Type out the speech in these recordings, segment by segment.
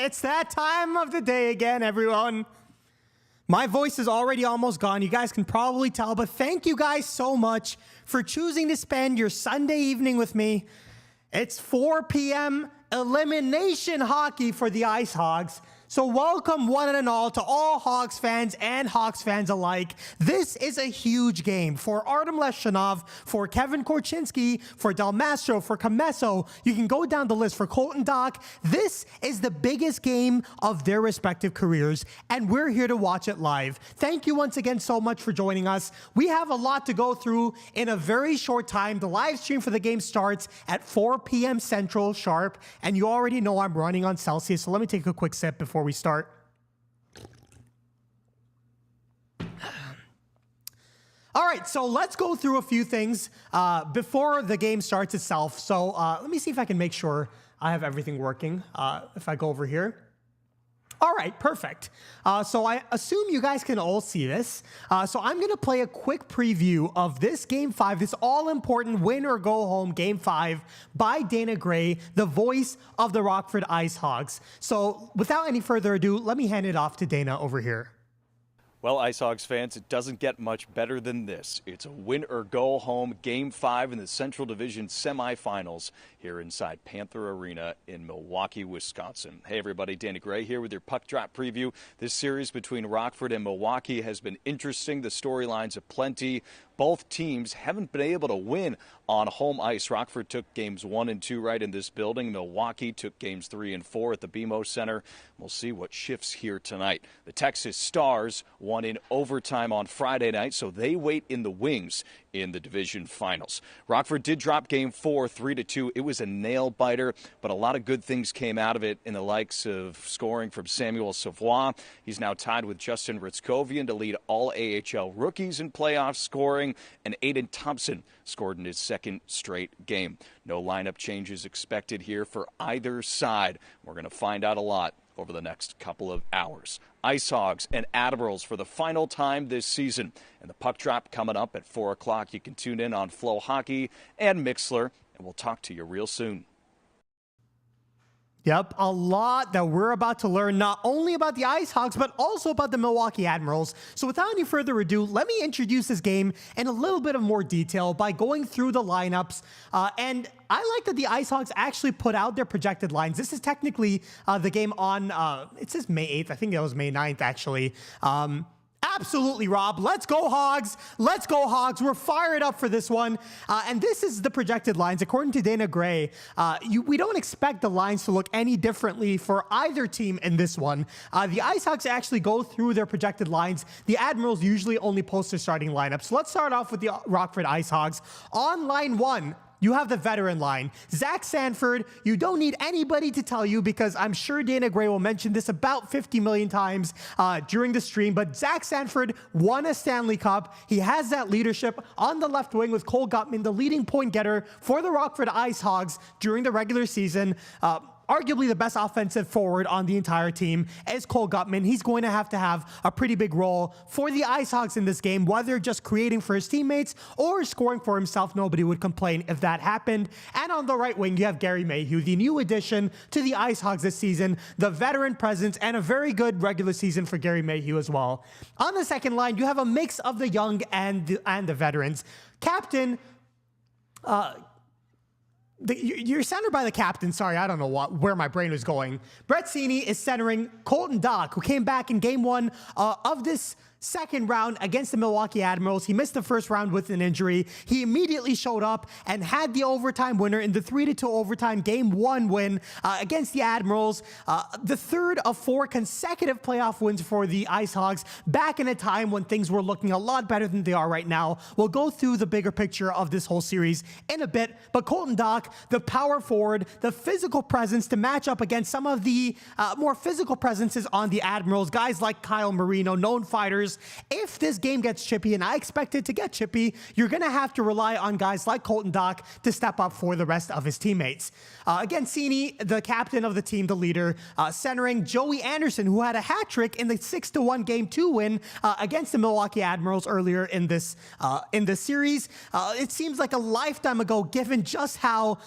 It's that time of the day again, everyone. My voice is already almost gone. You guys can probably tell, but thank you guys so much for choosing to spend your Sunday evening with me. It's 4 p.m. elimination hockey for the IceHogs. So welcome one and all to all Hogs fans and Hawks fans alike. This is a huge game for Artyom Levshunov, for Kevin Korchinski, for Del Mastro, for Commesso. You can go down the list for Colton Dock. This is the biggest game of their respective careers, and we're here to watch it live. Thank you once again so much for joining us. We have a lot to go through in a very short time. The live stream for the game starts at 4 p.m. Central sharp, and you already know I'm running on Celsius, so let me take a quick sip before we start. All right, so let's go through a few things before the game starts itself. So let me see if I can make sure I have everything working. If I go over here. All right, perfect. So I assume you guys can all see this. So I'm going to play a quick preview of this Game 5, this all-important win or go home Game 5 by Dana Gray, the voice of the Rockford IceHogs. So without any further ado, let me hand it off to Dana over here. Well, IceHogs fans, it doesn't get much better than this. It's a win or go home Game 5 in the Central Division Semifinals here inside Panther Arena in Milwaukee, Wisconsin. Hey everybody, Dana Gray here with your puck drop preview. This series between Rockford and Milwaukee has been interesting. The storylines aplenty. Both teams haven't been able to win on home ice. Rockford took games 1 and 2 right in this building. Milwaukee took games 3 and 4 at the BMO Center. We'll see what shifts here tonight. The Texas Stars won in overtime on Friday night, so they wait in the wings in the division finals. Rockford did drop game 4, 3-2. It was a nail biter, but a lot of good things came out of it in the likes of scoring from Samuel Savoie. He's now tied with Justin Ritzkovian to lead all AHL rookies in playoff scoring, and Aiden Thompson scored in his second straight game. No lineup changes expected here for either side. We're going to find out a lot over the next couple of hours. IceHogs and Admirals for the final time this season. And the puck drop coming up at 4 o'clock. You can tune in on Flow Hockey and Mixler, and we'll talk to you real soon. Yep, a lot that we're about to learn, not only about the IceHogs, but also about the Milwaukee Admirals. So without any further ado, let me introduce this game in a little bit of more detail by going through the lineups. And I like that the IceHogs actually put out their projected lines. This is technically the game on, it says May 8th. I think it was May 9th, actually. Absolutely, Rob. Let's go, Hogs. Let's go, Hogs. We're fired up for this one. And this is the projected lines. According to Dana Gray, we don't expect the lines to look any differently for either team in this one. The IceHogs actually go through their projected lines. The Admirals usually only post their starting lineup. So let's start off with the Rockford IceHogs. On line 1, you have the veteran line. Zach Sanford, you don't need anybody to tell you because I'm sure Dana Gray will mention this about 50 million times during the stream, but Zach Sanford won a Stanley Cup. He has that leadership on the left wing with Cole Gutman, the leading point getter for the Rockford IceHogs during the regular season. Arguably the best offensive forward on the entire team is Cole Gutman. He's going to have a pretty big role for the IceHogs in this game, whether just creating for his teammates or scoring for himself. Nobody would complain if that happened. And on the right wing, you have Gary Mayhew, the new addition to the IceHogs this season, the veteran presence, and a very good regular season for Gary Mayhew as well. On the second line, you have a mix of the young and the veterans. Captain, you're centered by the captain. Sorry, I don't know where my brain was going. Brett Seney is centering Colton Dock, who came back in game 1 of this second round against the Milwaukee Admirals. He missed the first round with an injury. He immediately showed up and had the overtime winner in the 3-2 overtime game 1 win against the Admirals. The third of 4 consecutive playoff wins for the IceHogs back in a time when things were looking a lot better than they are right now. We'll go through the bigger picture of this whole series in a bit, but Colton Dock, the power forward, the physical presence to match up against some of the more physical presences on the Admirals, guys like Kyle Marino, known fighters matters. If this game gets chippy, and I expect it to get chippy, you're going to have to rely on guys like Colton Dock to step up for the rest of his teammates. Again, Sini, the captain of the team, the leader, centering Joey Anderson, who had a hat trick in the 6-1 Game 2 win against the Milwaukee Admirals earlier in this series. It seems like a lifetime ago, given just how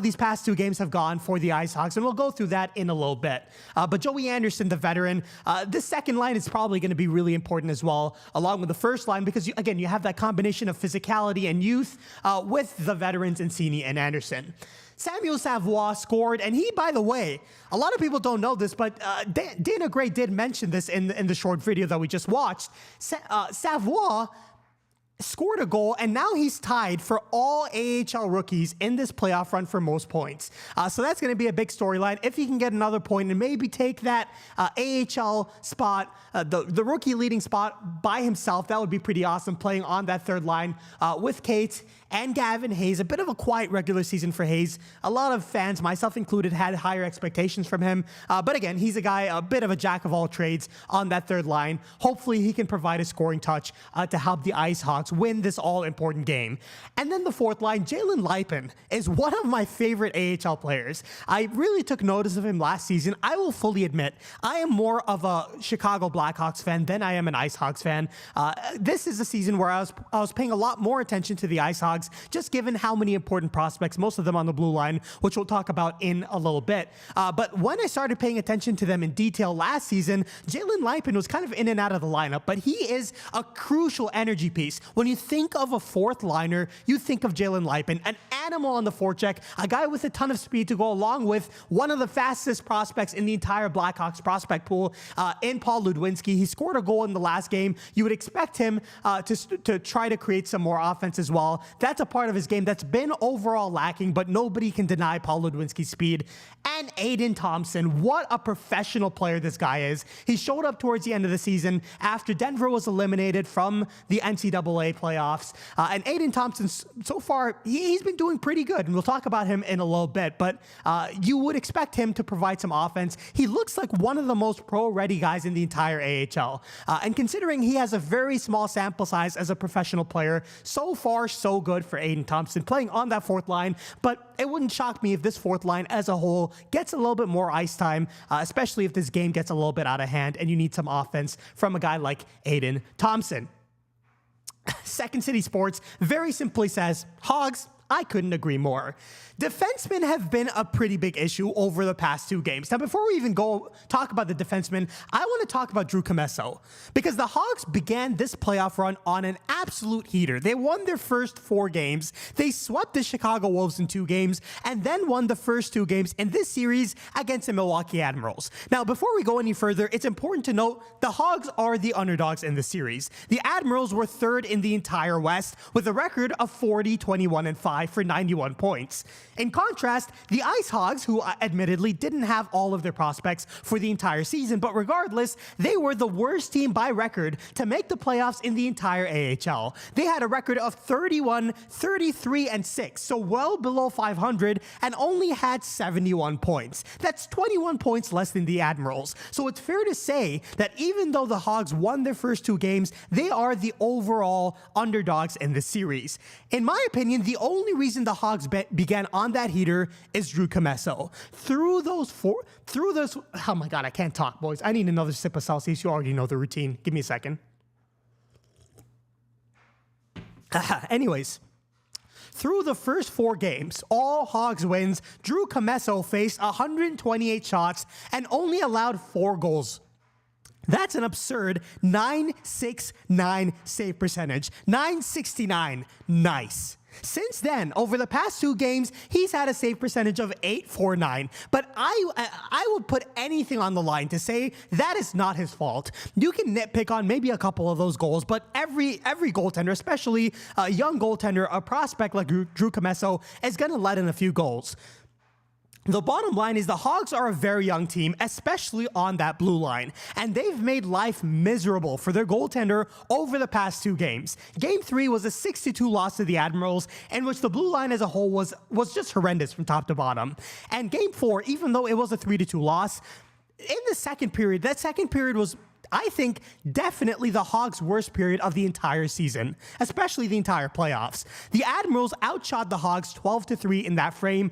these past 2 games have gone for the IceHogs, and we'll go through that in a little bit. But Joey Anderson, the veteran, this second line is probably going to be really important as well, along with the first line, because again, you have that combination of physicality and youth with the veterans in Sini and Anderson. Samuel Savoie scored, and he, by the way, a lot of people don't know this, but Dana Gray did mention this in the short video that we just watched. Savoie scored a goal, and now he's tied for all AHL rookies in this playoff run for most points. So that's going to be a big storyline. If he can get another point and maybe take that AHL spot, the rookie leading spot by himself, that would be pretty awesome, playing on that third line with Kate and Gavin Hayes. A bit of a quiet regular season for Hayes. A lot of fans, myself included, had higher expectations from him. But again, he's a guy, a bit of a jack of all trades on that third line. Hopefully he can provide a scoring touch to help the IceHogs win this all-important game. And then the fourth line, Jalen Lipin, is one of my favorite AHL players. I really took notice of him last season. I will fully admit, I am more of a Chicago Blackhawks fan than I am an IceHogs fan. This is a season where I was paying a lot more attention to the IceHogs, just given how many important prospects, most of them on the blue line, which we'll talk about in a little bit. But when I started paying attention to them in detail last season, Jalen Lipin was kind of in and out of the lineup, but he is a crucial energy piece. When you think of a fourth liner, you think of Jalen Lipin, an animal on the forecheck, a guy with a ton of speed to go along with one of the fastest prospects in the entire Blackhawks prospect pool in Paul Ludwinski. He scored a goal in the last game. You would expect him to try to create some more offense as well. That's a part of his game that's been overall lacking, but nobody can deny Paul Ludwinski's speed. And Aiden Thompson, what a professional player this guy is. He showed up towards the end of the season after Denver was eliminated from the NCAA playoffs. And Aiden Thompson, so far, he's been doing pretty good. And we'll talk about him in a little bit, but you would expect him to provide some offense. He looks like one of the most pro-ready guys in the entire AHL. And considering he has a very small sample size as a professional player, so far, so good for Aiden Thompson, playing on that fourth line. But it wouldn't shock me if this fourth line as a whole gets a little bit more ice time, especially if this game gets a little bit out of hand and you need some offense from a guy like Aiden Thompson. Second City Sports very simply says, Hogs, I couldn't agree more. Defensemen have been a pretty big issue over the past 2 games. Now, before we even go talk about the defensemen, I want to talk about Drew Commesso, because the Hogs began this playoff run on an absolute heater. They won their first 4 games. They swept the Chicago Wolves in 2 games, and then won the first 2 games in this series against the Milwaukee Admirals. Now, before we go any further, it's important to note the Hogs are the underdogs in the series. The Admirals were 3rd in the entire West with a record of 40-21-5 for 91 points. In contrast, the IceHogs, who admittedly didn't have all of their prospects for the entire season, but regardless, they were the worst team by record to make the playoffs in the entire AHL. They had a record of 31-33-6, so well below 500, and only had 71 points. That's 21 points less than the Admirals. So it's fair to say that even though the Hogs won their first 2 games, they are the overall underdogs in the series. In my opinion, the only reason the Hogs began on that heater is Drew Commesso. Oh my God, I can't talk, boys. I need another sip of Celsius. You already know the routine. Give me a second. Anyways, through the first 4 games, all Hogs wins, Drew Commesso faced 128 shots and only allowed 4 goals. That's an absurd 969 save percentage. 969. Nice. Since then, over the past 2 games, he's had a save percentage of 849. But I would put anything on the line to say that is not his fault. You can nitpick on maybe a couple of those goals, but every goaltender, especially a young goaltender, a prospect like Drew Commesso, is going to let in a few goals. The bottom line is the Hogs are a very young team, especially on that blue line, and they've made life miserable for their goaltender over the past 2 games. Game 3 was a 6-2 loss to the Admirals, in which the blue line as a whole was just horrendous from top to bottom. And Game 4, even though it was a 3-2 loss, in the second period, that second period was I think definitely the Hogs' worst period of the entire season, especially the entire playoffs. The Admirals outshot the Hogs 12-3 in that frame,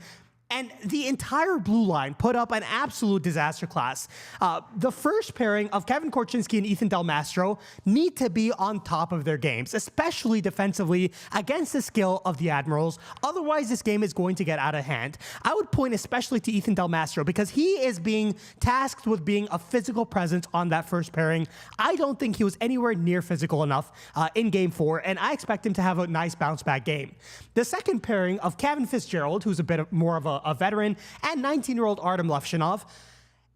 and the entire blue line put up an absolute disaster class. The first pairing of Kevin Korchinski and Ethan Del Mastro need to be on top of their games, especially defensively against the skill of the Admirals. Otherwise, this game is going to get out of hand. I would point especially to Ethan Del Mastro because he is being tasked with being a physical presence on that first pairing. I don't think he was anywhere near physical enough in Game 4, and I expect him to have a nice bounce-back game. The second pairing of Kevin Fitzgerald, who's a bit more of a veteran, and 19-year-old Artyom Levshunov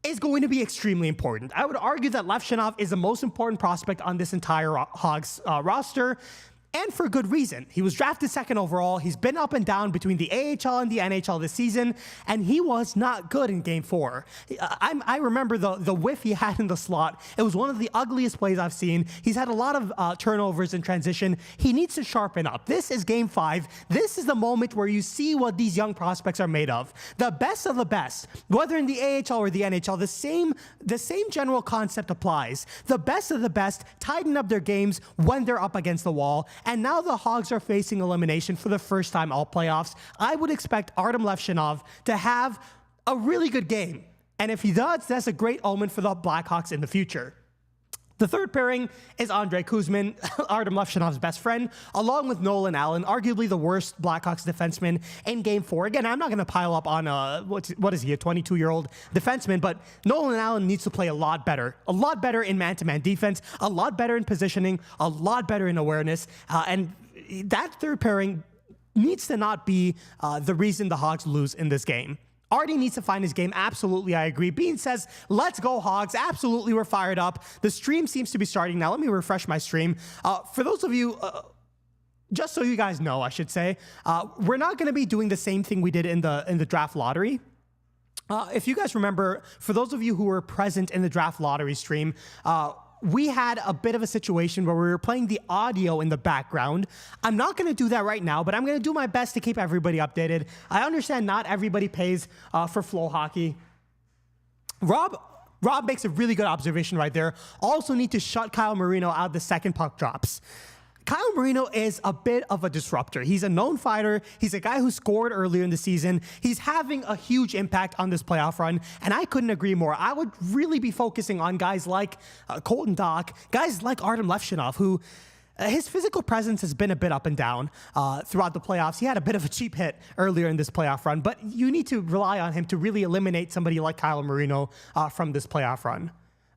is going to be extremely important. I would argue that Levshunov is the most important prospect on this entire Hogs roster, and for good reason. He was drafted second overall. He's been up and down between the AHL and the NHL this season, and he was not good in Game 4. I remember the whiff he had in the slot. It was one of the ugliest plays I've seen. He's had a lot of turnovers in transition. He needs to sharpen up. This is Game 5. This is the moment where you see what these young prospects are made of. The best of the best, whether in the AHL or the NHL, the same general concept applies. The best of the best tighten up their games when they're up against the wall. And now the Hogs are facing elimination for the first time all playoffs. I would expect Artyom Levshunov to have a really good game. And if he does, that's a great omen for the Blackhawks in the future. The third pairing is Andrei Kuzmin, Artyom Levshunov's best friend, along with Nolan Allen, arguably the worst Blackhawks defenseman in Game 4. Again, I'm not going to pile up on, what is he, a 22-year-old defenseman, but Nolan Allen needs to play a lot better in man-to-man defense, a lot better in positioning, a lot better in awareness, and that third pairing needs to not be the reason the Hogs lose in this game. Artie needs to find his game. Absolutely, I agree. Bean says, let's go Hogs. Absolutely, we're fired up. The stream seems to be starting now. Let me refresh my stream. For those of you, just so you guys know, I should say, we're not going to be doing the same thing we did in the draft lottery. If you guys remember, for those of you who were present in the draft lottery stream, we had a bit of a situation where we were playing the audio in the background. I'm not going to do that right now, but I'm going to do my best to keep everybody updated. I understand not everybody pays for Flow Hockey. Rob makes a really good observation right there. Also need to shut Kyle Marino out the second puck drops. Kyle Marino is a bit of a disruptor. He's a known fighter. He's a guy who scored earlier in the season. He's having a huge impact on this playoff run, and I couldn't agree more. I would really be focusing on guys like Colton Dach, guys like Artyom Levshunov, who his physical presence has been a bit up and down throughout the playoffs. He had a bit of a cheap hit earlier in this playoff run, but you need to rely on him to really eliminate somebody like Kyle Marino from this playoff run.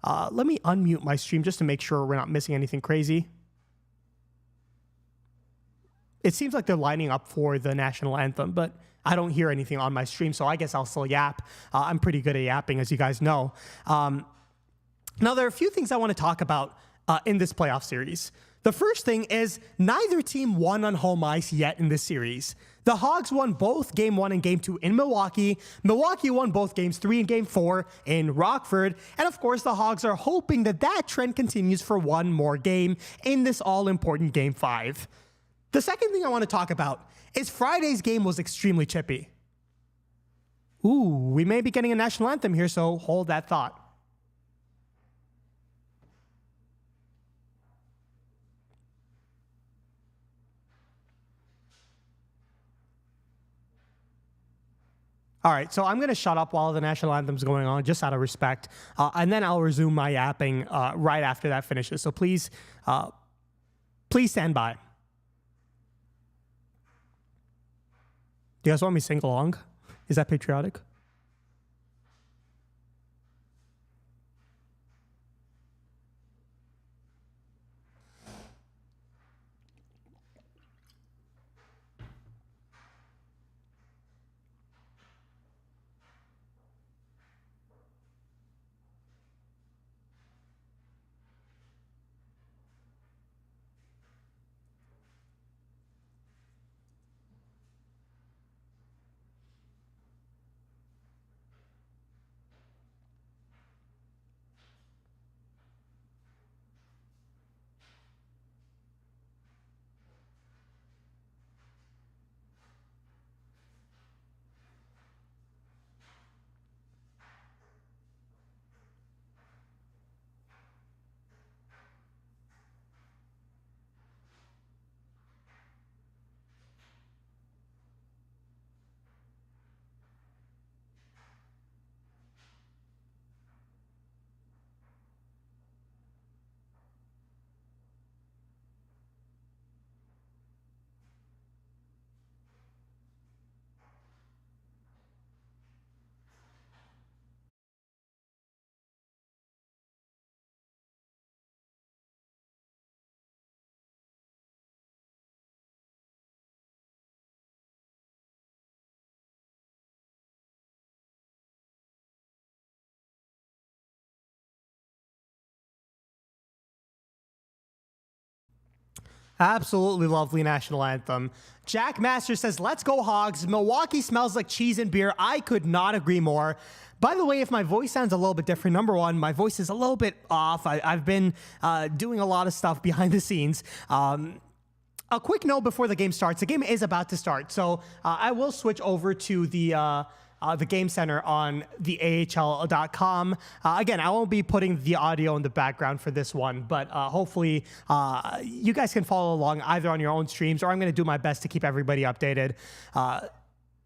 Let me unmute my stream just to make sure we're not missing anything crazy. It seems like they're lining up for the national anthem, but I don't hear anything on my stream, so I guess I'll still yap. I'm pretty good at yapping, as you guys know. Now, there are a few things I want to talk about in this playoff series. The first thing is neither team won on home ice yet in this series. The Hogs won both Game 1 and Game 2 in Milwaukee. Milwaukee won both Games 3 and Game 4 in Rockford. And of course, the Hogs are hoping that that trend continues for one more game in this all-important Game 5. The second thing I want to talk about is Friday's game was extremely chippy. Ooh, we may be getting a national anthem here, so hold that thought. All right, so I'm going to shut up while the national anthem's going on, just out of respect, and then I'll resume my yapping right after that finishes. So please stand by. Do you guys want me to sing along? Is that patriotic? Absolutely lovely national anthem. Jack Master says, let's go Hogs. Milwaukee smells like cheese and beer. I could not agree more. By the way, if my voice sounds a little bit different, number one, my voice is a little bit off. I've been doing a lot of stuff behind the scenes. A quick note before the game starts. The game is about to start, so I will switch over to the Game Center on the AHL.com. Again, I won't be putting the audio in the background for this one, but hopefully you guys can follow along either on your own streams, or I'm going to do my best to keep everybody updated.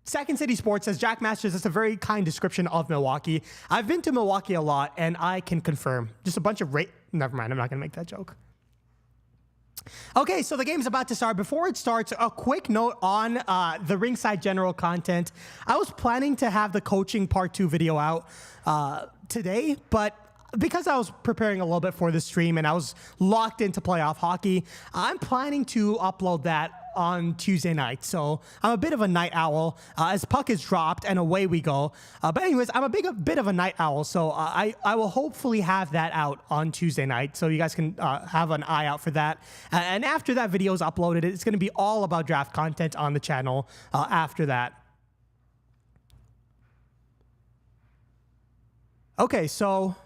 Second City Sports says, Jack Masters, that's a very kind description of Milwaukee. I've been to Milwaukee a lot, and I can confirm. Just a bunch of never mind, I'm not going to make that joke. Okay, so the game's about to start. Before it starts, a quick note on the ringside general content. I was planning to have the coaching part 2 video out today, but because I was preparing a little bit for the stream and I was locked into playoff hockey, I'm planning to upload that on Tuesday night. So I'm a bit of a night owl as puck is dropped and away we go. But anyways, I'm a bit of a night owl. So I will hopefully have that out on Tuesday night. So you guys can have an eye out for that. And after that video is uploaded, it's going to be all about draft content on the channel after that. Okay, so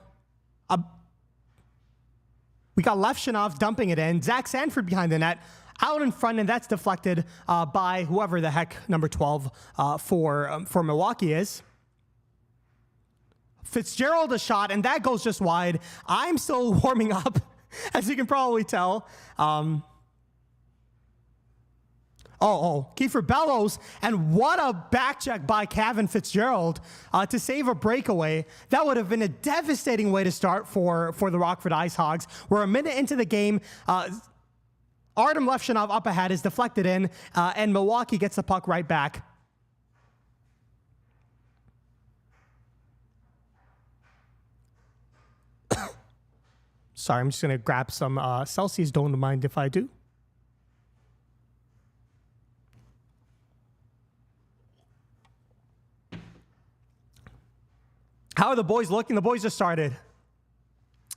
we got Levshunov dumping it in. Zach Sanford behind the net. Out in front, and that's deflected by whoever the heck number 12 for Milwaukee is. Fitzgerald a shot, and that goes just wide. I'm still warming up, as you can probably tell. Kiefer Bellows, and what a back check by Kevin Fitzgerald to save a breakaway. That would have been a devastating way to start for the Rockford IceHogs. We're a minute into the game. Artyom Levshunov up ahead is deflected in, and Milwaukee gets the puck right back. Sorry, I'm just going to grab some Celsius. Don't mind if I do. How are the boys looking? The boys just started.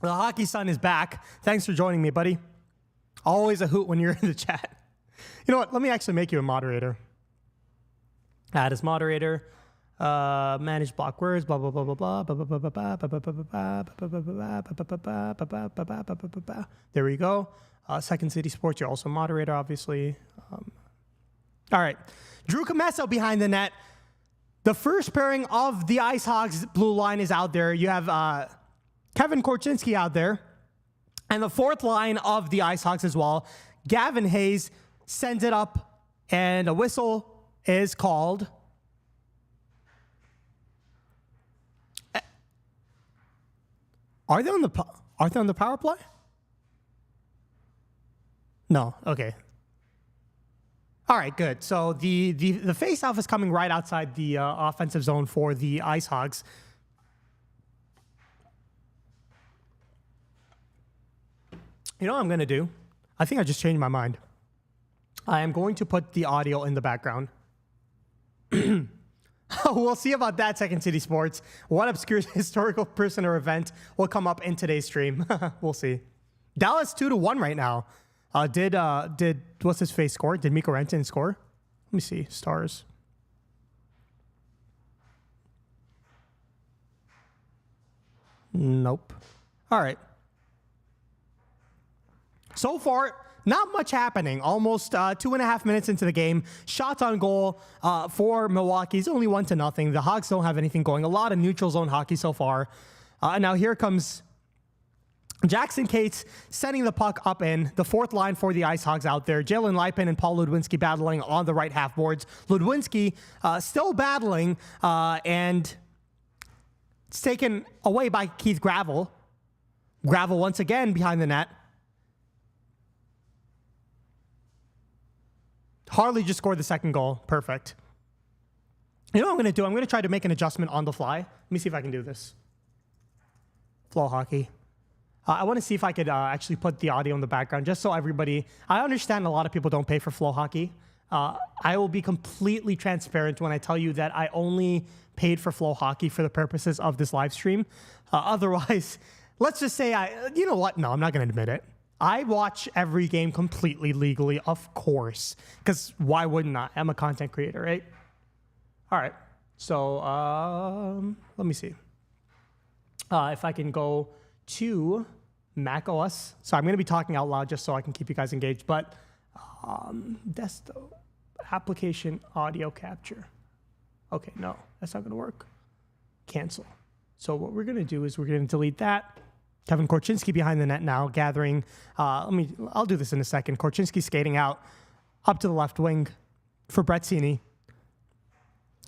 The hockey sun is back. Thanks for joining me, buddy. Always a hoot when you're in the chat. You know what? Let me actually make you a moderator. Add as moderator. Manage block words. Blah blah blah blah blah. There we go. Second City Sports. You're also a moderator, obviously. All right. Drew Commesso behind the net. The first pairing of the IceHogs blue line is out there. You have Kevin Korchinski out there. And the fourth line of the IceHogs as well. Gavin Hayes sends it up, and a whistle is called. Are they on the power play? No. Okay. All right, good. So the face-off is coming right outside the offensive zone for the IceHogs. You know what I'm going to do? I think I just changed my mind. I am going to put the audio in the background. We'll see about that, Second City Sports. What obscure historical person or event will come up in today's stream? We'll see. Dallas 2-1 right now. Did what's his face score? Did Mikko Renton score? Let me see. Stars. Nope. All right. So far, not much happening. Almost 2.5 minutes into the game. Shots on goal for Milwaukee is only 1-0. The Hogs don't have anything going. A lot of neutral zone hockey so far. Now here comes Jackson Cates sending the puck up in. The fourth line for the IceHogs out there. Jalen Lipin and Paul Ludwinski battling on the right half boards. Ludwinski still battling, and it's taken away by Keith Gravel. Gravel once again behind the net. Harley just scored the second goal. Perfect. You know what I'm going to do? I'm going to try to make an adjustment on the fly. Let me see if I can do this. Flow hockey. I want to see if I could actually put the audio in the background just so everybody... I understand a lot of people don't pay for flow hockey. I will be completely transparent when I tell you that I only paid for flow hockey for the purposes of this live stream. Otherwise, let's just say you know what? No, I'm not going to admit it. I watch every game completely legally, of course, because why wouldn't I? I'm a content creator, right? All right. So let me see. If I can go to Mac OS. So I'm going to be talking out loud just so I can keep you guys engaged. But desktop application audio capture. Okay, no, that's not going to work. Cancel. So what we're going to do is we're going to delete that. Kevin Korchinski behind the net now, gathering. I'll do this in a second. Korchinski skating out up to the left wing for Bretzini.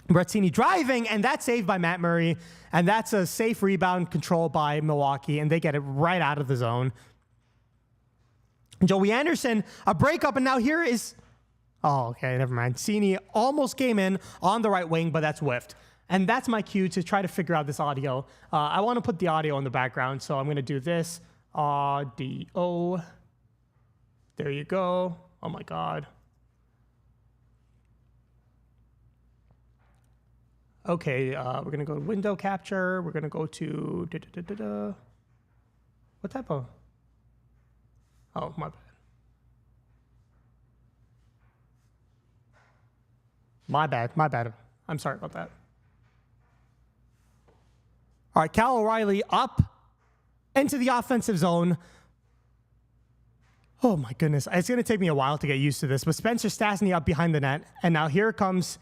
Bretzini driving, and that's saved by Matt Murray. And that's a safe rebound control by Milwaukee, and they get it right out of the zone. Joey Anderson, a breakup, and now here is... Oh, okay, never mind. Cini almost came in on the right wing, but that's whiffed. And that's my cue to try to figure out this audio. I want to put the audio in the background, so I'm going to do this. Audio. There you go. Oh, my God. Okay, we're going to go to window capture. We're going to go to... What type of... Oh, my bad. My bad. I'm sorry about that. All right, Cal O'Reilly up into the offensive zone. Oh, my goodness. It's going to take me a while to get used to this, but Spencer Stasny up behind the net. And now here comes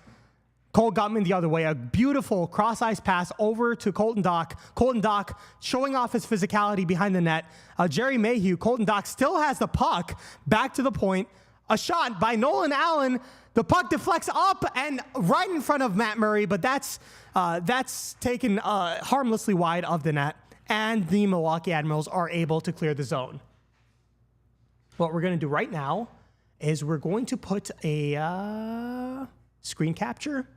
Cole Gutman the other way. A beautiful cross-ice pass over to Colton Dock. Colton Dock showing off his physicality behind the net. Jerry Mayhew. Colton Dock still has the puck back to the point. A shot by Nolan Allen. The puck deflects up and right in front of Matt Murray, but that's taken harmlessly wide of the net, and the Milwaukee Admirals are able to clear the zone. What we're going to do right now is we're going to put a screen capture,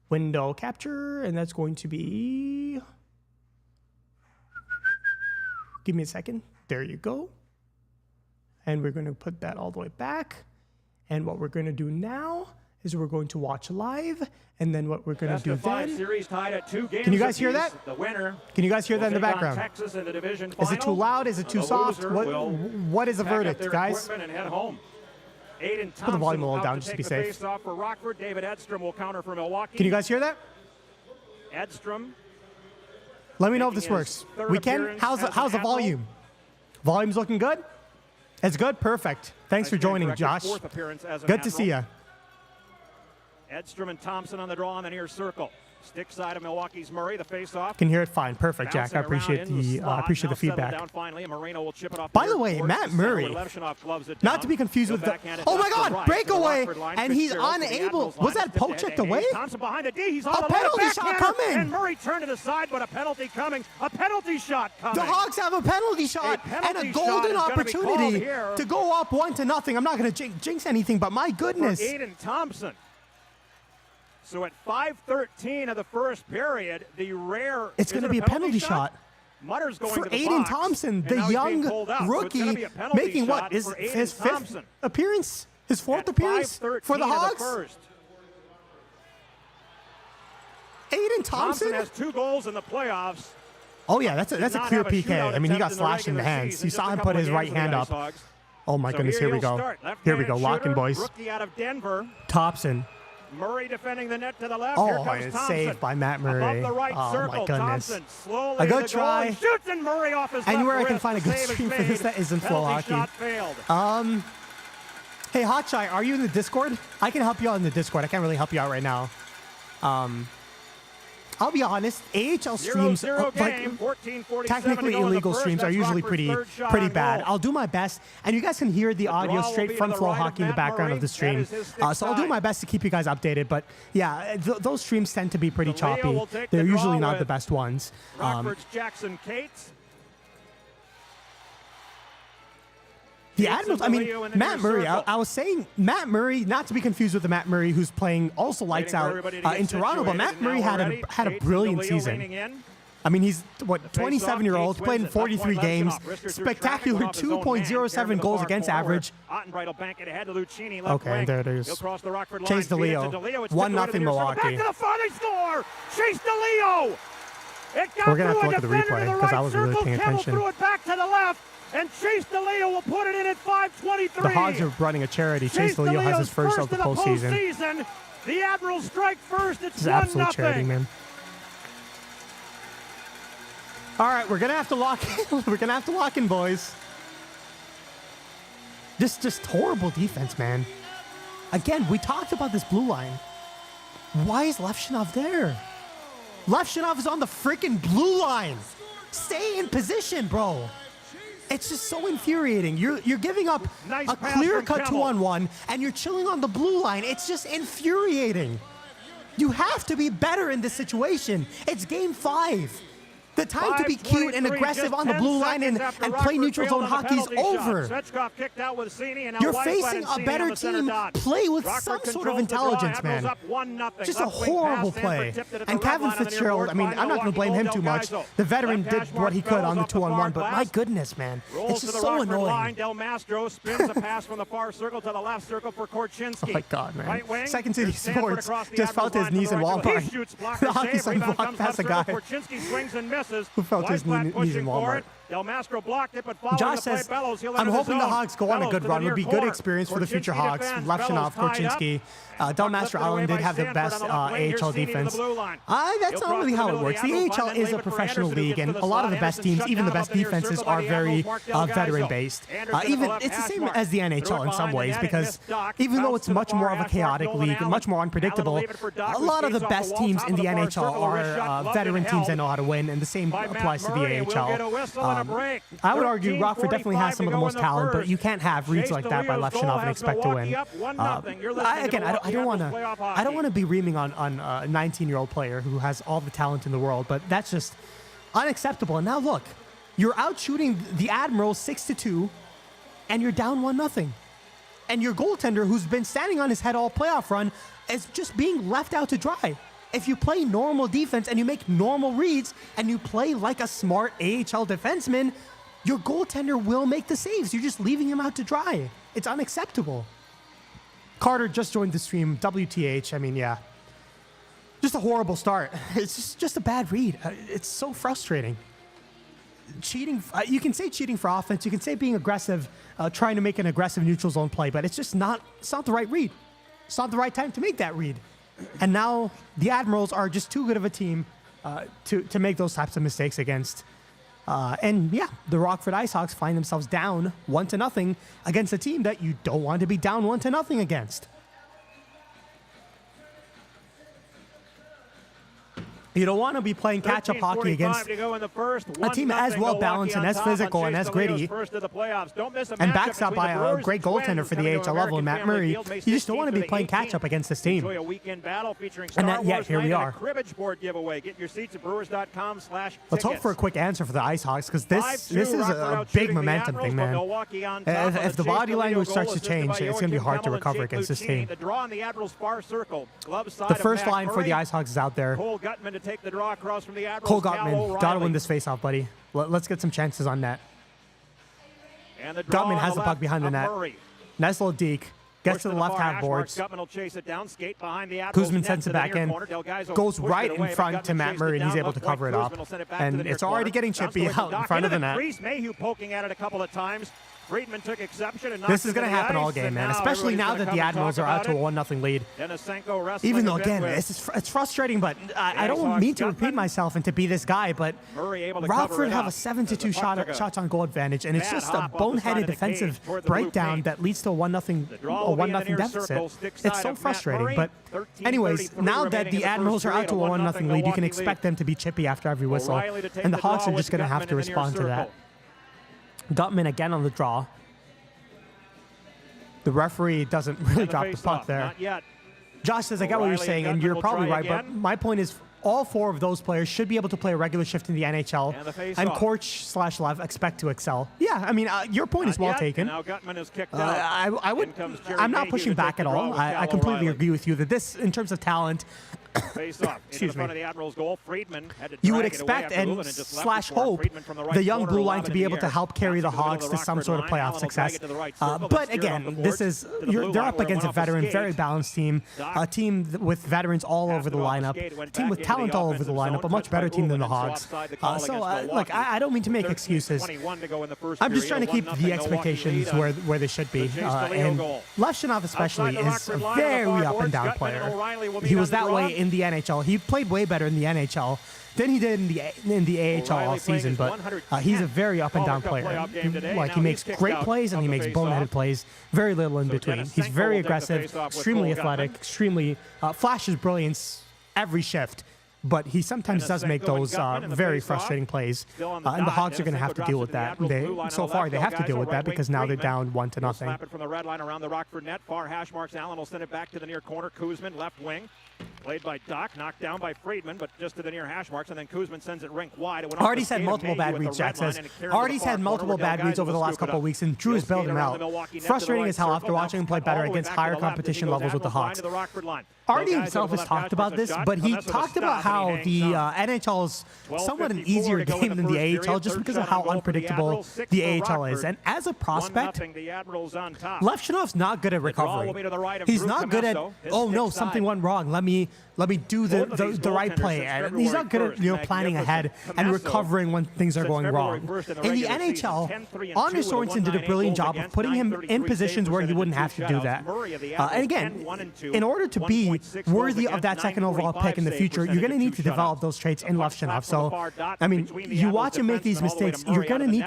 window capture, and that's going to be... Give me a second. There you go. And we're going to put that all the way back. And what we're going to do now is we're going to watch live, and then what we're going to do then... Series tied at 2 games. Can you guys hear that? The winner. Can you guys hear that in the background? Texas in the division is it too loud? Is it too soft? What is the verdict, guys? And head home. Aiden Put the volume a little down just to be safe. Face-off for Rockford. David Edstrom will counter for Milwaukee. Can you guys hear that? Edstrom. Let me know if this works. We can. How's the volume? Volume's looking good? It's good? Perfect. Thanks for joining, Josh. Good to see you. Edstrom and Thompson on the draw on the near circle. Stick side of Milwaukee's Murray, the face-off. Can hear it fine. Perfect, Jack. I appreciate the feedback. By the way, Matt Murray, not to be confused with the... Oh my God, breakaway, and he's unable... Was that poke checked away? Thompson behind the D, he's on a penalty shot coming! And Murray turned to the side, but a penalty coming. A penalty shot coming. The Hogs have a penalty shot and a golden opportunity to go up 1-0. I'm not going to jinx anything, but my goodness. For Aiden Thompson. So at 5:13 of the first period, the rare... It's going to be a penalty shot. Mutter's going for to the Aiden box, Thompson, the young rookie, making what? His fifth appearance? His fourth appearance for the Hogs? Aiden Thompson has 2 goals in the playoffs. Oh, yeah, that's a clear PK. I mean, he got slashed in the hands. You saw him put his right hand up. Oh, my goodness, here we go. Here we go, locking, boys. Rookie out of Denver. Thompson. Murray defending the net to the left. Oh, here comes it's Thompson. Saved by Matt Murray. Above the right circle. My goodness. Thompson slowly a good try. Shoots and Murray off his Anywhere left I can find a good stream for this that isn't flow hockey. Hey, Hotshot, are you in the Discord? I can help you out in the Discord. I can't really help you out right now. I'll be honest, AHL streams, technically illegal streams, are usually pretty bad. I'll do my best, and you guys can hear the audio straight from Flow Hockey in the background of the stream. So I'll do my best to keep you guys updated. But yeah, those streams tend to be pretty choppy. They're usually not the best ones. Rockford's Jackson Cates. The Admirals, I mean, Matt Murray, I was saying Matt Murray, not to be confused with the Matt Murray who's playing also lights out in Toronto, but Matt Murray had a brilliant season. I mean, he's, 27-year-old, played in 43 games, spectacular 2.07 goals against average. Okay, and there it is. Chase DeLeo, 1-0 Milwaukee. Chase DeLeo! We're going to have to look at the replay because I was really paying attention. Threw it back to the left. And Chase DeLeo will put it in at 5:23. The Hogs are running a charity. Chase DeLeo has his first of the postseason. The Admirals strike first. It's This is absolute charity, man. All right, we're gonna have to lock in. We're gonna have to lock in, boys. Just horrible defense, man. Again, we talked about this blue line. Why is Levshunov there? Levshunov is on the freaking blue line. Stay in position, bro. It's just so infuriating. You're giving up a clear-cut 2-on-1, and you're chilling on the blue line. It's just infuriating. You have to be better in this situation. It's game 5. The time to be cute and aggressive on the blue line and play neutral zone hockey is over. You're facing a better team. Play with some sort of intelligence, man. Just a horrible play. And Kevin Fitzgerald, I mean, I'm not going to blame him too much. The veteran did what he could on the 2-on-1, but my goodness, man. It's just so annoying. Del Mastro spins a pass from the far circle to the left circle for Korchinski. Oh my God, man. Second City Sports just felt his knees in Walmart. The hockey son walked past a guy. Korchinski swings and misses. Who felt his knees in Walmart? Del Mastro blocked it, but Josh says, I'm hoping the Hogs go on a good run. Would be good experience for the future Hogs. Levshunov, Korchinski. Del Mastro Allen did have the best AHL defense. That's not really how it works. The AHL is a professional league, and a lot of the best teams, even the best defenses, are very veteran-based. Even it's the same as the NHL in some ways, because even though it's much more of a chaotic league and much more unpredictable, a lot of the best teams in the NHL are veteran teams that know how to win, and the same applies to the AHL. I would argue Rockford definitely has some of the most talent, but you can't have reads like that by Levshunov and expect to win. Again, I don't want to be reaming on a 19-year-old player who has all the talent in the world, but that's just unacceptable. And now look, you're out shooting the Admirals 6-2, and you're down 1-0. And your goaltender, who's been standing on his head all playoff run, is just being left out to dry. If you play normal defense and you make normal reads and you play like a smart AHL defenseman, your goaltender will make the saves. You're just leaving him out to dry. It's unacceptable. Carter just joined the stream. WTH. I mean, yeah. Just a horrible start. It's just a bad read. It's so frustrating. Cheating. You can say cheating for offense. You can say being aggressive, trying to make an aggressive neutral zone play, but it's just not. It's not the right read. It's not the right time to make that read. And now the Admirals are just too good of a team to make those types of mistakes against. And yeah, the Rockford IceHogs find themselves down 1-0 against a team that you don't want to be down 1-0 against. You don't want to be playing catch-up hockey against a team as well-balanced and as physical and as gritty and backed up by a great goaltender for the AHL level, Matt Murray. You just don't want to be playing catch-up against this team. And yet, here we are. Let's hope for a quick answer for the IceHogs, because this is a big momentum thing, man. If the body language starts to change, it's going to be hard to recover against this team. The first line for the IceHogs is out there. Take the draw across from the Admirals. Cole Gottman, gotta win this faceoff, buddy. Let's get some chances on net. Gottman has the puck behind the net. Nice little deke. Gets to the left half boards. Kuzman sends it back in. Goes right in front to Matt Murray, and he's able to cover it up. And it's already getting chippy out in front of the net. Mayhew poking at it a couple of times. Friedman took exception and this is going to happen all game, man, especially now that the Admirals are out to a 1-0 lead. Even though, again, it's frustrating, but I don't mean to repeat myself and to be this guy, but Rockford have a 7-2 shots on goal advantage, and it's just a boneheaded defensive breakdown that leads to a 1-0 deficit. It's so frustrating, but anyways, now that the Admirals are out to a 1-0 lead, you can expect them to be chippy after every whistle, and the Hogs are just going to have to respond to that. Gutman again on the draw. The referee doesn't really drop the puck there. Josh says, I get what you're saying, and you're probably right, but my point is all 4 of those players should be able to play a regular shift in the NHL, and Korch/Lev expect to excel. Yeah, I mean, your point is well taken. I'm not pushing back at all. I completely agree with you that this, in terms of talent, Face off. Excuse me. Of the Admirals goal. Friedman had to You would drag it away expect after and moving and just left slash it for him. hope Friedman from the right the young corner, blue line lob to it be in able the to air. help carry the Bouncing to Hogs the to some Rockford sort of line. playoff Allen will drag success. it to the right circle, But steered on again, the this boards is to the blue they're line up where it against a went off the veteran, skate. very balanced team, a team with veterans all over the lineup, a team with talent all over the lineup, a much better team than the Hogs. Look, I don't mean to make excuses. I'm just trying to keep the expectations where they should be. And Levshunov especially is a very up and down player. He was that way in the NHL. He played way better in the NHL than he did in the AHL all season, but he's a very up and down player. Like, he makes great plays and he makes boneheaded plays, very little in between. He's very aggressive, extremely athletic, extremely flashes brilliance every shift. But he sometimes does make those very frustrating plays, and the Hogs are going to have to deal with that. So far, they have to deal with that because now they're down 1-0. Slap it from the red line around the Rockford net. Far hash marks. Allen will send it back to the near corner. Kuzman, left wing. Played by Doc, knocked down by Friedman, but just to the near hash marks, and then Kuzman sends it rink wide. Artie's had multiple bad reads, Jack says. Artie's had multiple bad reads over the last couple of weeks, and Drew has bailed him out. Frustrating as hell after watching him play better against higher competition levels with the Hogs. Artie himself has talked about this, but he talked about how the NHL is somewhat an easier game than the AHL just because of how unpredictable the AHL is. And as a prospect, Levshunov's not good at recovery. He's not good at, oh no, something went wrong. Let me do the right play. And he's not good at planning ahead and recovering when things are going wrong. In the NHL, Anders Sorensen did a brilliant job of putting him in positions where he wouldn't have to do that. And again, in order to be worthy of that second overall pick in the future, you're going to need to develop those traits in Levshunov. So, I mean, you watch him make these mistakes, you're going to need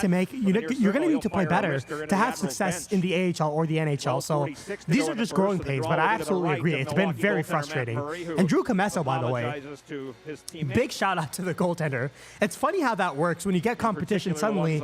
to play better to have success in the AHL or the NHL. So these are just growing pains, but I absolutely agree. It's been very frustrating. And Drew Commesso, by the way, big shout out to the goaltender. It's funny how that works. When you get competition, suddenly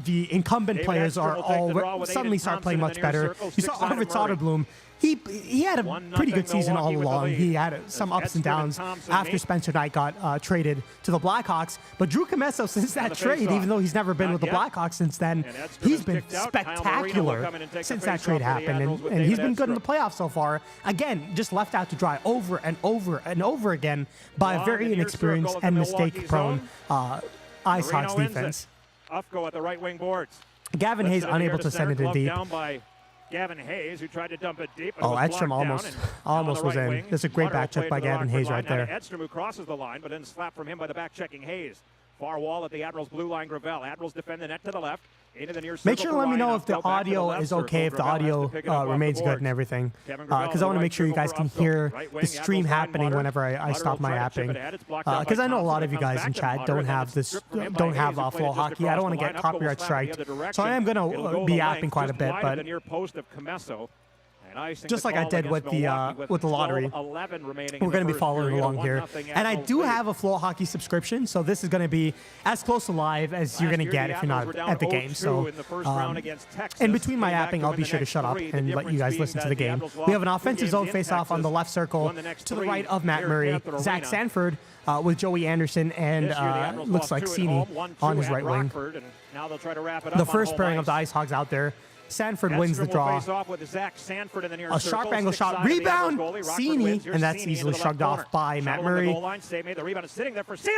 the incumbent players are all suddenly start playing much better. You saw Arvid Soderblom. He had a pretty good season all along. He had some ups and downs after Spencer Knight got traded to the Blackhawks. But Drew Commesso, since that trade, even though he's never been with the Blackhawks since then, he's been spectacular since that trade happened. And he's been good in the playoffs so far. Again, just left out to dry over and over and over again by a very inexperienced and mistake-prone IceHogs defense. Ufko at the right wing boards. Gavin Hayes unable to send it in deep. Gavin Hayes, who tried to dump it deep. Oh, Edstrom almost was in. That's a great back check by Gavin Hayes right there. Edstrom, who crosses the line, but then slapped from him by the back checking Hayes. Far wall at the Admirals blue line. Gravel. Admirals defend the net to the left. Into the near circle. Make sure to let me know if the audio is okay, if the audio remains good and everything. Because I want to make sure you guys can hear the stream happening whenever I stop my apping. Because I know a lot of you guys in chat don't have flow hockey. I don't want to get copyright striked. So I am going to be apping quite a bit, but just like I did with the lottery, we're going to be following along here. And I do have a Flow Hockey subscription, so this is going to be as close to live as you're going to get if you're not at the game. So in between my apping, I'll be sure to shut up and let you guys listen to the game. We have an offensive zone face-off on the left circle to the right of Matt Murray. Zach Sanford with Joey Anderson and looks like Cini on his right wing. The first pairing of the IceHogs out there. Sanford wins the draw. A sharp angle shot, rebound, Cini, and that's easily shrugged off by Matt Murray.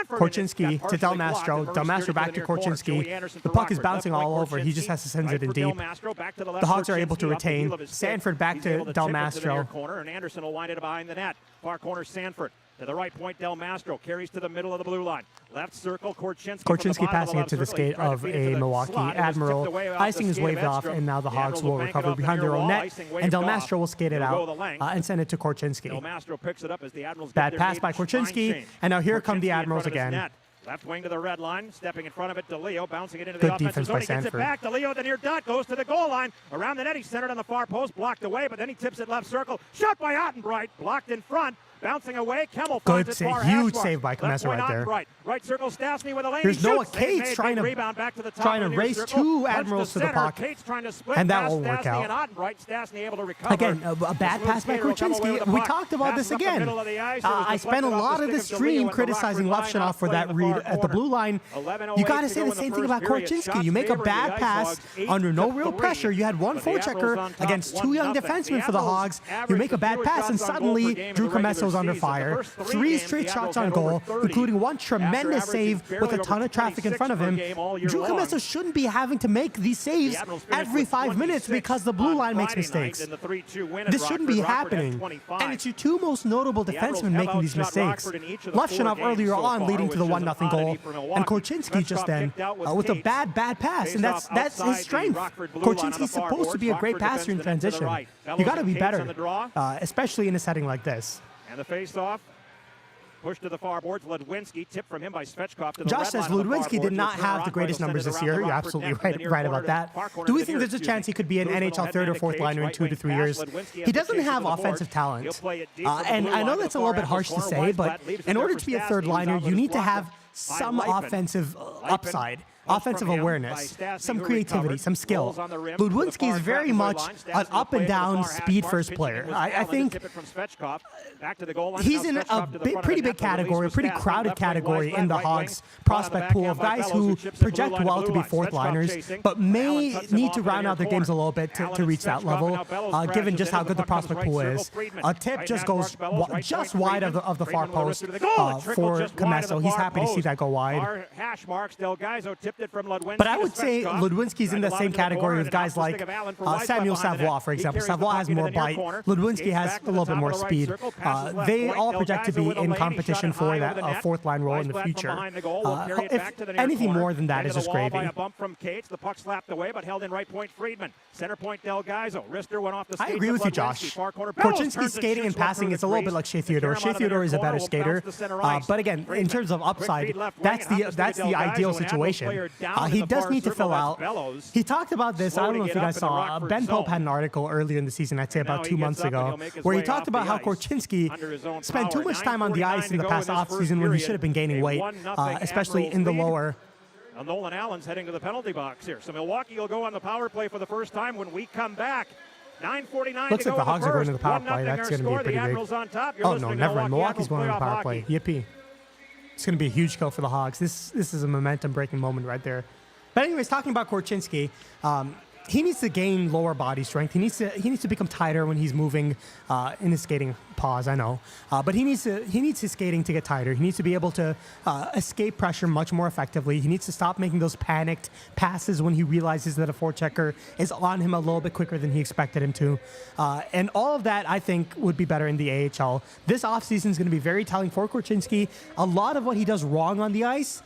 Korchinski to Del Mastro. Del Mastro back to Korchinski. The puck is bouncing all over. He just has to send it in deep. The Hogs are able to retain. Sanford back to Del Mastro. And Anderson will wind it behind the net. Far corner, Sanford. To the right point, Del Mastro carries to the middle of the blue line. Left circle, Korchinski. Korchinski passing it to the skate of a Milwaukee Admiral. Icing is waved off, and now the Hogs will recover behind their own net. And Del Mastro will skate it out and send it to Korchinski. Del Mastro picks it up as the Admirals. Bad pass by Korchinski, and now here come the Admirals again. Left wing to the red line, stepping in front of it to Leo, bouncing it into the offensive zone. He gets it Sanford. back to Leo, the near dot, goes to the goal line. Around the net, he's centered on the far post, blocked away, but then he tips it left circle. Shot by Ottenbright, blocked in front. Bouncing away, Kemmel good save, huge save by Commesso right there. Right circle, Stastny with a lane. There's Noah Cates trying to race two Admirals to the puck, and that won't work out. Again, a bad pass by Korchinski. We talked about this again. I spent a lot of the stream criticizing Levshunov for that read at the blue line. You got to say the same thing about Korchinski. You make a bad pass under no real pressure. You had one forechecker against two young defensemen for the Hogs. You make a bad pass, and suddenly Drew Commesso Comesso's under fire. 3 straight shots on goal, including one tremendous save with a ton of traffic in front of him. Drew Commesso shouldn't be having to make these saves every 5 minutes because the blue line makes mistakes. This shouldn't be happening. And it's your 2 most notable defensemen making these mistakes. Levshunov earlier on leading to the 1-0 goal, and Korchinski just then with a bad pass, and that's his strength. Korchinski's supposed to be a great passer in transition. You got to be better, especially in a setting like this. And the face-off. Push to the far boards. Ludwinski tipped from him by Svechkov to the Josh says Ludwinski did not have the greatest numbers this year. You're absolutely right about that. Do we think there's a chance he could be an NHL 3rd or 4th liner in 2 to 3 years? He doesn't have offensive talent. And I know that's a little bit harsh to say, but in order to be a 3rd liner, you need to have some offensive upside. Offensive awareness, some creativity, some skill. Ludwinski is very much an up-and-down speed-first player. I think he's in a pretty big category, a pretty crowded category in the Hogs prospect pool of guys who project well to be 4th liners, but may need to round out their games a little bit to reach that level, given just how good the prospect pool is. A tip just goes just wide of the far post for Commesso. He's happy to see that go wide. But I would say Ludwinski's in the same category with guys like Samuel Savoie, for example. Savoie has more bite. Ludwinski has a little bit more speed. They all project to be in competition for that 4th line role in the future. If anything more than that is just gravy. A bump from Cates. The puck slapped away, but held in right point Friedman. Center point Del Gaizo. Wrister went off the skates. I agree with you, Josh. Korchinski's skating and passing is a little bit like Shea Theodore. Shea Theodore is a better skater. But again, in terms of upside, that's the ideal situation. He does need to fill out. He talked about this. I don't know if you guys saw. Ben Pope had an article earlier in the season, I'd say about 2 months ago, where he talked about how Korchinski spent too much time on the ice in the past offseason when he should have been gaining weight, especially in the lower. Nolan Allen's heading to the penalty box here. So Milwaukee will go on the power play for the first time when we come back. 9:49 Looks to like go the Hogs are going to the power play. That's going to be pretty big. Oh, no, never mind. Milwaukee's going to the power play. Yippee. It's going to be a huge kill for the Hogs. This is a momentum-breaking moment right there. But anyways, talking about Korchinski, he needs to gain lower body strength. He needs to become tighter when he's moving in his skating. Pause, I know, but he needs his skating to get tighter. He needs to be able to escape pressure much more effectively. He needs to stop making those panicked passes when he realizes that a forechecker is on him a little bit quicker than he expected him to. And all of that, I think, would be better in the AHL. This offseason is going to be very telling for Korchinski. A lot of what he does wrong on the ice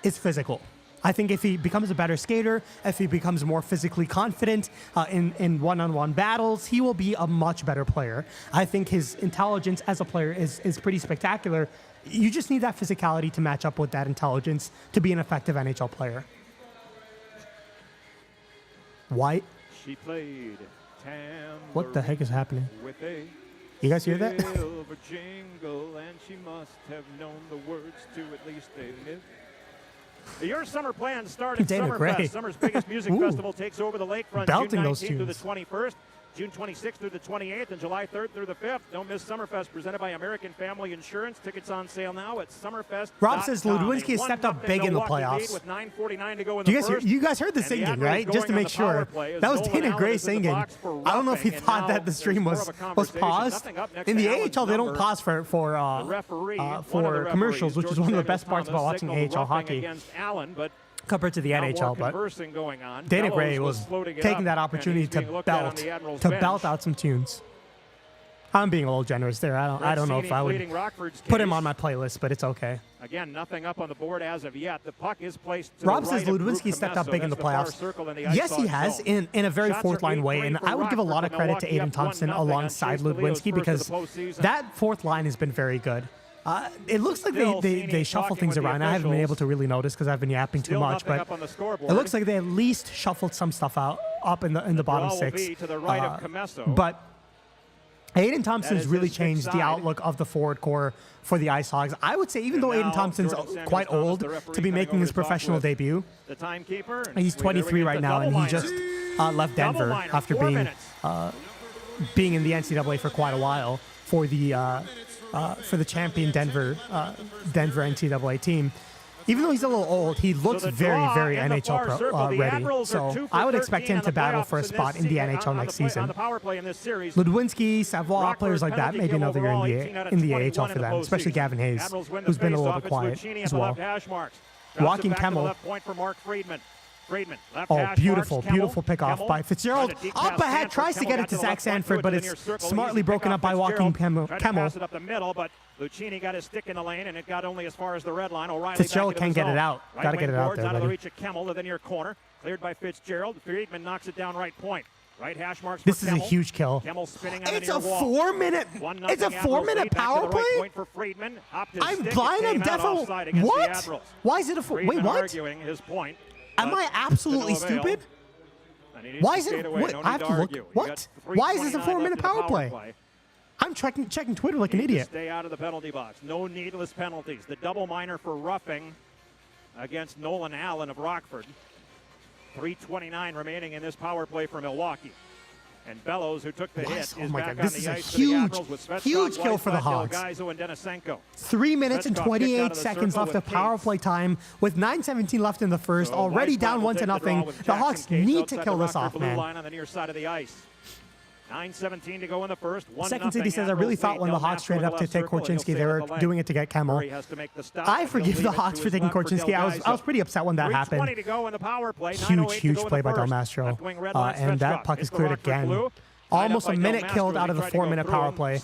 is physical. I think if he becomes a better skater, if he becomes more physically confident in one-on-one battles, he will be a much better player. I think his intelligence as a player is pretty spectacular. You just need that physicality to match up with that intelligence to be an effective NHL player. White. She played what the heck is happening? You guys hear that? Jingle, and she must have known the words to at least a myth. Your summer plans start at Summerfest. Summer's biggest music festival takes over the lakefront June 19th through the 21st, June 26th through the 28th, and July 3rd through the 5th. Don't miss Summerfest, presented by American Family Insurance. Tickets on sale now at Summerfest. Rob says Ludwinski has stepped up big in the playoffs. With 9:49 to go in the you guys heard the singing, right? Just to make sure. That was Dana Gray singing. I don't know if he thought that the stream was paused. In the AHL, they don't pause for commercials, which is one of the best parts about watching AHL hockey compared to the NHL. But Dana Gray was taking that opportunity to belt out some tunes. I'm being a little generous there. I don't know if I would put him on my playlist, but it's okay. Again, nothing up on the board as of yet. The puck is placed to Rob the says right Ludwinski stepped up big in the playoffs. Yes, he has, in a very fourth line way, and I would give a lot of credit to Aiden Thompson alongside Ludwinski because that fourth line has been very good. It looks like they shuffle things around. I haven't been able to really notice because I've been yapping too much, but it looks like they at least shuffled some stuff out up in the bottom six. But Aiden Thompson's really changed the outlook of the forward core for the IceHogs. I would say even though Aiden Thompson's quite old to be making his professional debut, he's 23 right now, and he just left Denver after being in the NCAA for quite a while for the champion Denver NCAA team. Even though he's a little old, he looks very, very NHL ready. So I would expect him to battle for a spot in the NHL next season. Ludwinski, Savoie, players like that, maybe another year in the AHL for them, especially Gavin Hayes, who's been a little bit quiet as well. Joachim Kemmel. Oh, beautiful, beautiful pickoff by Fitzgerald. Up ahead, tries to get it to Zach Sanford, but it's smartly broken up by Joachim Kemmel. Pass it up the middle, but Lucchini got his stick in the lane, and it got only as far as the red line. O'Reilly Fitzgerald can't get it out. Got to get it out there. Out of the reach of Kemmel to the near corner. Cleared by Fitzgerald. Friedman knocks it down right point. Right hash marks for This is a huge kill. It's a 4-minute. It's a 4-minute power play. I'm blind. I'm definitely. What? Why is it a wait? What? Am I absolutely stupid? Why is it? What? I have to look. What? Why is this a 4-minute power play? I'm checking Twitter like an idiot. Stay out of the penalty box. No needless penalties. The double minor for roughing against Nolan Allen of Rockford. 3:29 remaining in this power play for Milwaukee. And Bellows, who took the hit, is back on the ice. This is a huge kill for the Hogs. 3 minutes and 28 seconds left of power play time with 9:17 left in the first. Already down 1-0. The Hogs need to kill this off, man. 9:17 to go in the first. Second City says, I really thought when the Hawks traded up to take Korchinski, they were doing it to get Kemmel. I forgive the Hawks for taking Korchinski. I was pretty upset when that happened. Huge play by Del Mastro. And that puck is cleared again. Almost a minute killed out of the 4-minute power play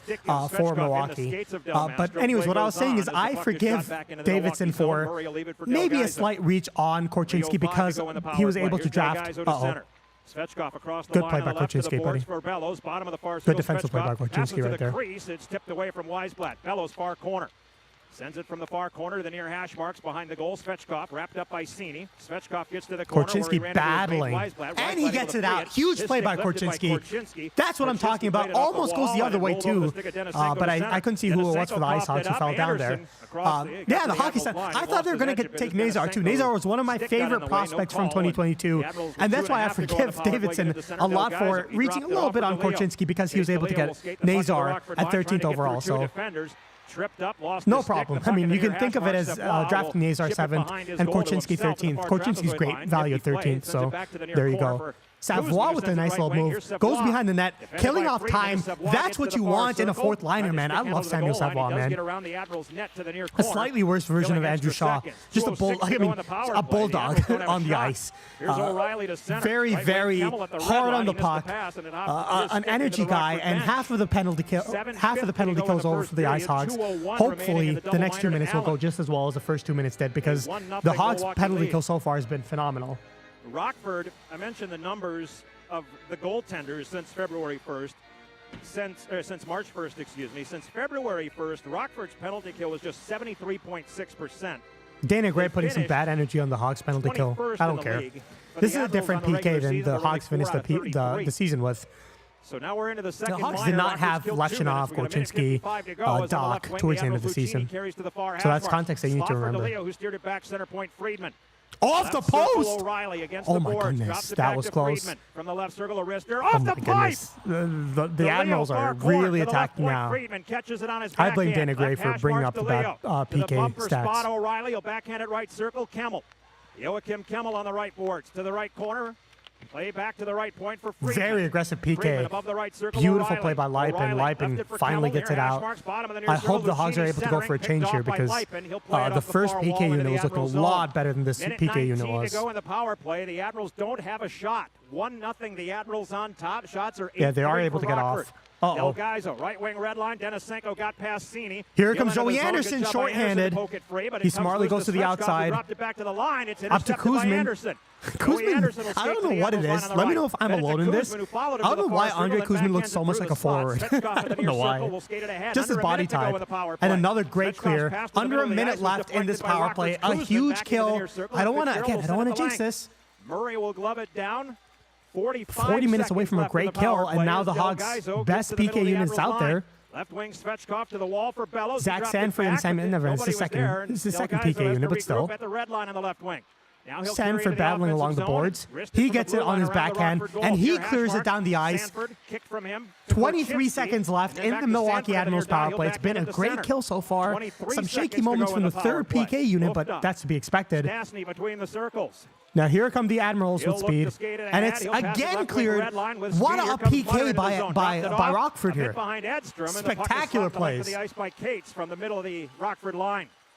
for Milwaukee. But anyways, what I was saying is I forgive Davidson for maybe a slight reach on Korchinski because he was able to draft. Svechkov across the good line play by Korchinski, buddy. For Bellows, bottom of the far good defensive play by Korchinski right there. Crease. It's tipped away from Weisblatt. Bellows far corner. Sends it from the far corner to the near hash marks behind the goal. Svechkov wrapped up by Cini. Svechkov gets to the corner. Korchinski battling. And he gets it out. Huge play by Korchinski. That's what I'm talking about. Almost goes the other way, too. But I couldn't see who it was for the IceHogs who fell down there. Yeah, the hockey side. I thought they were going to take Nazar, too. Nazar was one of my favorite prospects from 2022. And that's why I forgive Davidson a lot for reaching a little bit on Korchinski because he was able to get Nazar at 13th overall. So. No problem. I mean, you can think of it as drafting Nazar 7th and Korchinski 13th. Korchinski's great value at 13th, so there you go. Savoie with a nice little move, goes behind the net, killing off time. That's what you want in a fourth liner, man. I love Samuel Savoie, man. A slightly worse version of Andrew Shaw. Just a bulldog on the ice. Very, very hard on the puck. An energy guy, and half of the penalty kills over for the IceHogs. Hopefully, the next 2 minutes will go just as well as the first 2 minutes did because the Hogs' penalty kill so far has been phenomenal. Rockford, I mentioned the numbers of the goaltenders since February 1st. Since March 1st, excuse me. Since February 1st, Rockford's penalty kill was just 73.6%. Dana Gray putting some bad energy on the Hogs penalty kill. I don't care. This is a different PK than the Hogs finished the season with. So now we're into the second. The Hogs did not have Levshunov, Korchinski, Doc towards the end of the season. So that's context that you need to remember. Who steered it back center point Friedman. Off the post! Oh my goodness, that was close. From the left circle, a wrister. Oh my goodness. The Admirals are really attacking now. I blame Dana Gray for bringing up the bad PK stats. O'Reilly will backhand it right circle. Kemmel. Joachim Kemmel on the right boards. To the right corner. Play back to the right point for Friedman. Very aggressive PK. Beautiful play by Lipin. Lipin finally gets it out. I hope the Hogs are able to go for a change here because the first PK unit was looking a lot better than this PK unit was. To go in the power play. The Admirals don't have a shot. 1-0. The Admirals on top. Shots are 8-3. Yeah, they are able to get off. El Gaizo, right wing red line. Denisenko got past Cini. Here comes Joey Anderson, shorthanded. He smartly goes to the outside. Up to Kuzmin. Kuzmin, I don't know what it is. Let me know if I'm alone in this. I don't know why Andre Kuzmin looks so much like a forward. I don't know why. Just his body type. And another great clear. Under a minute left in this power play. A huge kill. I don't want to jinx this. Murray will glove it down. 40 minutes away from a great kill, and now the Hogs' best PK unit is out there. Left wing Svechkov to the wall for Bellows. Zach Sanford and Simon Nevers. This is the second PK unit, but still. At the red line on the left wing. Sanford battling along the boards. He gets it on his backhand, and he clears it down the ice. 23 seconds left in the Milwaukee Admirals power play. It's been a great kill so far. Some shaky moments from the third PK unit, but that's to be expected. Now here come the Admirals with speed, and it's again cleared. What a PK by Rockford here. Spectacular plays.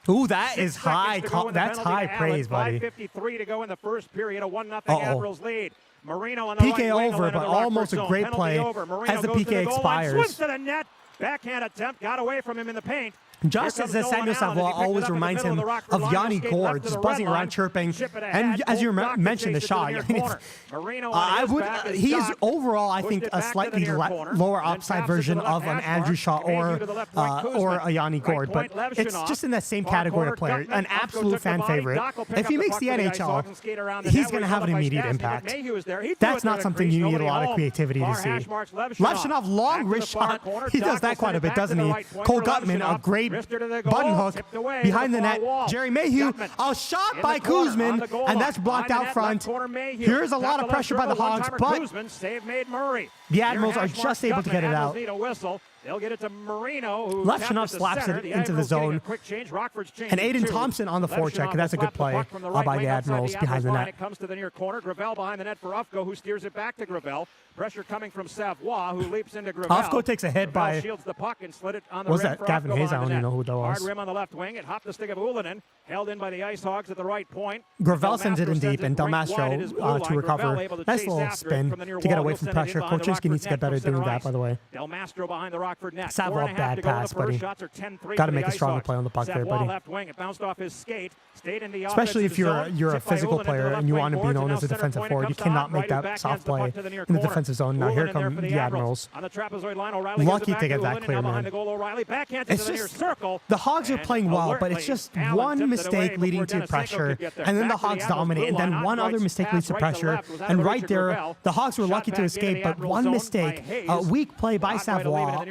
Ooh, that is high. That's high praise, buddy. 5:53 to go in the first period. A 1-0 Admirals lead. Marino on the PK over, but almost a great play as the PK expires. Swims to the net. Backhand attempt got away from him in the paint. Just as Samuel Savoie always reminds him of Yanni Gord, just buzzing around, chirping, and as you mentioned, the shot. He's overall, I think, a slightly lower upside version of an Andrew Shaw or a Yanni Gord, but it's just in that same category of player, an absolute fan favorite. If he makes the NHL, he's going to have an immediate impact. That's not something you need a lot of creativity to see. Levshunov, long wrist shot. He does that quite a bit, doesn't he? Cole Gutman, a great button hook behind the net. Jerry Mayhew, a shot by Kuzman, and that's blocked out front. Here's a lot of pressure by the Hogs, but the Admirals are just able to get it out. They'll get it to Marino. Levshunov slaps it into the zone. And Aiden Thompson on the forecheck. That's a good play by the Admirals behind the net. It comes to the near corner. Gravel behind the net for Ufko, who steers it back to Gravel. Pressure coming from Savoie, who leaps into Gravel. Ufko takes a hit by... Shields the puck and slid it on the was that Gavin Hayes? I don't even know who that was. Hard rim on the left wing. It hopped the stick of Ullinen. Held in by the IceHogs at the right point. Gravel sends it in deep, and Delmastro to recover. Nice little spin to get away from pressure. Korchinski needs to get better at doing that, by the way. Delmastro behind the Rockford net. Savoie, bad pass, buddy. Got to make a stronger play on the puck there, buddy. Especially if you're a physical player and you want to be known as a defensive forward, you cannot make that soft play in the defensive zone. Now here come the Admirals. Lucky to get that clear, man. It's just, the Hogs are playing well, but it's just one mistake leading to pressure, and then the Hogs dominate, and then one other mistake leads to pressure, and right there, the Hogs were lucky to escape, but one mistake, a weak play by Savoie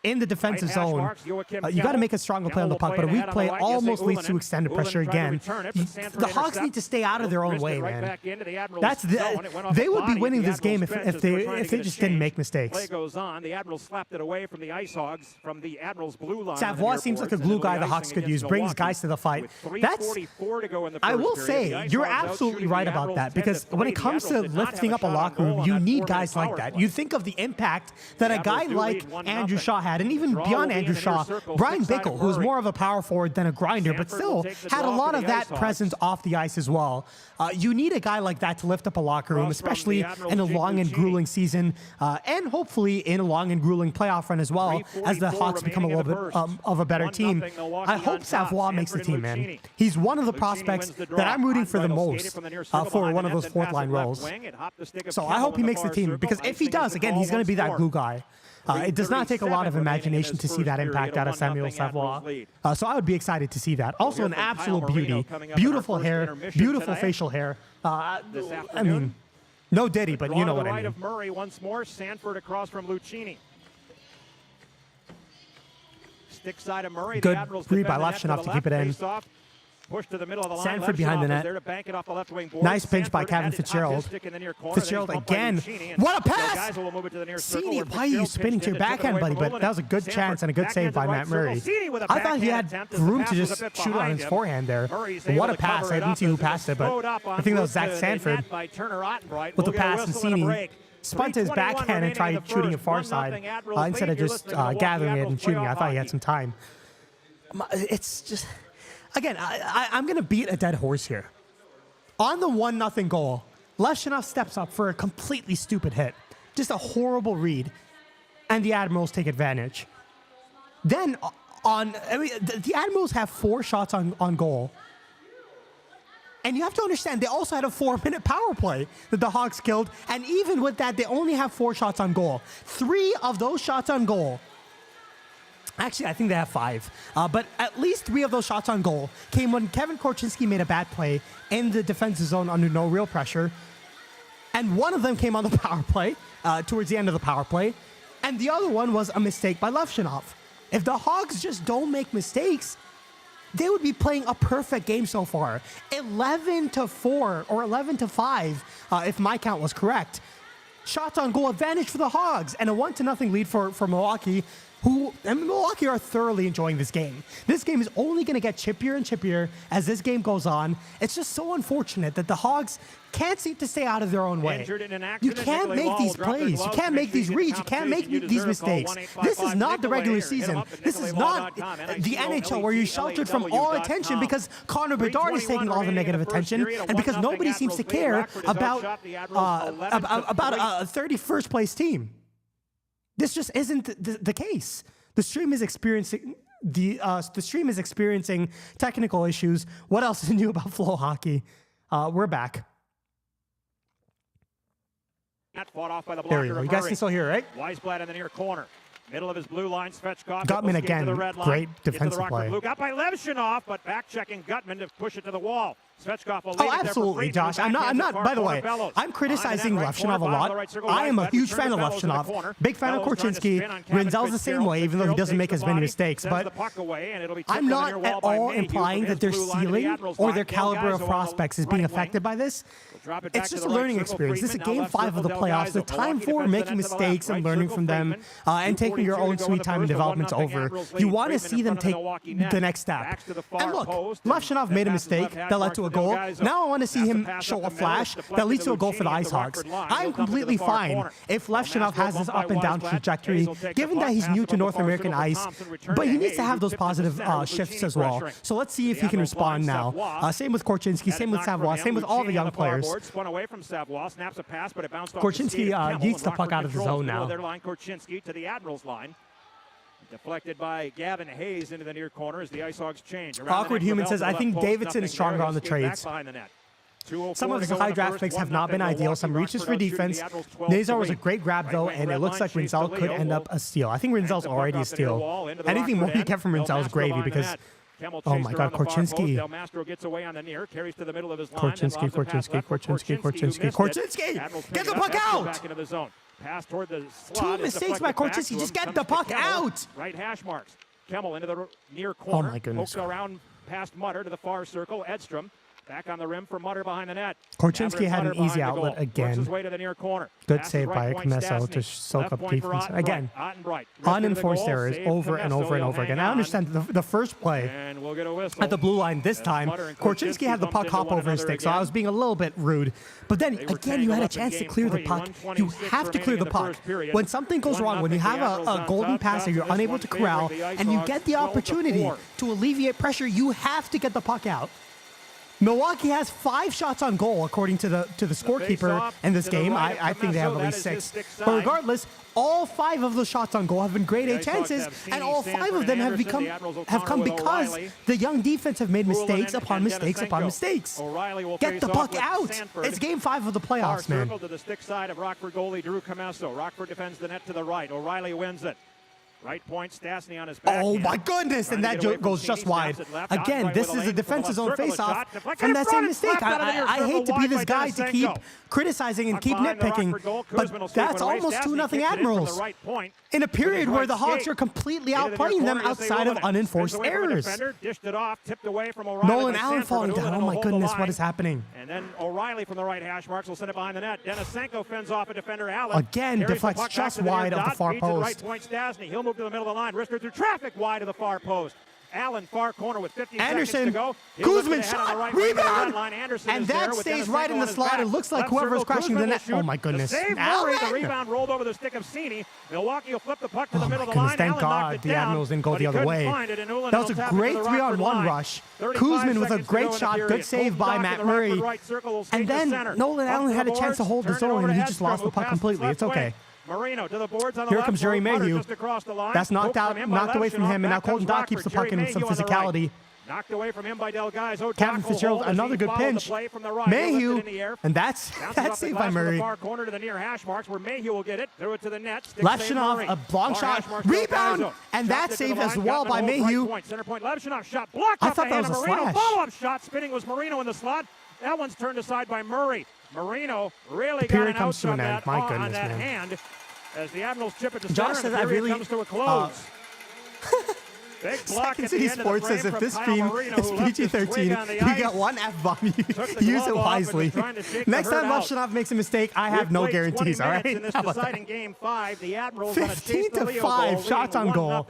in the defensive zone. You got to make a stronger play on the puck, but a weak play almost leads to extended pressure again. The Hogs need to stay out of their own way, man. They would be winning this game if they just didn't make mistakes. Play goes on. The Admirals slapped it away from the IceHogs from the Admirals blue line. Savoie seems like a glue guy the Hawks could use, brings guys to the fight. I will say, you're absolutely right about that, because when it comes to lifting up a locker room, you need guys like that. You think of the impact that a guy like Andrew Shaw had, and even beyond Andrew Shaw, Brian Bickle, who was more of a power forward than a grinder, but still had a lot of that presence off the ice as well. You need a guy like that to lift up a locker room, especially in a long and grueling season, and hopefully in a long and grueling playoff run as well, as the Hawks become a little bit of a better team. I hope Savoie makes the team, man. He's one of the prospects that I'm rooting for the most for one of those fourth-line roles. So I hope he makes the team, because if he does, again, he's going to be that glue guy. It does not take a lot of imagination to see that impact out of Samuel Savoie. So I would be excited to see that. Also an absolute beauty. Beautiful hair, beautiful facial hair. I mean, no Diddy, but you know what I mean. Right of Murray once more. Sanford across from Lucchini. Stick side of Murray. Good read by Levshunov to keep it in. Push to the middle of the line. Sanford behind the net. There to bank it off the left wing board. Nice pinch by Kevin Fitzgerald. Fitzgerald again. What a pass! Cini, why are you spinning to your backhand, buddy? But that was a good chance and a good save by Matt Murray. I thought he had room to just shoot on his forehand there. What a pass. I didn't see who passed it, but I think that was Zach Sanford with the pass, and Cini spun to his backhand and tried shooting it far side instead of just gathering it and shooting it. I thought he had some time. It's just... Again, I'm going to beat a dead horse here. On the 1-0 goal, Levshunov steps up for a completely stupid hit. Just a horrible read. And the Admirals take advantage. Then, the Admirals have 4 shots on goal. And you have to understand, they also had a 4-minute power play that the Hawks killed. And even with that, they only have 4 shots on goal. 3 of those shots on goal... Actually, I think they have 5. But at least 3 of those shots on goal came when Kevin Korchinski made a bad play in the defensive zone under no real pressure. And one of them came on the power play, towards the end of the power play. And the other one was a mistake by Levshunov. If the Hogs just don't make mistakes, they would be playing a perfect game so far. 11-4 or 11-5, if my count was correct. Shots on goal advantage for the Hogs, and a 1-0 lead for Milwaukee, Milwaukee are thoroughly enjoying this game. This game is only going to get chippier and chippier as this game goes on. It's just so unfortunate that the Hogs can't seem to stay out of their own way. You can't make these plays. You can't make these reads. You can't make these mistakes. This is not the regular season. This is not the NHL where you're sheltered from all attention because Connor Bedard is taking all the negative attention and because nobody seems to care about a 31st place team. This just isn't the case. The stream is experiencing technical issues. What else is new about Flow Hockey? We're back. Fought off by the there we go. You guys can still hear, right? Weisblatt in the near corner. Middle of his blue line, Svechkov. Gutman again, great defensive play. Blue. Got by Levshunov, but back-checking Gutman to push it to the wall. Svechkov will oh, absolutely, Josh. I'm not, by the way, I'm criticizing Levshunov a lot. I am a huge fan of Levshunov. Big fan of Korchinski. Rinzel's the same way, even though he doesn't make as many mistakes. But I'm not at all implying that their ceiling or their caliber of prospects is being affected by this. It's just a learning experience. This is Game 5 of the playoffs. The time for making mistakes and learning from them and taking your own sweet time and development's over. You want to see them take the next step. And look, Levshunov made a mistake that led to a goal. Now I want to see him show a flash that leads to a goal for the IceHogs. I'm completely fine if Levshunov has this up and down trajectory, given that he's new to North American ice, but he needs to have those positive shifts as well. So let's see if he can respond now. Same with Korchinski, same with Savoie, same with all the young players. Korchinski yeets the puck out of the zone now. Korchinski to the Admirals line. Deflected by Gavin Hayes into the near corner as the IceHogs change. Awkward Human says, I think Davidson is stronger on the trades. Some of his high draft picks have not been ideal. Some reaches for defense. Nazar was a great grab, though, and it looks like Rinzel could end up a steal. I think Rinzel's already a steal. Anything more you get from Rinzel is gravy because... Oh my God, Korchinski. Korchinski! Get the puck out! Two mistakes by Korchinski. Just get the puck out! Right hash marks. Kemmel into the near corner. Oh my goodness. Pokes around past Mutter to the far circle. Edstrom back on the rim for Mutter behind the net. Korchinski had an easy outlet again. His way to the near corner. Good save by Commesso to soak up defense. Again, unenforced errors over and over and over again. I understand the first play at the blue line this time, Korchinski had the puck hop over his stick, so I was being a little bit rude. But then, again, you had a chance to clear the puck. You have to clear the puck. When something goes wrong, when you have a golden pass that you're unable to corral, and you get the opportunity to alleviate pressure, you have to get the puck out. Milwaukee has 5 shots on goal, according to the scorekeeper in this game. I think they have at least 6. But regardless, all 5 of those shots on goal have been grade A chances, and all 5 of them have come because the young defense have made mistakes upon mistakes upon mistakes. Get the puck out! It's Game 5 of the playoffs, man. To the stick side of Rockford goalie Drew Commesso. Rockford defends the net to the right. O'Reilly wins it. Right point, Stastny on his back. Oh my goodness, and that goes just wide. Again, this is a defensive zone faceoff from that same mistake. I hate to be this guy to keep criticizing and keep nitpicking, but that's almost 2-0 Admirals in a period where the Hogs are completely outplaying them outside of unenforced errors. Nolan Allen falling down. Oh my goodness, what is happening? And then O'Reilly from the right hash marks will send it behind the net. Denisenko fends off a defender, Allen. Again, deflects just wide of the far post. Right point, Stastny. He'll move to the middle of the line. Risker through traffic wide of the far post. Allen, far corner with 50 seconds to go. Guzman shot, rebound, and that stays right in the slot. It looks like whoever is crashing the net. Oh my goodness. Allen! The rebound rolled over the stick of Cini. Milwaukee will flip the puck to the middle of the line. Thank God the Admirals didn't go the other way. That was a great 3-on-1 rush. Kuzman with a great shot. Good save by Matt Murray. And then Nolan Allen had a chance to hold the zone, and he just lost the puck completely. It's okay. Marino to the boards on the Here comes Jerry Mayhew. That's knocked away from him, and now Colton Dock keeps the puck in with some physicality. Knocked away from him by Delgaizo. Kevin Fitzgerald, another good pinch. Mayhew, and that's saved by Murray. Far corner to the near hash marks where Mayhew will get it. Throw it to the net. Levshunov, a long shot, rebound, and that saved as well by Mayhew. Center point, Levshunov shot blocked. I thought that was a slash. Follow-up shot, spinning was Marino in the slot. That one's turned aside by Murray. Marino really got an out on that hand. As the Admirals chip it to Josh center, says and the period comes to a close. Second City Sports says if this stream is PG-13, you get one F-bomb. Use it wisely. Next time Levshunov makes a mistake, I have no guarantees, all right? How about that? 15-5 shots on goal.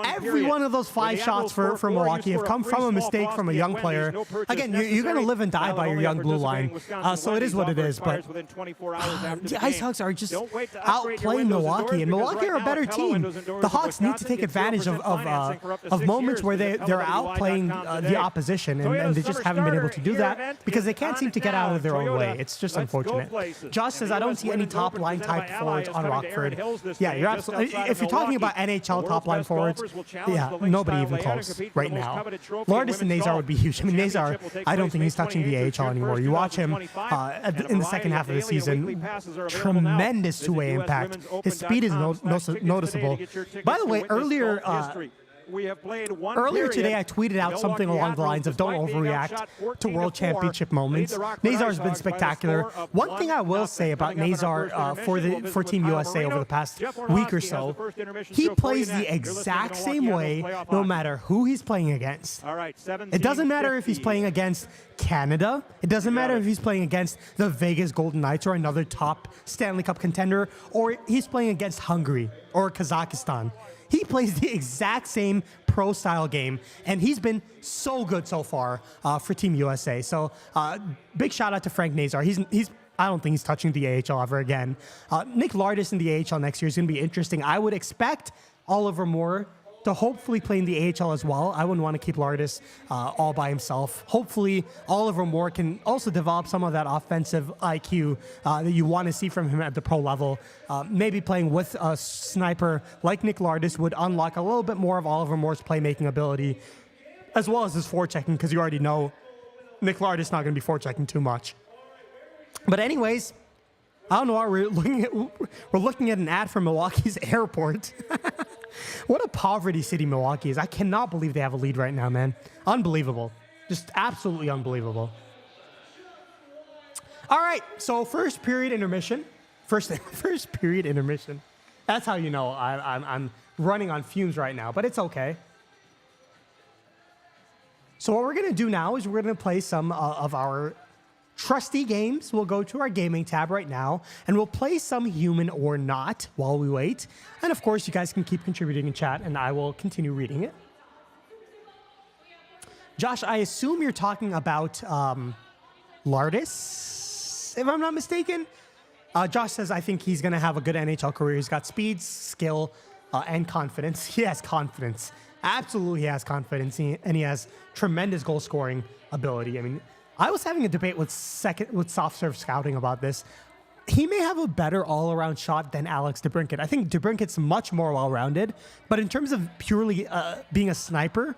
Every one of those 5 shots for Milwaukee have come from a mistake from a young player. Again, you're going to live and die by your young blue line, so it is what it is. But the IceHogs are just outplaying Milwaukee, and Milwaukee are a better team. The Hogs need to take advantage of moments where they're outplaying the opposition, and they just haven't been able to do that because they can't seem to get out of their own way. It's just unfortunate. Josh says, I don't see any top line type forwards on Rockford. Yeah, you're absolutely. If you're talking about NHL top line forwards, yeah, nobody even close right now. Lourdes and Nazar would be huge. I mean, Nazar, I don't think he's touching the AHL anymore. You watch him in the second half of the season, tremendous two-way impact. His speed is noticeable. By the way, earlier today, I tweeted out something along the lines of don't overreact to World Championship moments. Nazar's been spectacular. One thing I will say about Nazar for Team USA over the past week or so, he plays the exact same way no matter who he's playing against. It doesn't matter if he's playing against Canada. It doesn't matter if he's playing against the Vegas Golden Knights or another top Stanley Cup contender, or he's playing against Hungary or Kazakhstan. He plays the exact same pro-style game, and he's been so good so far for Team USA. So big shout out to Frank Nazar. I don't think he's touching the AHL ever again. Nick Lourdes in the AHL next year is going to be interesting. I would expect Oliver Moore to hopefully play in the AHL as well. I wouldn't want to keep Lourdes all by himself. Hopefully, Oliver Moore can also develop some of that offensive IQ that you want to see from him at the pro level. Maybe playing with a sniper like Nick Lourdes would unlock a little bit more of Oliver Moore's playmaking ability, as well as his forechecking, because you already know Nick Lourdes is not going to be forechecking too much. But anyways, I don't know why we're looking at an ad for Milwaukee's airport. What a poverty city Milwaukee is. I cannot believe they have a lead right now, man. Unbelievable. Just absolutely unbelievable. All right, so first period intermission. First period intermission. That's how you know I'm running on fumes right now, but it's okay. So what we're going to do now is we're going to play some of our trusty games. We'll go to our gaming tab right now, and we'll play some human or not while we wait. And of course, you guys can keep contributing in chat, and I will continue reading it. Josh, I assume you're talking about Lourdes, if I'm not mistaken. Josh says, I think he's going to have a good NHL career. He's got speed, skill, and confidence. He has confidence. Absolutely has confidence, and he has tremendous goal-scoring ability. I mean, I was having a debate with Soft Serve Scouting about this. He may have a better all-around shot than Alex DeBrincat. I think DeBrincat's much more well-rounded, but in terms of purely being a sniper,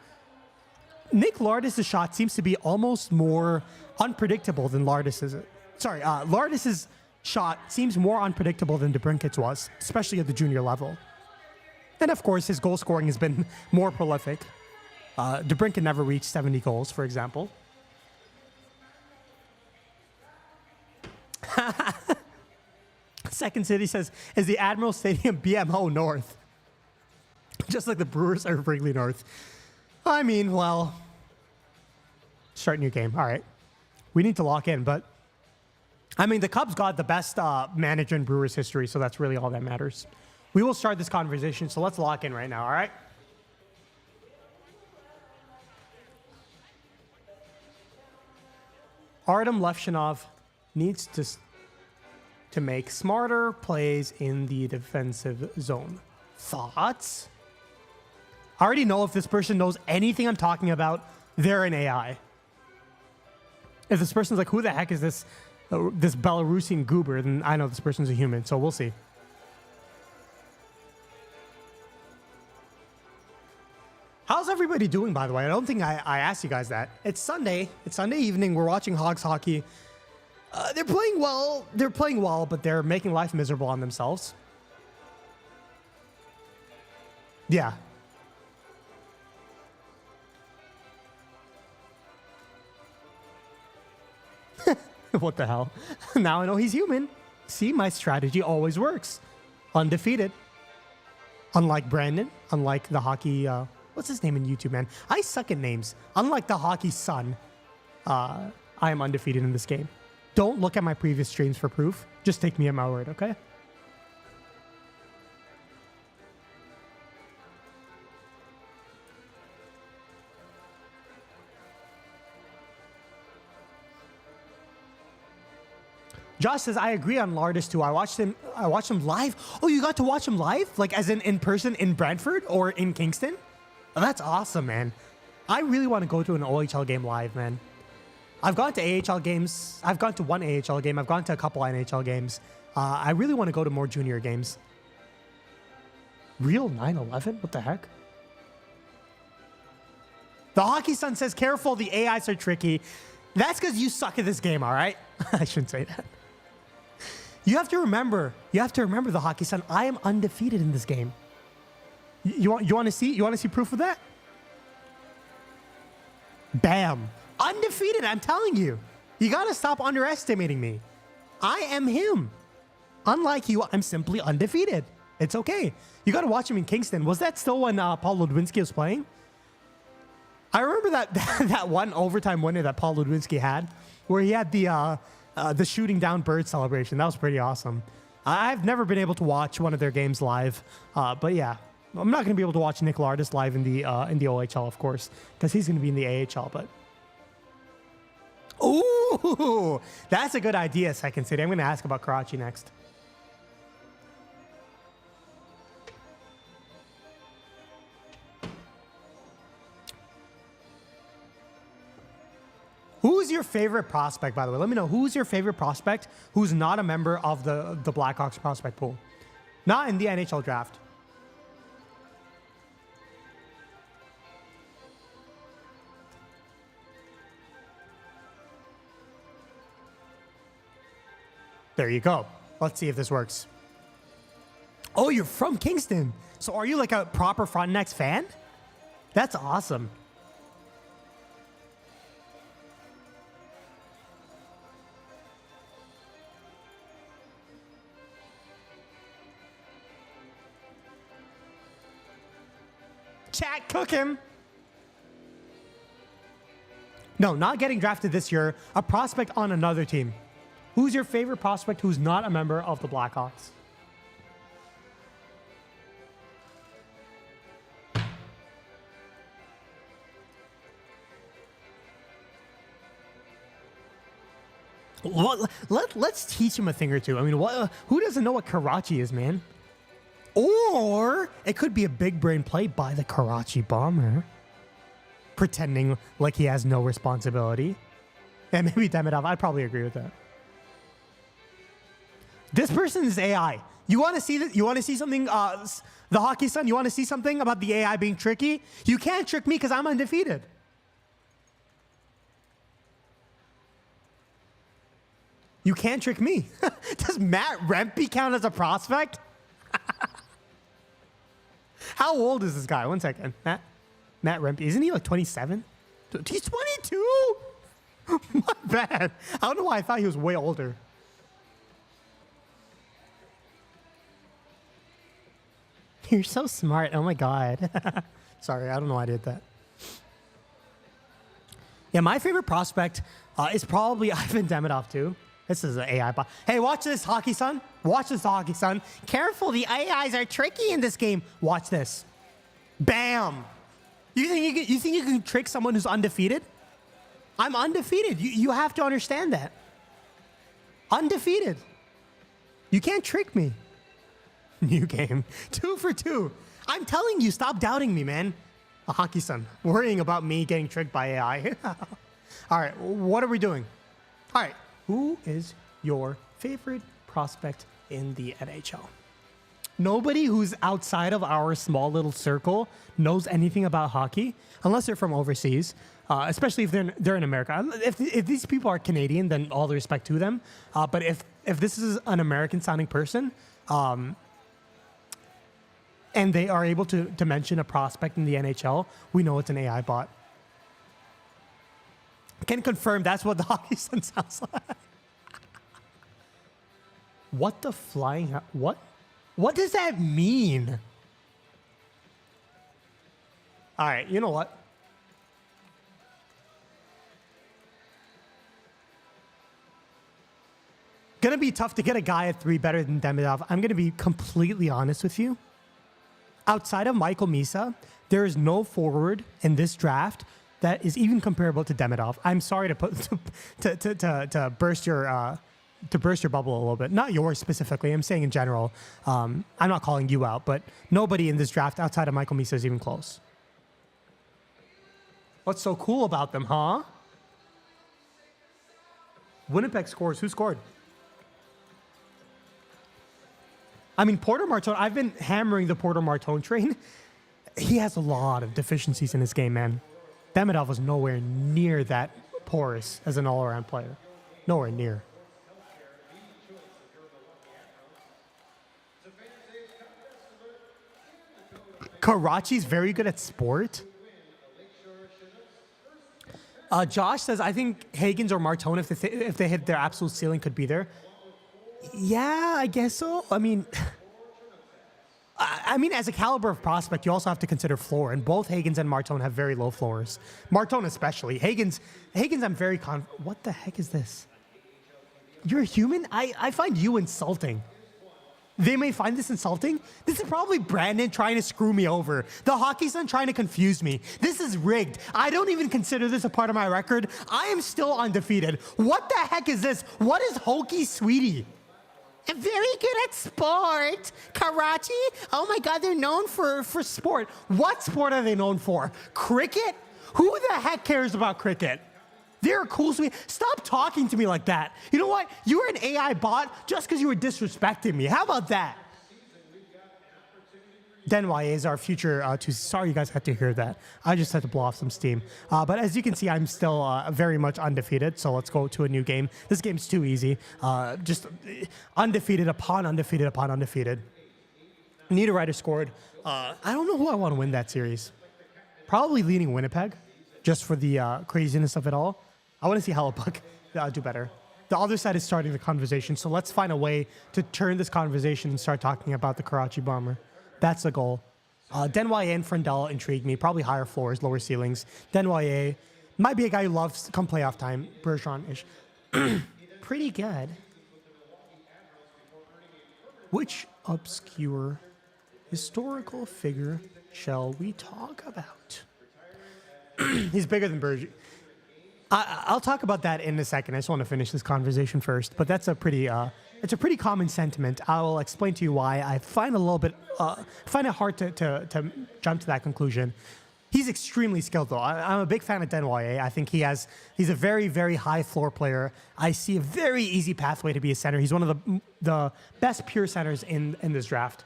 Nick Lourdes' shot seems to be almost more unpredictable than Lourdes's. Lourdes's shot seems more unpredictable than DeBrincat's was, especially at the junior level. And of course, his goal scoring has been more prolific. DeBrincat never reached 70 goals, for example. Second City says, is the Admiral Stadium BMO North? Just like the Brewers are Wrigley North. I mean, well, start new game. All right. We need to lock in, but I mean, the Cubs got the best manager in Brewers history, so that's really all that matters. We will start this conversation, so let's lock in right now, all right? Artyom Levshunov needs to make smarter plays in the defensive zone. Thoughts? I already know if this person knows anything I'm talking about, they're an AI. If this person's like, who the heck is this Belarusian goober, then I know this person's a human, so we'll see. How's everybody doing, by the way? I don't think I asked you guys that. It's Sunday. It's Sunday evening. We're watching Hogs hockey. They're playing well. They're playing well, but they're making life miserable on themselves. Yeah. What the hell? Now I know he's human. See, my strategy always works. Undefeated. Unlike Brandon. Unlike the hockey... What's his name in YouTube, man? I suck at names. Unlike the hockey son, I am undefeated in this game. Don't look at my previous streams for proof. Just take me at my word, okay? Josh says, I agree on Lardis too. I watched him live. Oh, you got to watch him live? Like as in person in Brantford or in Kingston? Oh, that's awesome, man. I really want to go to an OHL game live, man. I've gone to AHL games. I've gone to one AHL game. I've gone to a couple NHL games. I really want to go to more junior games. Real 9/11? What the heck? The Hockey Sun says, careful, the AIs are tricky. That's because you suck at this game, all right? I shouldn't say that. You have to remember the Hockey Sun. I am undefeated in this game. You want to see proof of that? Bam. Undefeated, I'm telling you. You got to stop underestimating me. I am him. Unlike you, I'm simply undefeated. It's okay. You got to watch him in Kingston. Was that still when Paul Ludwinski was playing? I remember that one overtime winner that Paul Ludwinski had, where he had the shooting down bird celebration. That was pretty awesome. I've never been able to watch one of their games live, but yeah, I'm not going to be able to watch Nick Lardis live in the OHL, of course, because he's going to be in the AHL. But ooh, that's a good idea, Second City. I'm going to ask about Karachi next. Who's your favorite prospect, by the way? Let me know. Who's your favorite prospect who's not a member of the Blackhawks prospect pool? Not in the NHL draft. There you go. Let's see if this works. Oh, you're from Kingston. So are you like a proper Frontenacs fan? That's awesome. Chat, cook him. No, not getting drafted this year. A prospect on another team. Who's your favorite prospect who's not a member of the Blackhawks? Let's teach him a thing or two. I mean, who doesn't know what Karachi is, man? Or it could be a big brain play by the Karachi Bomber, pretending like he has no responsibility. And maybe Demidov, I'd probably agree with that. This person is AI. You want to see that? You want to see something? The Hockey Sun. You want to see something about the AI being tricky? You can't trick me because I'm undefeated. You can't trick me. Does Matt Rempe count as a prospect? How old is this guy? 1 second. Matt Rempe. Isn't he like 27? He's 22? My bad. I don't know why I thought he was way older. You're so smart. Oh my God. Sorry, I don't know why I did that. Yeah, my favorite prospect is probably Ivan Demidov too. This is an AI bot. Hey, watch this, Hockey Sun. Watch this, Hockey Sun. Careful, the AIs are tricky in this game. Watch this. Bam. You think you can trick someone who's undefeated? I'm undefeated. You have to understand that. Undefeated. You can't trick me. New game. 2 for 2. I'm telling you, stop doubting me, man. A Hockey Sun. Worrying about me getting tricked by AI. All right, what are we doing? All right. Who is your favorite prospect in the NHL? Nobody who's outside of our small little circle knows anything about hockey, unless they're from overseas, especially if they're in America. If these people are Canadian, then all the respect to them. But if this is an American-sounding person, and they are able to mention a prospect in the NHL, we know it's an AI bot. Can confirm that's what the Hockey Sun sounds like. What the flying... What does that mean? All right, you know what? Gonna be tough to get a guy at 3 better than Demidov. I'm gonna be completely honest with you. Outside of Michael Misa, there is no forward in this draft that is even comparable to Demidov. I'm sorry to put to burst your bubble a little bit. Not yours specifically. I'm saying in general. I'm not calling you out, but nobody in this draft outside of Michael Misa is even close. What's so cool about them, huh? Winnipeg scores. Who scored? I mean, Porter Martone, I've been hammering the Porter Martone train. He has a lot of deficiencies in his game, man. Demidov was nowhere near that porous as an all-around player. Nowhere near. Karachi's very good at sport. Josh says, I think Hagens or Martone, if they hit their absolute ceiling, could be there. Yeah, I guess so. I mean, as a caliber of prospect, you also have to consider floor, and both Hagens and Martone have very low floors. Martone especially. Hagens, I'm very What the heck is this? You're a human? I find you insulting. They may find this insulting. This is probably Brandon trying to screw me over. The hockey son trying to confuse me. This is rigged. I don't even consider this a part of my record. I am still undefeated. What the heck is this? What is Hokey Sweetie? I'm very good at sport. Karachi? Oh my God, they're known for sport. What sport are they known for? Cricket? Who the heck cares about cricket? They're cool. Stop talking to me like that. You know what? You were an AI bot just because you were disrespecting me. How about that? Denway is our future Sorry you guys had to hear that. I just had to blow off some steam. But as you can see, I'm still very much undefeated. So let's go to a new game. This game's too easy. Just undefeated upon undefeated upon undefeated. Niederreiter scored. I don't know who I want to win that series. Probably leading Winnipeg, just for the craziness of it all. I want to see Hellebuck do better. The other side is starting the conversation, so let's find a way to turn this conversation and start talking about the Karachi Bomber. That's the goal. Denway and Frendell intrigue me. Probably higher floors, lower ceilings. Denway might be a guy who loves come playoff time. Bergeron-ish. Pretty good. Which obscure historical figure shall we talk about? He's bigger than Bergeron. I'll talk about that in a second. I just want to finish this conversation first. But that's a pretty, it's a pretty common sentiment. I will explain to you why I find find it hard to jump to that conclusion. He's extremely skilled, though. I'm a big fan of Denway. I think he's a very, very high floor player. I see a very easy pathway to be a center. He's one of the best pure centers in this draft.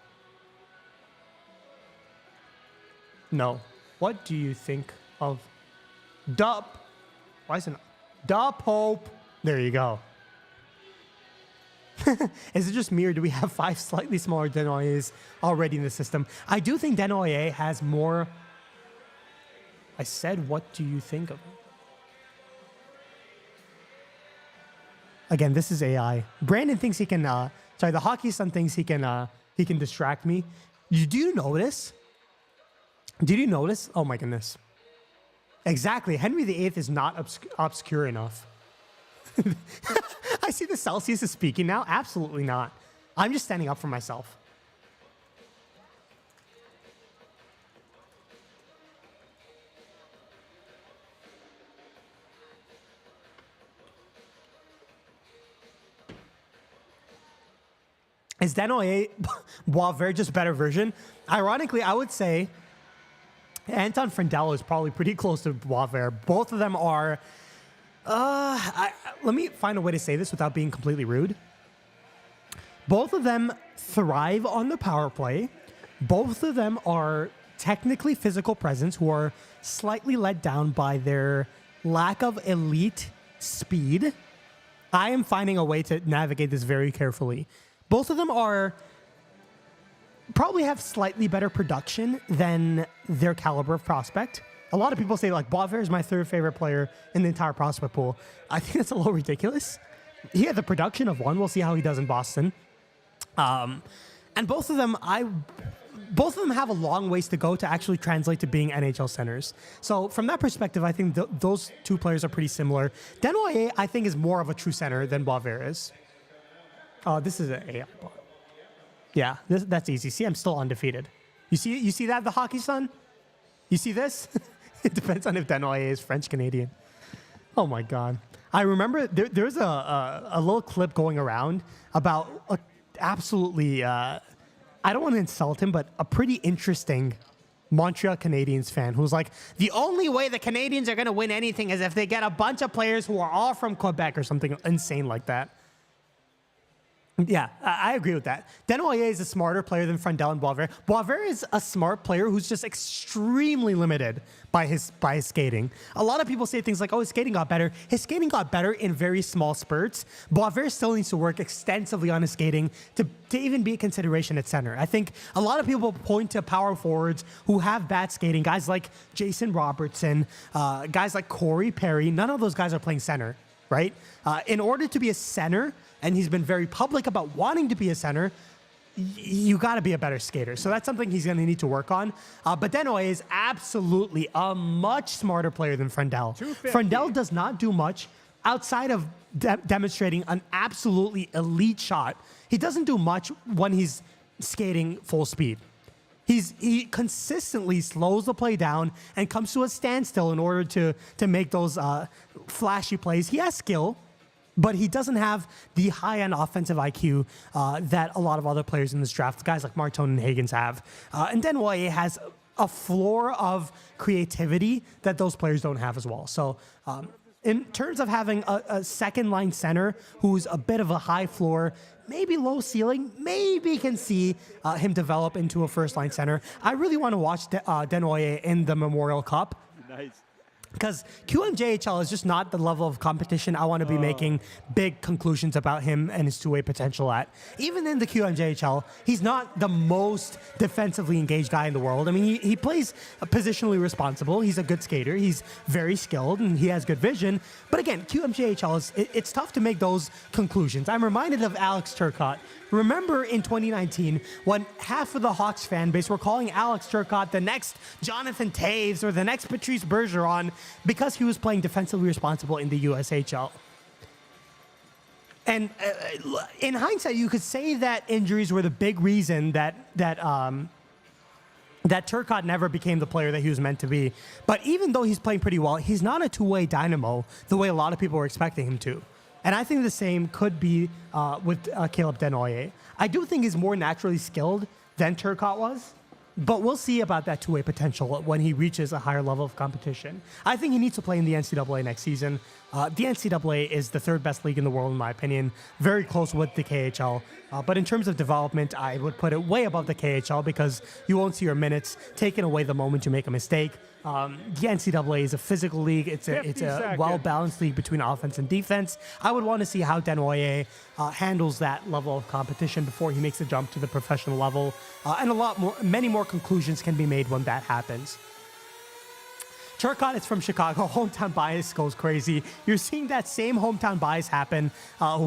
No. What do you think of Dup? Why isn't Dup Hope? There you go. Is it just me, or do we have 5 slightly smaller Denoyers already in the system? I do think Denoyer has more. I said, what do you think of him? Again, this is AI. Brandon thinks he can. The hockey son thinks he can distract me. Do you notice? Did you notice? Oh my goodness. Exactly. Henry VIII is not obscure enough. I see the Celsius is speaking now. Absolutely not. I'm just standing up for myself. Is Denoyer Boisvert just a better version? Ironically, I would say Anton Frendell is probably pretty close to Boisvert. Both of them are... let me find a way to say this without being completely rude. Both of them thrive on the power play. Both of them are technically physical presence who are slightly let down by their lack of elite speed. I am finding a way to navigate this very carefully. Both of them probably have slightly better production than their caliber of prospect. A lot of people say, like, Boisvert is my 3rd favorite player in the entire prospect pool. I think that's a little ridiculous. He had the production of one. We'll see how he does in Boston. And both of them, both of them have a long ways to go to actually translate to being NHL centers. So from that perspective, I think those two players are pretty similar. Desnoyers, I think, is more of a true center than Boisvert is. Oh, this is an AI bot. Yeah, that's easy. See, I'm still undefeated. You see that, the hockey son? You see this? It depends on if Desnoyers is French-Canadian. Oh my God. I remember there's a little clip going around about absolutely, I don't want to insult him, but a pretty interesting Montreal Canadiens fan who's like, the only way the Canadiens are going to win anything is if they get a bunch of players who are all from Quebec or something insane like that. Yeah, I agree with that. Desnoyers is a smarter player than Frendel and Boisvert. Boisvert is a smart player who's just extremely limited by his skating. A lot of people say things like, oh, his skating got better. His skating got better in very small spurts. Boisvert still needs to work extensively on his skating to even be a consideration at center. I think a lot of people point to power forwards who have bad skating, guys like Jason Robertson, guys like Corey Perry. None of those guys are playing center, right? In order to be a center, and he's been very public about wanting to be a center, you got to be a better skater. So that's something he's going to need to work on. But Desnoyers is absolutely a much smarter player than Frendel. Frendel does not do much outside of demonstrating an absolutely elite shot. He doesn't do much when he's skating full speed. He consistently slows the play down and comes to a standstill in order to make those flashy plays. He has skill, but he doesn't have the high-end offensive IQ that a lot of other players in this draft, guys like Martone and Higgins, have. And Desnoyers has a floor of creativity that those players don't have as well. So in terms of having a second-line center who's a bit of a high floor, maybe low ceiling, maybe can see him develop into a first-line center. I really want to watch Desnoyers in the Memorial Cup. Nice. Because QMJHL is just not the level of competition I want to be making big conclusions about him and his two-way potential at. Even in the QMJHL, he's not the most defensively engaged guy in the world. I mean, he plays positionally responsible. He's a good skater. He's very skilled, and he has good vision. But again, QMJHL, it's tough to make those conclusions. I'm reminded of Alex Turcotte. Remember in 2019 when half of the Hawks fan base were calling Alex Turcotte the next Jonathan Toews or the next Patrice Bergeron because he was playing defensively responsible in the USHL. And in hindsight, you could say that injuries were the big reason that Turcotte never became the player that he was meant to be. But even though he's playing pretty well, he's not a two-way dynamo the way a lot of people were expecting him to. And I think the same could be with Caleb Desnoyers. I do think he's more naturally skilled than Turcotte was, but we'll see about that two-way potential when he reaches a higher level of competition. I think he needs to play in the NCAA next season. The NCAA is the third best league in the world, in my opinion, very close with the KHL. But in terms of development, I would put it way above the KHL because you won't see your minutes taken away the moment you make a mistake. The NCAA is a physical league. It's a well-balanced league between offense and defense. I would want to see how Desnoyers handles that level of competition before he makes the jump to the professional level. And many more conclusions can be made when that happens. Turcotte is from Chicago. Hometown bias goes crazy. You're seeing that same hometown bias happen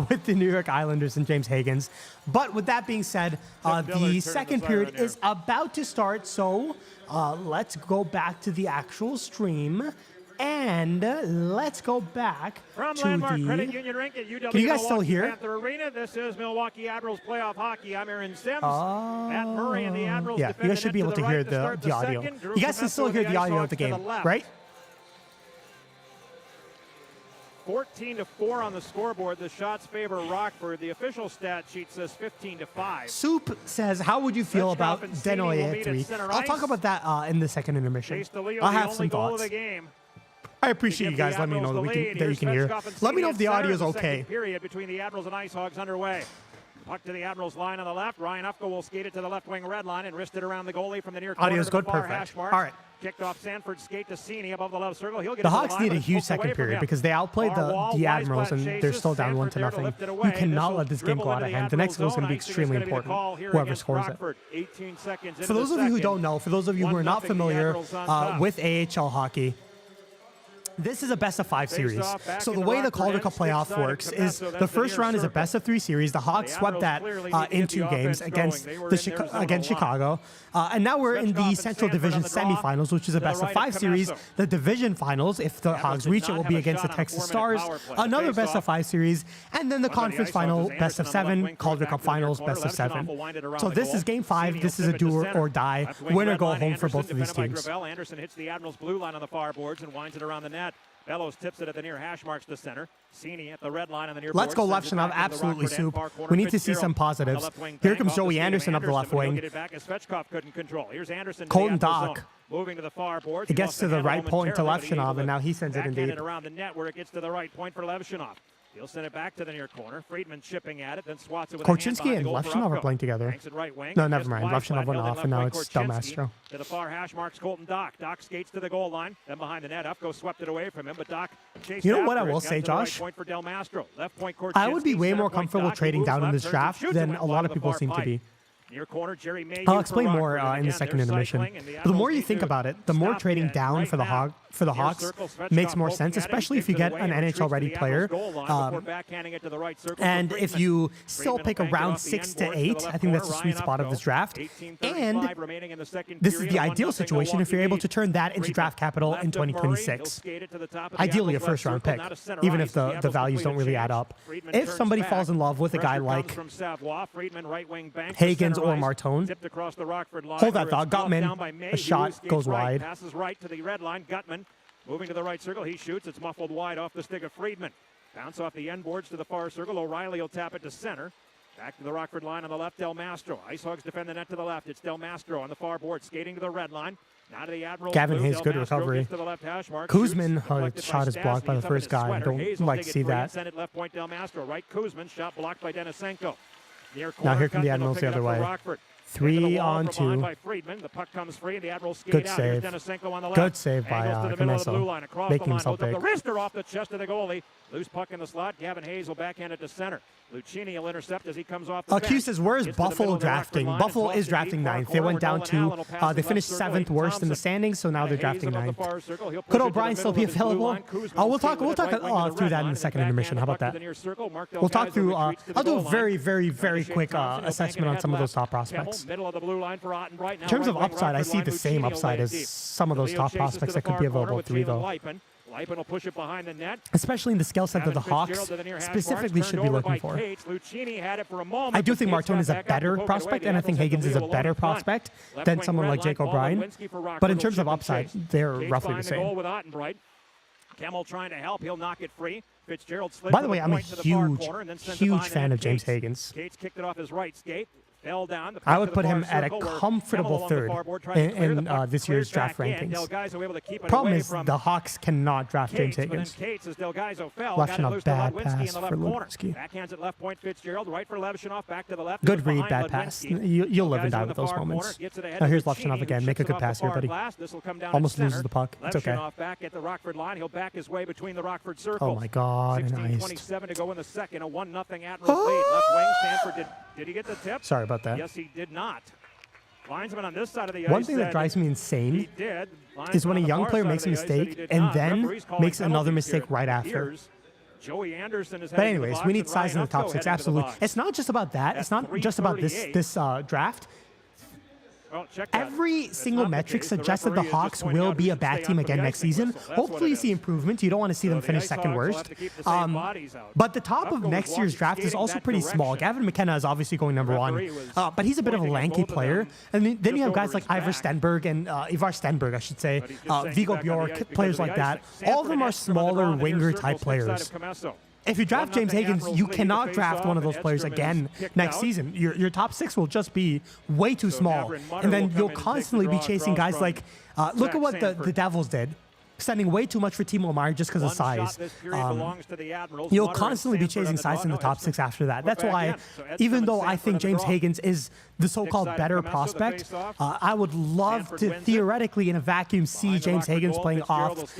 with the New York Islanders and James Higgins. But with that being said, the second period is about to start. So let's go back to the actual stream. And let's go back from to Landmark Credit Union Rink at UW Can you guys still Milwaukee hear? Panther Arena. This is Milwaukee Admirals playoff hockey. I'm Aaron Sims. Matt Murray and the Admirals. Yeah, you guys should be able to hear the audio. You guys can still hear the audio of the game, right? 14-4 on the scoreboard. The shots favor Rockford. The official stat sheet says 15-5. Soup says, how would you feel about Desnoyers at 3? I'll talk about that in the second intermission. I'll have some thoughts. I appreciate you guys. Let me know that you can hear. Let me know if the audio is okay. Period between the Admirals and IceHogs underway. Puck to the Admirals line on the left. Ryan Ufko will skate it to the left wing red line and wrist it around the goalie from the near corner. Audio's good, perfect. All right. Kicked off Sanford, skate to Cini above the left circle. He'll get the Hawks need a huge second period because they outplayed the Admirals and they're still down 1-0. You cannot let this game go out of hand. The next goal is going to be extremely important, whoever scores it. For those of you who don't know, for those of you who are not familiar with AHL hockey, This is a best-of-5 series. So the way the Calder Cup playoff works is the first round is a best-of-3 series. The Hogs swept that in 2 games against Chicago. And now we're in the Central Division Semifinals, which is a best-of-5 series. The Division Finals, if the Hogs reach it, will be against the Texas Stars. Another best-of-5 series. And then the Conference Final, best-of-7. Calder Cup Finals, best-of-7. So this is Game 5. This is a do-or-die. Win or go home for both of these teams. Anderson hits the Admirals blue line on the far boards and winds it around the net. Bellows tips it at the near hash marks to center. Cini at the red line on the near Let's go Levshunov, absolutely soup. We need to see some positives. Here comes Joey Anderson up the left wing. Colton Dock. Moving to the far boards. It gets to the right point to Levshunov, and now he sends it in deep. Around the net where it gets to the right point for Levshunov. He'll send it back to the near corner. Friedman chipping at it, then swats it with Korchinski and Levshunov are playing together. No, never mind. Levshunov went off, and now it's Del Mastro. To the far hash marks Colton Dock. Dock skates to the goal line. Then behind the net, Ufko swept it away from him, but Dock chased. You know what I will say, Josh? I would be way more comfortable trading down in this draft than a lot of people seem to be. I'll explain more in the second intermission. But the more you think about it, the more trading down for the Hawks makes more sense, especially if you get an NHL-ready player. And if you still pick around 6 to 8, I think that's the sweet spot of this draft. And this is the ideal situation if you're able to turn that into draft capital in 2026. Ideally a first-round pick, even if the values don't really add up. If somebody falls in love with a guy like Higgins or Martone, hold that thought. Gutman, a shot goes wide. Passes right to the red line. Gutman moving to the right circle. He shoots. It's muffled wide off the stick of Friedman. Bounce off the end boards to the far circle. O'Reilly will tap it to center. Back to the Rockford line on the left, Del Mastro. IceHogs defend the net to the left. It's Del Mastro on the far board, skating to the red line. Now to the Admirals. Gavin Hayes, good recovery. Kuzmin, shot is blocked by the first guy. I don't like to see that. Send it left point, Del Mastro. Right, Kuzmin, shot blocked by Denisenko. Now here come the Admirals the other way. 3 on 2. Good save. Good save by Commesso, making himself big. The wrister off the chest of the goalie. Loose puck in the slot. Gavin Hayes will backhand it to center. Lucchini will intercept as he comes off the Q says, where is Buffalo drafting? Buffalo is drafting 9th. They went down to, they finished 7th worst in the standings, so now they're drafting 9th. Could O'Brien still be available? We'll talk through that in the second intermission. How about that? We'll talk through, I'll do a very, very, very quick assessment on some of those top prospects. In terms of upside, I see the same upside as some of those top prospects that could be available 3, though. Will push it behind the net. Especially in the skill set that the Hawks specifically should be looking for. I do think Martone is a better prospect, and I think Higgins is a better prospect than someone like Jake O'Brien. But in terms of upside, they're roughly the same. Kemmel trying to help. He'll knock it free. By the way, I'm a huge fan of James Higgins. Kicked it off his right skate. I would put him at a comfortable 3rd in this year's draft rankings. Problem is, the Hawks cannot draft James Higgins. Levshunov, bad pass for Korchinski. Good read, bad pass. You'll live and die with those moments. Now here's Levshunov again. Make a good pass here, buddy. Almost loses the puck. It's okay. Oh my God, an iced. Did he get the tip? Sorry about that. Yes, he did not. Linesman on this side of the ice. One thing that drives me insane is when a young player makes a mistake and then makes another mistake right after. Joey Anderson is. But anyways, we need size in the top 6. Absolutely. It's not just about that. It's not just about this draft. Every single metric suggests that the Hawks will be a bad team again next season. Hopefully you see improvement. You don't want to see them finish 2nd worst. But the top of next year's draft is also pretty small. Gavin McKenna is obviously going number 1. But he's a bit of a lanky player. And then you have guys like Ivar Stenberg and Ivar Stenberg, I should say. Viggo Bjork, players like that. All of them are smaller winger-type players. If you draft James Higgins, you cannot draft one of those players again next season. Your top 6 will just be way too small. And then you'll constantly be chasing guys like, look at what the Devils did. Sending way too much for Timo Meier just because of size. You'll constantly be chasing size in the top 6 after that. That's why, even though I think James Higgins is the so-called better prospect, I would love to theoretically in a vacuum see James Higgins playing off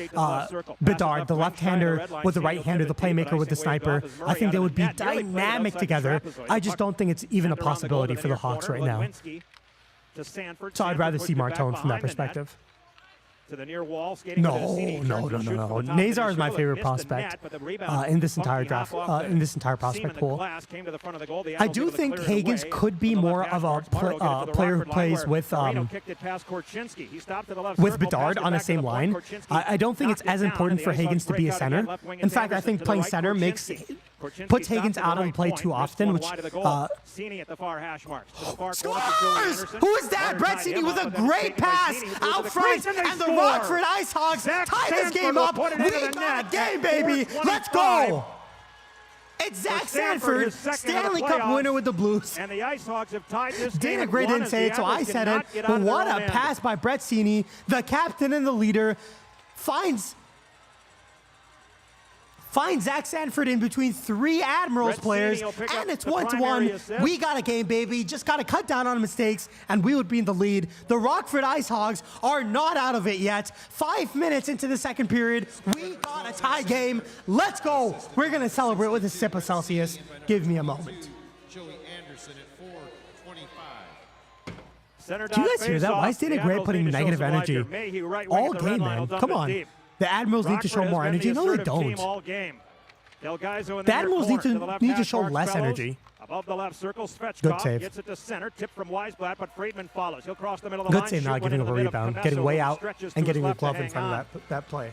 Bedard, the left-hander with the right-hander, the playmaker with the sniper. I think they would be dynamic together. I just don't think it's even a possibility for the Hawks right now. So I'd rather see Martone from that perspective. To the near wall, skating No. Nazar is my favorite prospect in this entire draft, in this entire prospect pool. I do think Hagens could be more of a player who plays with Bedard on the same line. I don't think it's as important for Hagens to be a center. In fact, I think playing center puts Hagens out of play too often, which scores! Who is that? Brett Cini with a great pass out front, and the Rockford IceHogs tie this game up. We got a game, baby. Let's go. It's Zach Sanford, Stanley Cup winner with the Blues. And the IceHogs have tied this game. Dana Gray didn't say it, so I said it. But what a pass by Brett Cini, the captain and the leader, finds Zach Sanford in between 3 Admirals players, and it's 1-1. We got a game, baby. Just got to cut down on mistakes, and we would be in the lead. The Rockford IceHogs are not out of it yet. 5 minutes into the second period, we got a tie game. Let's go. We're going to celebrate with a sip of Celsius. Give me a moment. Do you guys hear that? Why is Dana Gray putting negative energy all game, man? Come on. The Admirals need to show more energy. No, they don't. The Admirals need to show less energy. Above the left circle, Good save. Gets it to center, tip from Weisblatt, but Friedman follows. He'll cross the middle of the Good line. save, not giving up a rebound, getting way out and getting the glove in front of that play.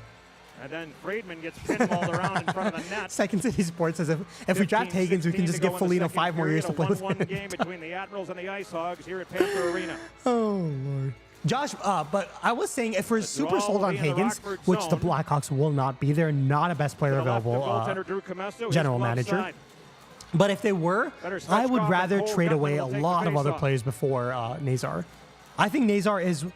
And then Friedman gets pinballed around in front of the net. Second City Sports says if we draft Hagens, we can just give Foligno 5 more years to play with him. 1-1 game between the Admirals and the IceHogs here at Panther Arena. Oh, Lord. Josh, but I was saying if we're super sold on Hagens, which the Blackhawks will not be, they're not a best player available general manager. But if they were, I would rather trade away a lot of other players before Nazar. I think Nazar is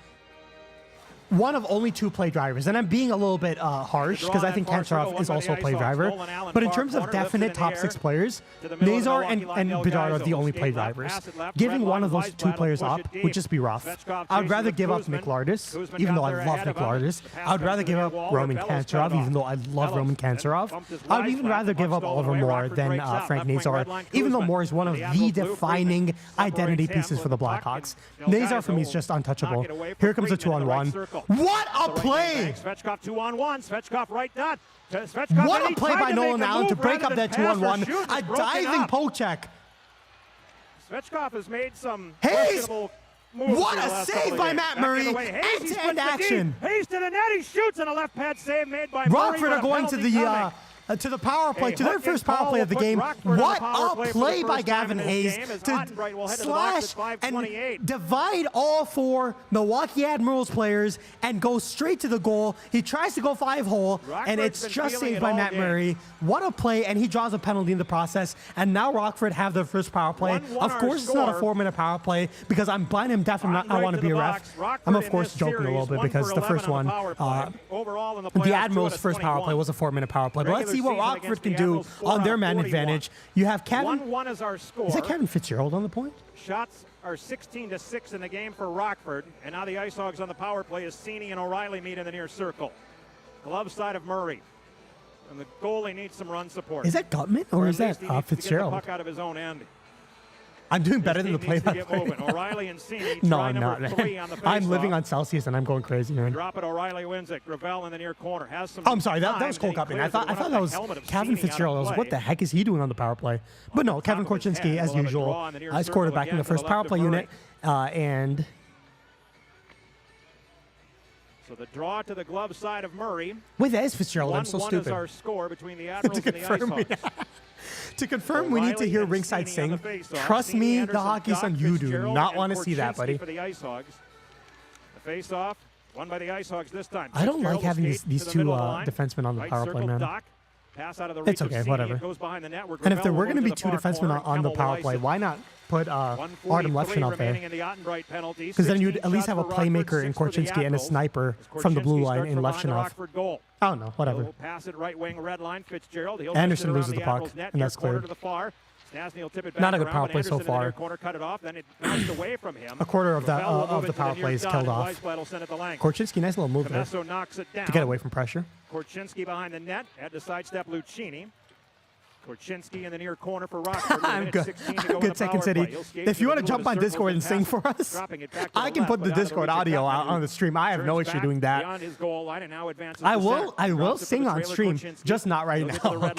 one of only 2 play drivers, and I'm being a little bit harsh because I think Kantarov is also a play driver. But in terms of definite top 6 players, Nazar and Bedard are the only play drivers. Giving one of those 2 players up would just be rough. I would rather give up Nick Lardis, even though I love Nick Lardis. I would rather give up Roman Kantarov, even though I love Roman Kantarov. I would even rather give up Oliver Moore than Frank Nazar, even though Moore is one of the defining identity pieces for the Blackhawks. Nazar for me is just untouchable. Here comes a 2-on-1. What a play! Svechkov 2-on-1. Svechkov right dot. What a play by Nolan Allen to break up that 2-on-1. A diving poke check. Svechkov has made some questionable moves. What a save by Matt Murray. End-to-end action. Hayes to the net. He shoots and a left pad save made by Rockford are going to the power play, to their first power play of the game. What a play by Gavin Hayes to slash and divide all 4 Milwaukee Admirals players and go straight to the goal. He tries to go 5-hole, and it's just saved by Matt Murray. What a play, and he draws a penalty in the process, and now Rockford have their first power play. Of course, it's not a 4-minute power play because I'm blind and deaf and I want to be a ref. I'm, of course, joking a little bit because the first one, the Admirals' first power play was a 4-minute power play. But let's see what Rockford can do on their man advantage. You have Kevin. 1-1 is our score. Is that Kevin Fitzgerald on the point? Shots are 16-6 in the game for Rockford. And now the IceHogs on the power play as Cini and O'Reilly meet in the near circle. Glove side of Murray. And the goalie needs some run support. Is that Gutman or is that Fitzgerald? Puck out of his own end. I'm doing better than the play-by-play. O'Reilly and Cini. No, I'm not. I'm living on Celsius and I'm going crazy, man. Drop it. O'Reilly wins it. Gravel in the near corner has some. Oh, I'm sorry. That was Cole Gutman. I thought that was Kevin Fitzgerald. I was like, what the heck is he doing on the power play? But no, Kevin Korchinski, as usual, scored it back in the first power play unit, and. So the draw to the glove side of Murray. Wait, that is Fitzgerald. I'm so stupid. Is our score between the Admirals and the IceHogs. To confirm, we need to hear ringside sing. Trust me, the hockey son, you do not want to see that, buddy. For the IceHogs. The face-off, won by the IceHogs this time. I don't like having these 2 defensemen on the power play, man. It's okay, whatever. And if there were going to be 2 defensemen on the power play, why not put Artyom Levshunov there? Because then you'd at least have a playmaker in Korchinski and a sniper from the blue line in Levshunov. I don't know, whatever. Anderson loses the puck, and that's cleared. Not a good power play so far. A quarter of the power play is killed off. Korchinski, nice little move there to get away from pressure. Korchinski behind the net, had to sidestep Lucchini. Korchinski in the near corner for Rockford. I'm good. I'm good, Second City. If you want to jump on Discord and sing for us, I can put the Discord audio out on the stream. I have no issue doing that. I will sing on stream, just not right now.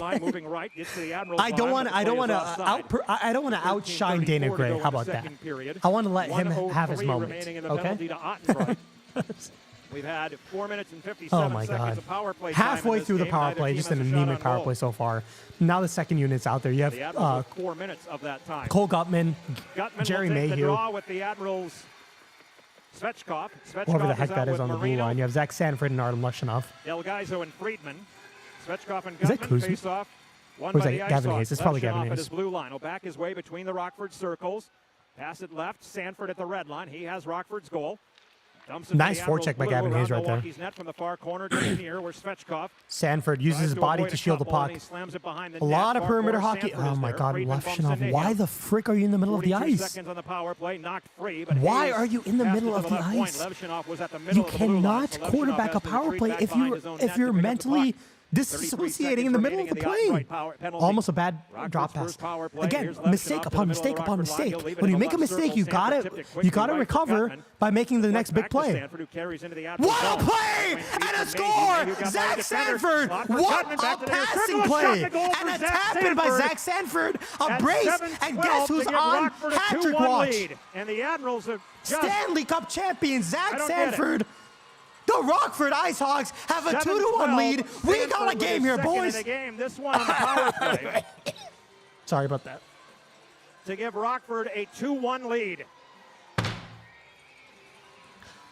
I don't want to outshine Dana Gray. How about that? I want to let him have his moment. Okay. We've had 4 minutes and 57 seconds of power play. Halfway through the power play, just an anemic power play so far. Now the second unit's out there. You have 4 minutes of that time. Cole Gutman, Jerry Mayhew. With the Admirals, Svechkov. Whoever the heck that is on the blue line. You have Zach Sanford and Artyom Levshunov. Delgaizo and Friedman. Svechkov and Is that Gutman Kuzma? face off. Or is that Gavin Hayes? It's probably Gavin Hayes. At his blue line. He'll back his way between the Rockford circles. Pass it left. Sanford at the red line. He has Rockford's goal. Nice forecheck by Gavin Hayes right there. Net from the far corner to the near, where Svechkov Sanford uses his body to shield the puck. A lot of perimeter hockey. Oh my God, Levshunov, why the frick are you in the middle of the ice? Why are you in the middle of the ice? You cannot quarterback a power play if you're mentally disassociating in the middle of the play. Almost a bad drop pass. Again, mistake upon mistake upon mistake. When you make a mistake, you gotta recover by making the next big play. What a play and a score! Zach Sanford. What a passing play and a tap in by Zach Sanford. A brace, and guess who's on hat-trick watch? And the Admirals have Stanley Cup champion Zach Sanford. The Rockford IceHogs have a 2-1 lead. We got a game here, boys. This one on the power play. Sorry about that. To give Rockford a 2-1 lead.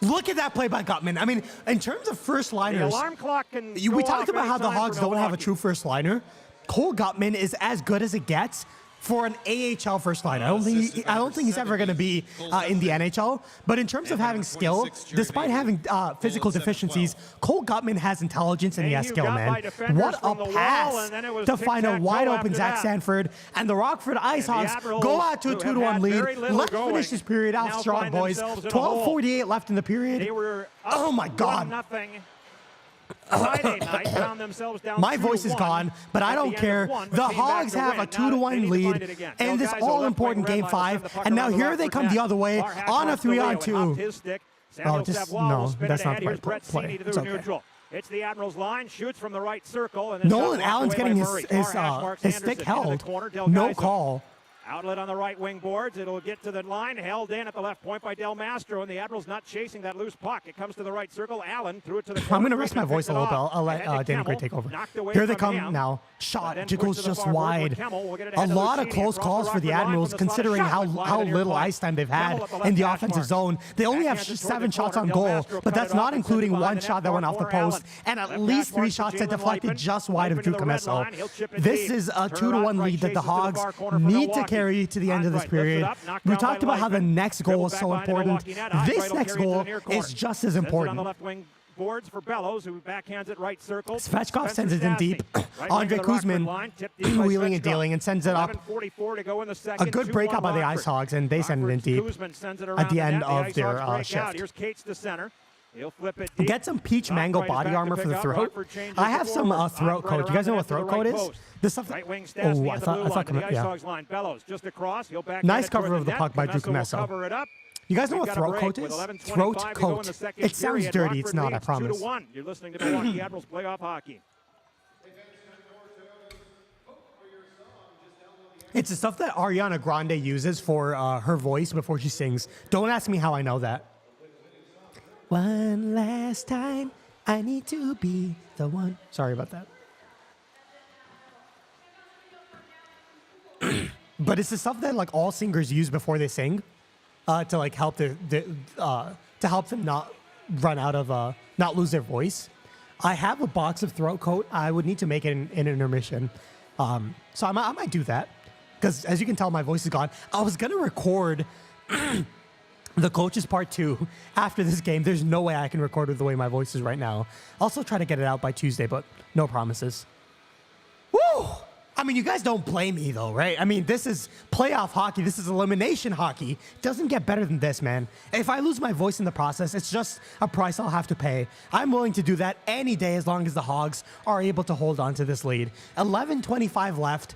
Look at that play by Gutman. I mean, in terms of first liners, the alarm clock can we talked about how the Hogs don't have a true first liner. Cole Gutman is as good as it gets for an AHL first line. I don't think he's ever going to be in the NHL. But in terms of having skill, despite having physical deficiencies, Cole Gutman has intelligence and he has skill, man. What a pass to find a wide open Zach Sanford. And the Rockford IceHogs go out to a 2-1 lead. Let's finish this period off strong, boys. 12:48 left in the period. Oh my God. Friday night found themselves down. My voice is gone, but I don't care. The Hogs have a 2-1 lead in this all-important Game 5, and now here they come the other way on a 3-on-2. Oh, just no, that's not the right play. It's okay. It's the Admirals line, shoots from the right circle. And Nolan Allen's getting his stick held. No call. Outlet on the right wing boards. It'll get to the line. Held in at the left point by Del Mastro, and the Admirals not chasing that loose puck. It comes to the right circle. Allen threw it to the corner. I'm going to rest my voice a little bit. I'll let Dana Gray take over. Here they come now. Shot. It goes just wide. A lot of close calls for the Admirals, considering how little ice time they've had in the offensive zone. They only have 7 shots on goal, but that's not including 1 shot that went off the post, and at least 3 shots that deflected just wide of Drew Commesso. This is a 2-1 lead that the Hogs need to carry to the end of this period. We talked about how the next goal is so important. This next goal is just as important. Boards for Bellows, who backhands it right circle. Svechkov sends it in deep. Andre Kuzmin wheeling and dealing and sends it up. A good breakout by the IceHogs, and they send it in deep at the end of their shift. Here's Cates to center. He'll flip it Get some peach mango body armor for the throat. I have some throat coat. You guys know what throat coat is? This stuff. Oh, I thought yeah. Nice cover of the puck by Drew Commesso. You guys know what throat coat is? Throat coat. It sounds dirty. It's not, I promise. You're listening to Milwaukee Admirals playoff hockey. It's the stuff that Ariana Grande uses for her voice before she sings. Don't ask me how I know that. One last time, I need to be the one. Sorry about that. But it's the stuff that like all singers use before they sing, to like help to help them not run out of not lose their voice. I have a box of throat coat. I would need to make it in intermission, so I might do that because as you can tell, my voice is gone. I was gonna record. The coaches part 2 after this game. There's no way I can record with the way my voice is right now. Also try to get it out by Tuesday, but no promises. Woo! I mean, you guys don't blame me though, right? I mean, this is playoff hockey. This is elimination hockey. It doesn't get better than this, man. If I lose my voice in the process, it's just a price I'll have to pay. I'm willing to do that any day as long as the Hogs are able to hold on to this lead. 11:25 left.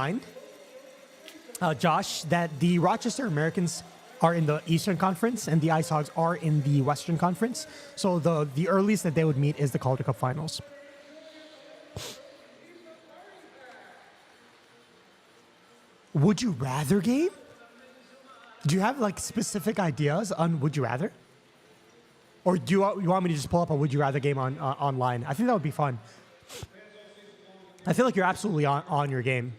mind, Josh, that the Rochester Americans are in the Eastern Conference and the IceHogs are in the Western Conference. So the earliest that they would meet is the Calder Cup Finals. Would you rather game? Do you have like specific ideas on Would You Rather? Or do you want me to just pull up a Would You Rather game on online? I think that would be fun. I feel like you're absolutely on your game.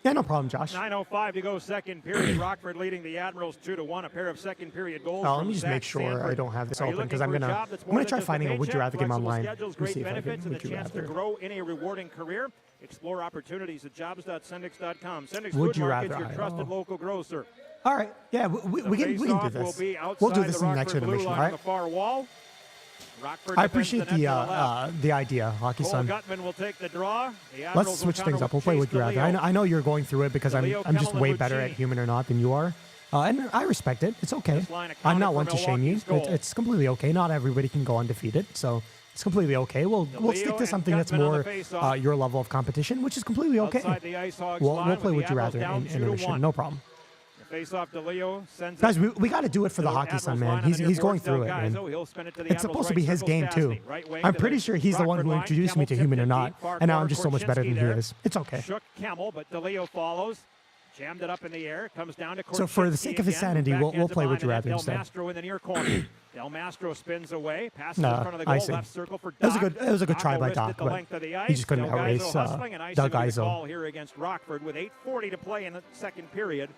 Yeah, no problem, Josh. 9:05 to go, second period. Rockford leading the Admirals 2-1. A pair of second period goals. Let me just make sure I don't have this open because I'm gonna try finding a Would You Rather game online. Let me see if I can Would You Rather. To grow in a rewarding career. Explore opportunities at jobs.sendix.com. Sendix Would Food you Market's rather? your trusted local grocer. All right, yeah, we can do this. We'll do this in the next intermission, all right? I appreciate the idea, Hockey Son. Gutman will take the draw. Let's switch things up. We'll play Would You Rather. I know you're going through it because I'm just way better at Human or Not than you are. And I respect it. It's okay. I'm not one to shame you. It's completely okay. Not everybody can go undefeated, so it's completely okay. We'll stick to something that's more your level of competition, which is completely okay. We'll play Would You Rather in intermission. No problem. Face off to Leo. Guys, we got to do it for the Hockey Son, man. He's going through it, man. It's supposed to be his game, too. I'm pretty sure he's the one who introduced me to Human or Not, and now I'm just so much better than he is. It's okay. Shook Kemmel, but DeLeo follows. Jammed it up in the air. Comes down to Korchinski. So for the sake of his sanity, we'll play Would You Rather instead. Del Mastro in the near corner. Del Mastro spins away. Passes in front of the goal. Left circle for Doc. It was a good try by Doc, but he just couldn't outrace Doug Iso. Here against Rockford with 8:40 to play in the second period.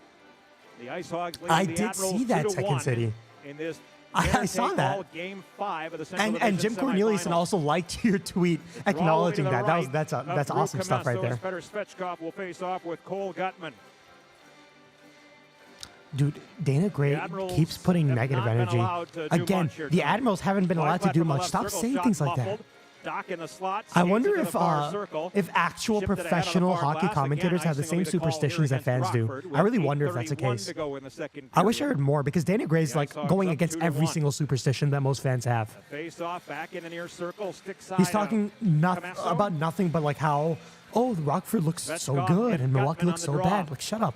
The IceHogs I did see that second city. In this I saw that. Game 5 of the Central and Jim Corneliuson also liked your tweet acknowledging that. That's awesome Drew stuff right there. Fetter Svechkov will face off with Cole Gutman. Dude, Dana Gray keeps putting negative energy. Again, the Admirals haven't been allowed to do much. Stop saying things like that. Doc in the slot, I wonder if actual professional hockey commentators have the same superstitions that fans do. I really wonder if that's the case. I wish I heard more because Dana Gray's like going against every single superstition that most fans have. Face off back in the near circle, stick side. He's talking about nothing but like how, oh, Rockford looks so good and Milwaukee looks so bad. Like, shut up.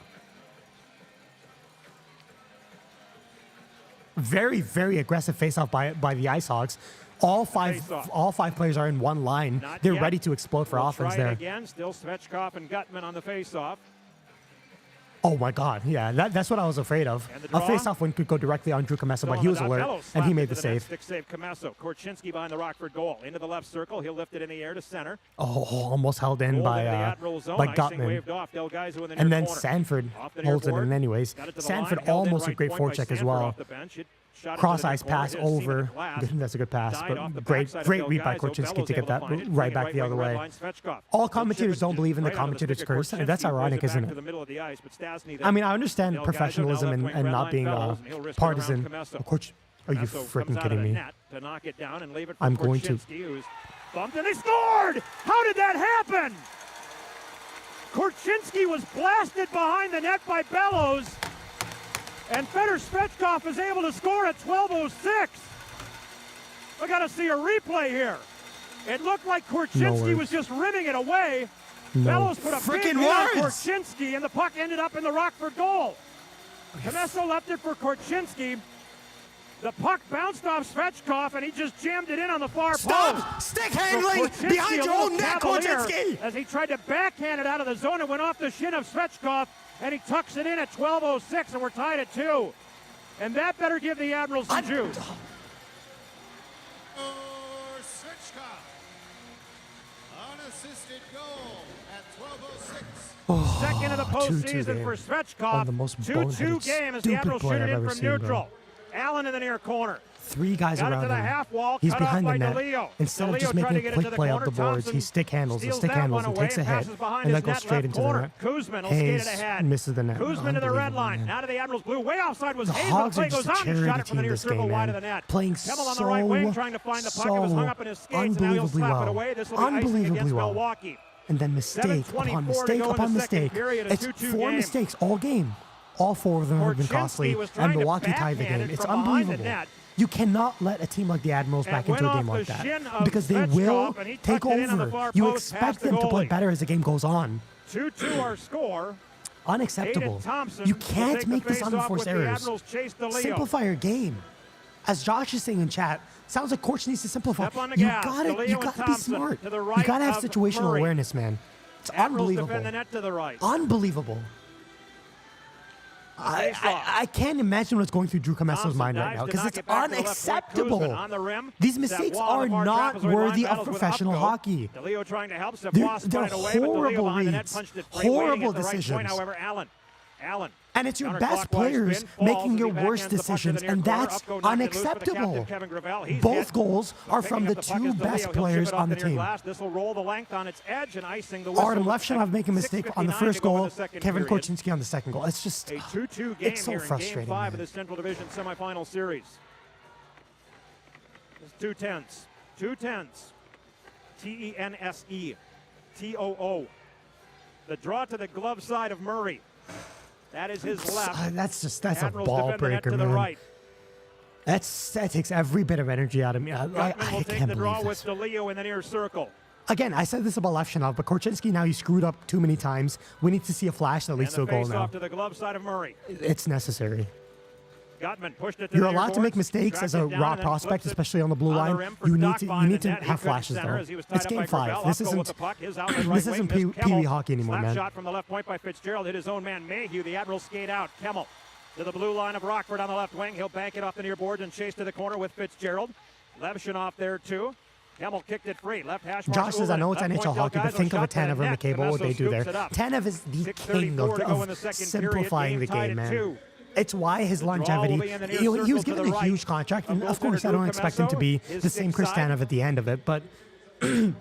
Very, very aggressive face-off by the IceHogs. All five players are in one line. They're ready to explode for offense there. Again, still Svechkov and Gutman on the face-off. Oh my God, yeah, that's what I was afraid of. A face-off win could go directly on Drew Commesso, but he was alert and he made the save. Stick save Commesso. Korchinski behind the Rockford goal. Into the left circle, he'll lift it in the air to center. Oh, almost held in by Gutman. And then Sanford holds it in anyways. Sanford almost a great forecheck as well. Cross ice pass over. That's a good pass, but great read by Korchinski to get that right back the other way. All commentators don't believe in the commentator's curse. That's ironic, isn't it? I mean, I understand professionalism and not being partisan. Of course, are you freaking kidding me? I'm going to. Bumped and they scored! How did that happen? Korchinski was blasted behind the net by Bellows. And Fetter Svechkov is able to score at 12:06. We got to see a replay here. It looked like Korchinski was just rimming it away. Bellows put a big hit on Korchinski, and the puck ended up in the Rockford goal. Commesso left it for Korchinski. The puck bounced off Svechkov, and he just jammed it in on the far post. Stop! Stick handling behind your own net, Korchinski! As he tried to backhand it out of the zone, it went off the shin of Svechkov. And he tucks it in at 12:06, and we're tied at 2. And that better give the Admirals some juice. Unassisted goal at 12:06. Second of the postseason for Svechkov. 2-2 game as the Admirals shoot it in from neutral. Allen in the near corner. 3 guys around him. He's behind the net. Instead of just making a quick play up the boards, he stick handles and takes a hit, and then goes straight into the net. Hayes misses the net. Kuzman to the red line. Now to the Admirals blue. Way offside was Hayes. The Hogs are just a charity team this game, man. Playing so unbelievably well. And then mistake upon mistake upon mistake. It's 4 mistakes all game. All 4 of them have been costly, and Milwaukee tied the game. It's unbelievable. You cannot let a team like the Admirals back into a game like that because they will take over. You expect them to play better as the game goes on. 2-2 our score. Unacceptable. You can't make this unenforced errors. Simplify your game. As Josh is saying in chat, sounds like Korch needs to simplify. You gotta be smart. You gotta have situational awareness, man. It's unbelievable. Unbelievable. I can't imagine what's going through Drew Comesso's mind right now, because it's unacceptable. These mistakes are not worthy of professional hockey. They're horrible reads, horrible decisions. And it's your best players making your worst decisions, and that's unacceptable. Both goals are from the two best players on the team. Artyom Levshunov making a mistake on the first goal, Kevin Korchinski on the second goal. It's just, it's so frustrating. Game 5 of the Central Division Semifinal Series. It's 2-10s. 2-10s. T-E-N-S-E. The draw to the glove side of Murray. That is his left. That's a ball breaker, man. Right. That takes every bit of energy out of me. I can't believe with DeLeo in the near circle. Again, I said this about Levshunov, but Korchinski now, he's screwed up too many times. We need to see a flash that leads to a goal now. Off to the glove side of Murray. It's necessary. Gutman pushed it to You're allowed to make mistakes as a raw prospect, especially on the blue line. You need to have flashes though. It's game 5. This isn't Pee Wee hockey anymore, man. Shot from the left point by Fitzgerald, hit his own man Mayhew. The Admirals skate out. Kemmel to the blue line of Rockford on the left wing. He'll bank it off the near boards and chase to the corner with Fitzgerald. Levshunov there too. Kemmel kicked it free. Left hash mark. Josh says, I know it's NHL hockey, but think of a Tanev or McCabe, what they do there. Tanev is the king of simplifying the game, man. It's why his longevity, he was given a huge contract, and of course I don't expect him to be the same Chris Tanev at the end of it, but the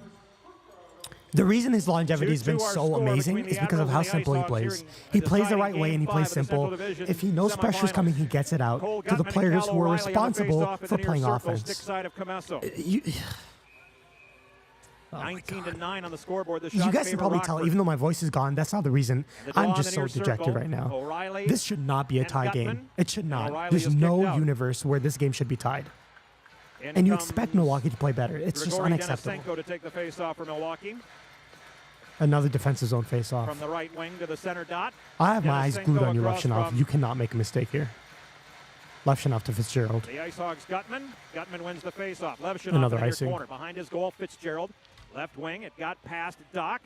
reason his longevity has been so amazing is because of how simple he plays. He plays the right way and he plays simple. If he knows pressure's coming, he gets it out to the players who are responsible for playing offense. 19-9 on the scoreboard. You guys can probably tell, even though my voice is gone, that's not the reason I'm just so dejected right now. This should not be a tie game. It should not. There's no universe where this game should be tied. And you expect Milwaukee to play better. It's just unacceptable. To take the face-off for Milwaukee. Another defensive zone face-off. From the right wing to the center dot. I have my eyes glued on you, Levshunov. You cannot make a mistake here. Levshunov to Fitzgerald. The IceHogs Gutman. Gutman wins the face-off. Levshunov another in the icing. Corner. Behind his goal, Fitzgerald. Left wing, it got past Doc.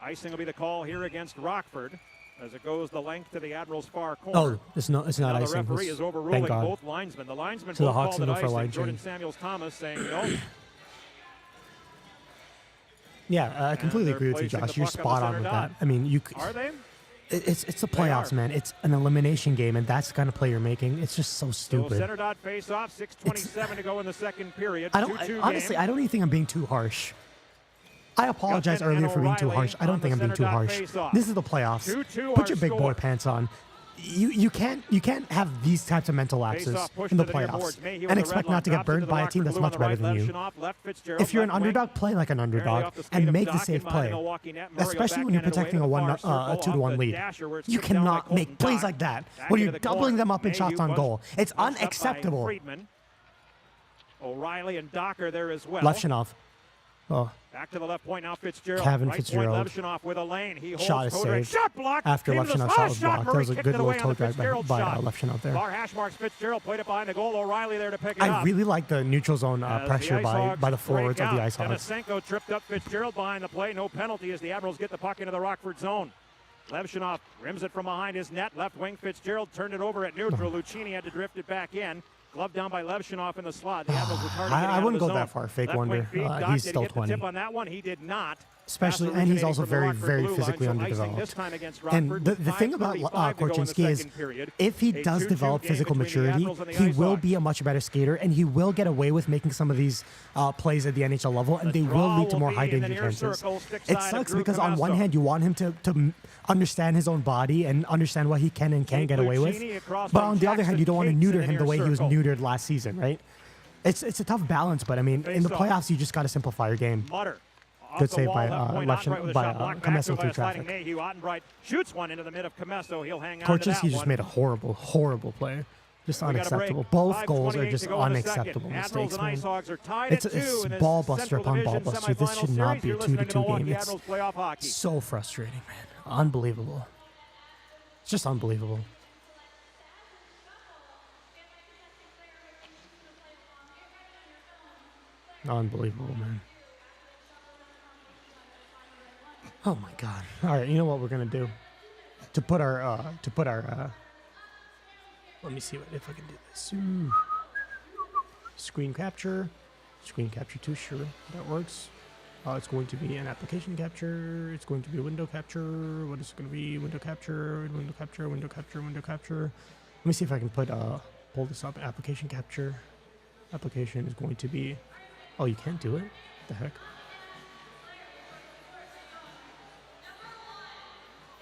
Icing will be the call here against Rockford as it goes the length to the Admirals' far corner. Oh, it's not now icing. The referee is overruling both linesmen. The linesmen both called it icing. Jordan Samuels-Thomas saying no. Yeah, I completely agree with you, Josh. You're spot on with that. I mean, you. Are they? It's the playoffs, man. It's an elimination game, and that's the kind of play you're making. It's just so stupid. So center dot face off. 6:27 to go in the second period. Honestly, I don't even think I'm being too harsh. I apologize earlier for being too harsh. I don't think I'm being too harsh. This is the playoffs. Put your big boy pants on. You can't have these types of mental lapses in the playoffs and expect not to get burned by a team that's much better than you. If you're an underdog, play like an underdog and make the safe play, especially when you're protecting a 2-1 lead. You cannot make plays like that when you're doubling them up in shots on goal. It's unacceptable. O'Reilly and Docker there as well. Levshunov. Oh. Back to the left point now, Fitzgerald. Kevin Fitzgerald. Levshunov with a lane. He shot is saved. Shot blocked. After Levshunov's shot was blocked. That was a good little toe drag by Levshunov there. Bar hash marks Fitzgerald. Played it behind the goal. O'Reilly there to pick it up. I really like the neutral zone pressure by the forwards of the IceHogs. Denisenko tripped up Fitzgerald behind the play. No penalty as the Admirals get the puck into the Rockford zone. Levshunov rims it from behind his net. Left wing Fitzgerald turned it over at neutral. Lucchini had to drift it back in. Glove down by Levshunov in the slot. The Admirals were targeting I wouldn't go that far. Fake wonder. He's still 20. Tip on that one. He did not. Especially, and he's also very, very physically underdeveloped. And the thing about Korchinski is, if he does develop physical maturity, he will be a much better skater, and he will get away with making some of these plays at the NHL level, and they will lead to more high-danger chances. It sucks because on one hand, you want him to understand his own body and understand what he can and can't get away with, but on the other hand, you don't want to neuter him the way he was neutered last season, right? It's a tough balance, but I mean, in the playoffs, you just got to simplify your game. Good save by Commesso through traffic. Shoots one into the mid of Commesso. He'll hang on. Korchinski just made a horrible, horrible play. Just unacceptable. Both goals are just unacceptable mistakes, man. It's ball buster upon ball buster. This should not be a 2-2 game. It's so frustrating, man. Unbelievable. It's just unbelievable. Unbelievable, man. Oh my God! All right, you know what we're gonna do to put our Let me see if I can do this. Screen capture 2, sure, that works. It's going to be an application capture. It's going to be window capture. What is it going to be? Window capture, window capture, window capture, window capture. Let me see if I can pull this up. Application capture. Application is going to be. Oh, you can't do it? What the heck?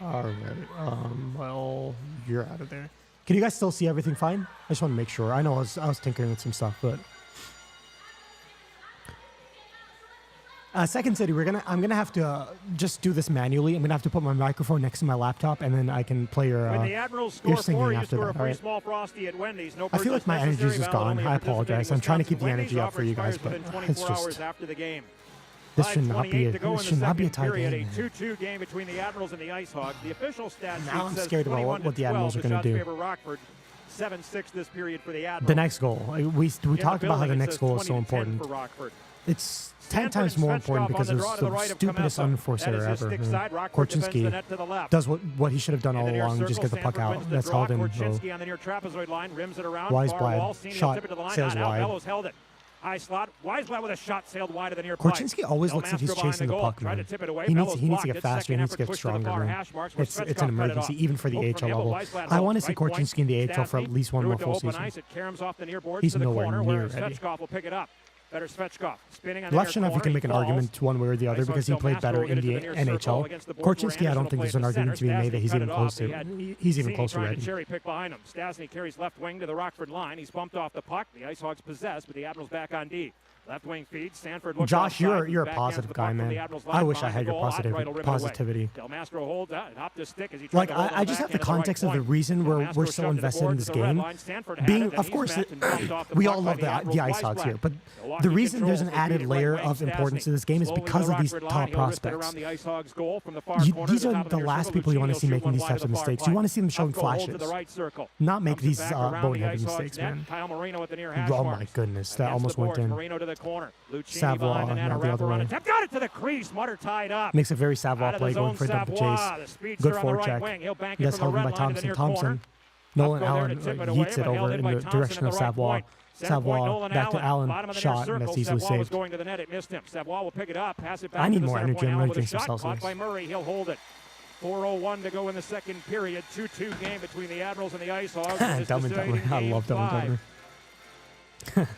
All right. Well, you're out of there. Can you guys still see everything fine? I just want to make sure. I know I was tinkering with some stuff, but. Second City, I'm gonna have to just do this manually. I'm gonna have to put my microphone next to my laptop, and then I can play your when the Admirals score singing 4, you after score that. a free small frosty at Wendy's. No I feel like my energy is just gone. I apologize. I'm trying to keep the energy up for you guys, but it's just after the game. this should not be a tie game. A 2-2 game between the Admirals and the IceHogs. The official stat sheet Now I'm says scared about what the Admirals are going to do. Rockford. 7-6 this period for the Admirals. The next goal. We talked about how the next goal is so important. It's 10 times more important because it was the stupidest unforced error ever. Korchinski does what he should have done all along, just get the puck out. That's held in. Weisblad shot sails wide. High slot. Weisblad with a shot sailed wide of the near Korchinski always looks like he's chasing the puck, man. He needs to get faster. He needs to get stronger, man. It's an emergency, even for the AHL level. I want to see Korchinski in the AHL for at least one more full season. He's nowhere near ready. Levshunov, you can make an argument one way or the other because he played better in the NHL. Korchinski, I don't think there's an argument to be made that he's even close to. He's even closer ready. Cherry pick behind him. Stasny carries left wing to the Rockford line. He's bumped off the puck. The IceHogs possess, but the Admirals back on D. Left wing feed. Stanford looks Josh, you're a positive guy, man. I wish I had your positivity. Like, I just have the context of the reason we're so invested in this game. Being, of course, we all love the IceHogs here, but the reason there's an added layer of importance to this game is because of these top prospects. These are the last people you want to see making these types of mistakes. You want to see them showing flashes, not make these boneheaded mistakes, man. Oh my goodness, that almost went in. Savoie, now the other way. Got it to the crease. Mutter tied up. Makes a very Savoie play going for a double chase. Good forecheck. That's held in by Thompson. Thompson. Nolan Allen yeets it over in the direction of Savoie. Savoie back to Allen. Shot, and that's easily saved. I need more energy. I'm going to drink some Celsius. 4:01 to go in the second period. 2-2 game between the Admirals and the IceHogs. Dumb and Dumber. I love Dumb and Dumber.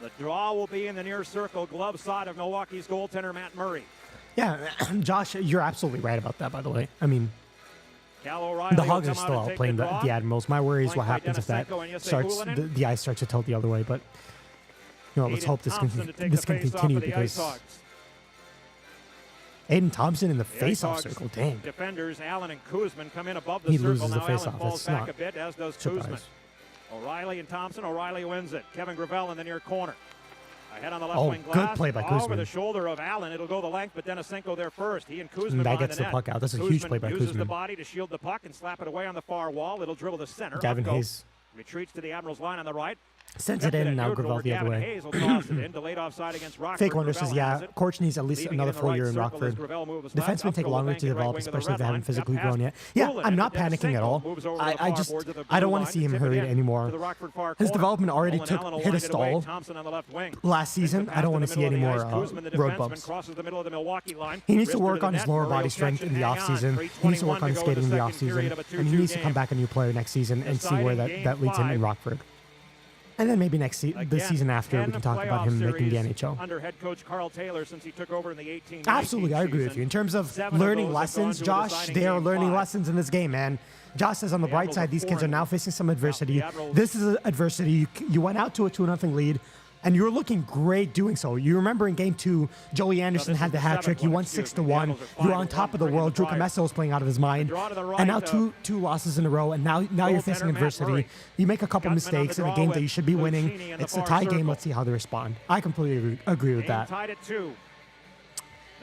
The draw will be in the near circle, glove side of Milwaukee's goaltender, Matt Murray. Yeah, Josh, you're absolutely right about that, by the way. I mean, the Hogs are still outplaying the Admirals. My worry is what happens if that starts, the ice starts to tilt the other way. But, you know, let's hope this can continue because Aiden Thompson in the face-off circle, dang. Defenders Allen and Kuzman come in above the he circle. loses the now face-off. Allen falls That's back not a bit, as does surprise. Kuzman. O'Reilly and Thompson. O'Reilly wins it. Kevin Gravel in the near corner. Ahead on the left wing glass. Good play by Kuzman. Over the shoulder of Allen. It'll go the length, but Denisenko there first. He and Kuzman that gets the puck out. That's a huge play by Kuzman. Uses the body to shield the puck and slap it away on the far wall. It'll dribble to center. Gavin Hayes retreats to the Admirals line on the right. sends it in, and now Gravel the other way. Fake Wonder says, yeah, Korch needs at least another full year in Rockford. Defensemen take longer to develop, especially if they haven't physically grown yet. Yeah, I'm not panicking at all. I don't want to see him hurried anymore. His development already hit a stall last season. I don't want to see any more road bumps. He needs to work on his lower body strength in the offseason. He needs to work on his skating in the offseason. And he needs to come back a new player next season and see where that leads him in Rockford. And then maybe the season after, we can talk about him making the NHL. Under head coach Carl Taylor since he took over in the 18-19 Absolutely, I agree with you. In terms of learning lessons, Josh, they are learning lessons in this game, man. Josh says on the bright side, these kids are now facing some adversity. This is adversity. You went out to a 2-0 lead, and you were looking great doing so. You remember in Game 2, Joey Anderson had the hat trick. You won 6-1. You were on top of the world. Drew Commesso was playing out of his mind. And now two losses in a row, and now you're facing adversity. You make a couple mistakes in a game that you should be winning. It's a tie game. Let's see how they respond. I completely agree with that.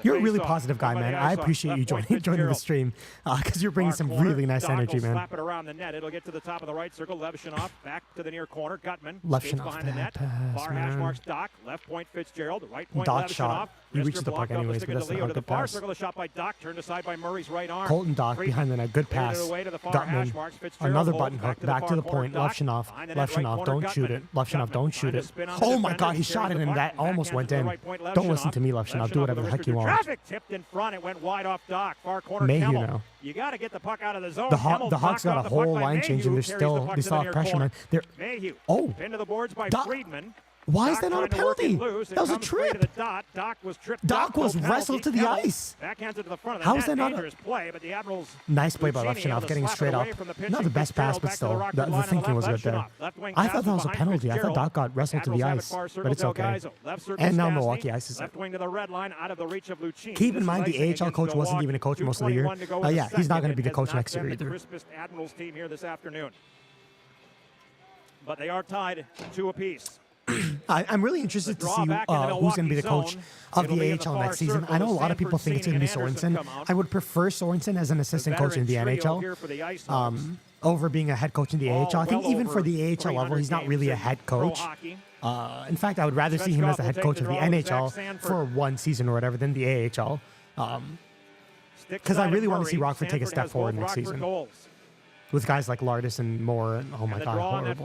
You're a really positive guy, man. I appreciate you joining the stream because you're bringing some really nice energy, man. Slap it around the net. It'll get to the top of the right circle. Levshunov back to the near corner. Gutman Levshunov behind the net. pass, Far hash marks Doc. Left point Fitzgerald. Right point Doc Levshunov. shot. He reaches the puck anyways, but that's not a to the good far pass. circle. A shot by Doc. Turned aside by Murray's right arm. Colton Doc behind the net. Good pass. Gutman. Another button hook. Back to the point. Levshunov. Levshunov, don't shoot it. Levshunov, don't shoot it. Oh my God, he shot it and that almost went in. Don't listen to me, Levshunov. Do whatever the heck you want. Traffic tipped in front. It went wide off Doc. Far corner. Mayhew now. You got to get the puck out of the zone. The Hogs got a whole line change and they still have pressure, man. Mayhew. Oh. Into the boards by Friedman. Why is that not a penalty? That was a trip. Doc was tripped. Doc was wrestled to the ice. Backhands it to the front of the How net. is that not Dangerous play, but the Admirals. Nice play by Levshunov, getting straight up. Not the best pass, but still, the thinking was good there. I thought that was a penalty. I thought Doc got wrestled to the ice, but it's okay. And now Milwaukee ices it. Left wing to the red line, out of the reach of Lucchini. Keep in mind the AHL coach wasn't even a coach most of the year. Yeah, he's not going to be the coach next year either. Crispest Admirals team here this afternoon. But they are tied 2 apiece. I'm really interested to see who's going to be the coach of the AHL next season. I know a lot of people think it's going to be Sorensen. I would prefer Sorensen as an assistant coach in the NHL over being a head coach in the AHL. I think even for the AHL level, he's not really a head coach. In fact, I would rather see him as the head coach of the NHL for 1 season or whatever than the AHL. Because I really want to see Rockford take a step forward next season. With guys like Lardis and Moore. And, oh my God,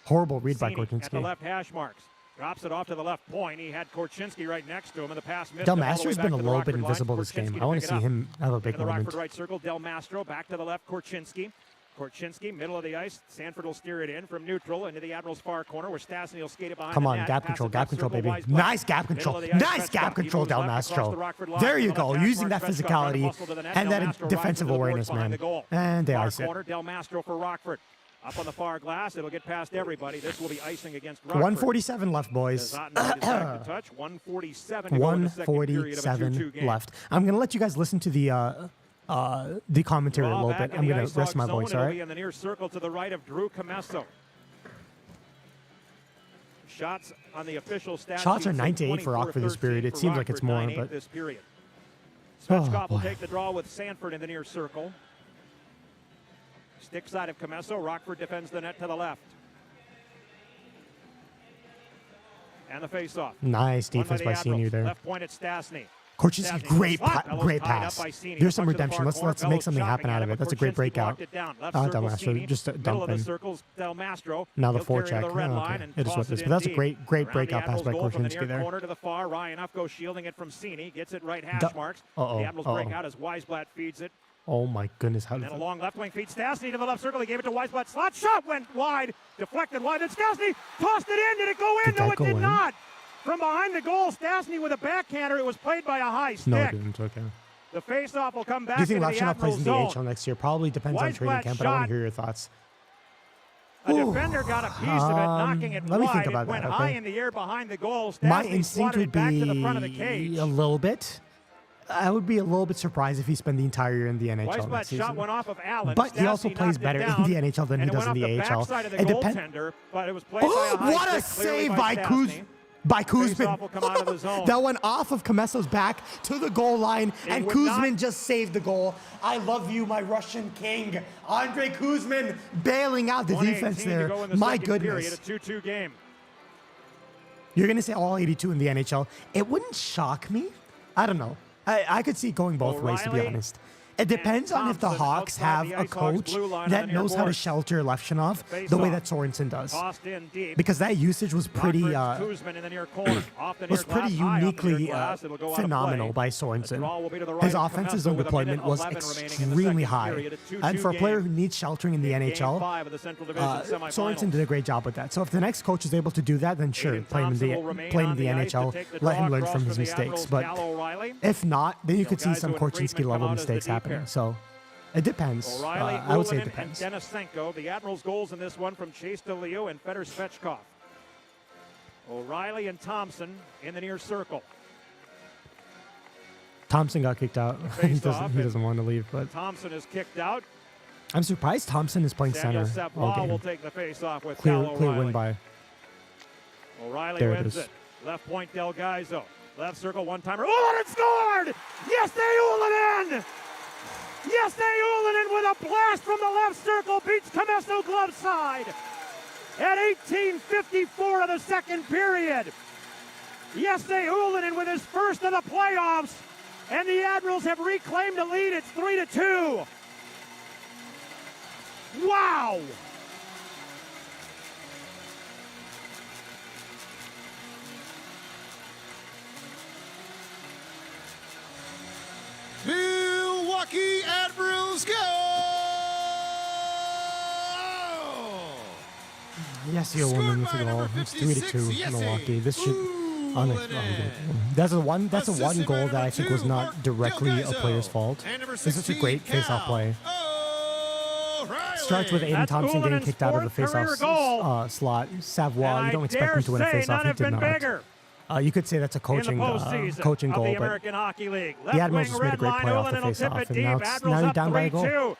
horrible read by Korchinski. At the left hash marks. Drops it off to the left point. He had Korchinski right next to him, and the pass missed. Del Mastro's been a little bit invisible this game. I want to see him have a big moment. Rockford right circle. Del Mastro back to the left. Korchinski. Korchinski, middle of the ice. Sanford will steer it in from neutral into the Admirals' far corner where Stastny will skate it behind. Come on, gap control, baby. Nice gap control. Nice gap control, Del Mastro. There you go, using that physicality and that defensive awareness, man. And they ice it. Del Mastro for Rockford. Up on the far glass, it'll get past everybody. This will be icing against Rockford. 147 left, boys. 147 left. I'm going to let you guys listen to the commentary a little bit. I'm going to rest my voice, all right? In the near circle to the right of Drew Commesso. Shots on the official stat. Shots are 9-8 for Rockford this period. It seems like it's more, but this period. Svechkov will take the draw with Sanford in the near circle. Stick side of Commesso. Rockford defends the net to the left. And the face-off. Nice defense by Senior there. Left point at Stastny. Korchinski, great pass. There's some redemption. Let's make something happen out of it. That's a great breakout. Del Mastro just dumping. Now the forecheck. Okay. It is what it is. But that's a great breakout pass by Korchinski there. Corner to the far. Ryan Ufko shielding it from Sini. Gets it right hash marks. The Admirals break out as Weisblatt feeds it. Oh my goodness! How did a long left wing feed Stastny to the left circle. He gave it to Weisblatt. Slot shot went wide, deflected wide. And Stastny tossed it in. Did it go in? No, it did not. From behind the goal, Stastny with a backhander. It was played by a high stick. No, it didn't. Okay. The face-off will come back. Do you think Levshunov plays in the AHL next year? Probably depends on training camp, but I want to hear your thoughts. A defender got a piece of it, knocking it let me wide. think about it went that, high okay? in the air behind the goal. Stastny My instinct would back to the front of the cage. be a little bit. I would be a little bit surprised if he spent the entire year in the NHL next season. Shot went off of Allen. But he also plays better in the NHL than he does in the AHL. It depends. Oh, what a save by Kuzmin! That went off of Comesso's back to the goal line, and Kuzmin just saved the goal. I love you, my Russian king. Andrei Kuzmin bailing out the defense there. My goodness. You're going to say all 82 in the NHL. It wouldn't shock me. I don't know. I could see it going both ways, to be honest. It depends on if the Hawks have a coach that knows how to shelter Levshunov the way that Sorensen does. Because that usage was pretty uniquely phenomenal by Sorensen. His offensive zone deployment was extremely high. And for a player who needs sheltering in the NHL, Sorensen did a great job with that. So if the next coach is able to do that, then sure, play him in the NHL, let him learn from his mistakes. But if not, then you could see some Korchinski level mistakes happen. So it depends. I would say it depends. Denisenko, the Admirals' goals in this one from Chase DeLeo and Fedor Svechkov. O'Reilly and Thompson in the near circle. Thompson got kicked out. he doesn't want to leave. But Thompson is kicked out. I'm surprised Thompson is playing center all game. Will take the face-off with clear win by. O'Reilly wins it. Left point, Del Gaizo. Left circle, one-timer. Ullinen scored! Yes, they Ullinen! Yes, they Ullinen with a blast from the left circle beats Commesso glove side at 18:54 of the second period. Yes, they Ullinen with his first of the playoffs, and the Admirals have reclaimed the lead. It's 3-2. Wow! Milwaukee Admirals go! Yes, you Ullinen with the goal. It's 3-2 Milwaukee. This should. That's a one goal that I think was not directly a player's fault. This is a great face-off play. Starts with Aiden Thompson getting kicked out of the face-off slot. Savoie, you don't expect him to win a face-off. He did not. You could say that's a coaching goal, but the Admirals just made a great play off the face-off, and now you're down by a goal.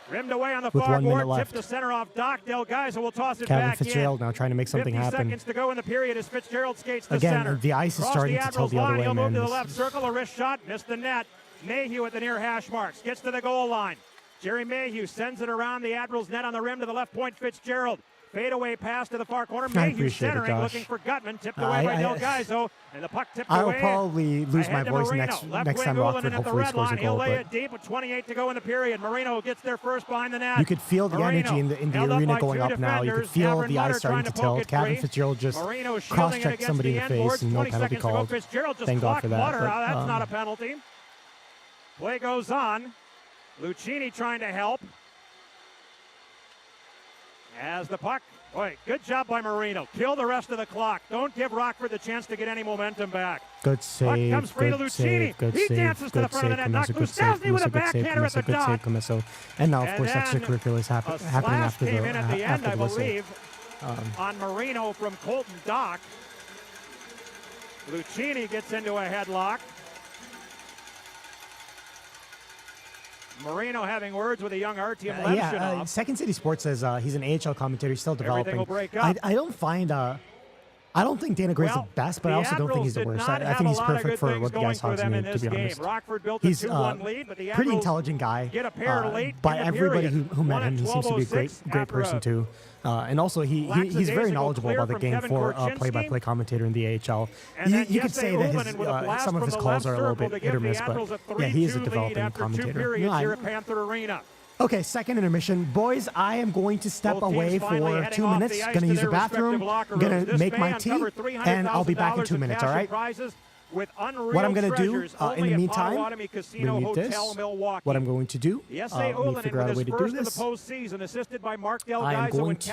Rimmed away on the with far 1 minute board, left. tipped the center off Doc. Del Gaiso will toss it Kevin back Fitzgerald in. now trying to make something 50 happen. seconds to go in the period as Fitzgerald skates the Again, center. the ice is Cross starting the to tilt the Admirals other way, line. He'll move man. to the left circle, a wrist shot, missed the net. Mayhew at the near hash marks, gets to the goal line. Jerry Mayhew sends it around the Admirals net on the rim to the left point. Fitzgerald. Fadeaway pass to the far corner. Mayhew centering, looking for Gutman. Tipped away by Del Gaiso. And the puck tipped away. I'll probably lose my voice next time Rockford hopefully scores a goal. He'll lay it deep with 28 to go in the period. Marino gets there first behind the net. You could feel the energy in the arena going up now. You could feel the ice starting to tilt. Kevin Fitzgerald just cross-checked somebody in the face and no penalty called. Thank God for that. That's not a penalty. Play goes on. Lucchini trying to help. As the puck, boy, good job by Marino. Kill the rest of the clock. Don't give Rockford the chance to get any momentum back. Good save. Puck comes free to Lucchini. He dances to the front of the net. Knocks Stastny with a backhander at the dot. Good save, and now, of course, extracurricular is happening after came in at the end, I whistle. believe, on Marino from Colton Dock. Lucchini gets into a headlock. Marino having words with a young Artyom Levshunov. Second City Sports says he's an AHL commentator. He's still developing. Everything will break up. I don't think Dana Gray's the best, but I also don't think he's the worst. I think he's perfect for what the IceHogs need, to be honest. He's a pretty intelligent guy. By everybody who met him, he seems to be a great person too. And also, he's very knowledgeable about the game for a play-by-play commentator in the AHL. You could say that some of his calls are a little bit hit or miss, but yeah, he is a developing commentator. Okay, second intermission. Boys, I am going to step away for 2 minutes. Going to use the bathroom. I'm going to make my tea, and I'll be back in 2 minutes, all right? What I'm going to do in the meantime, mute this. What I'm going to do, let me figure out a way to do this. I am going to,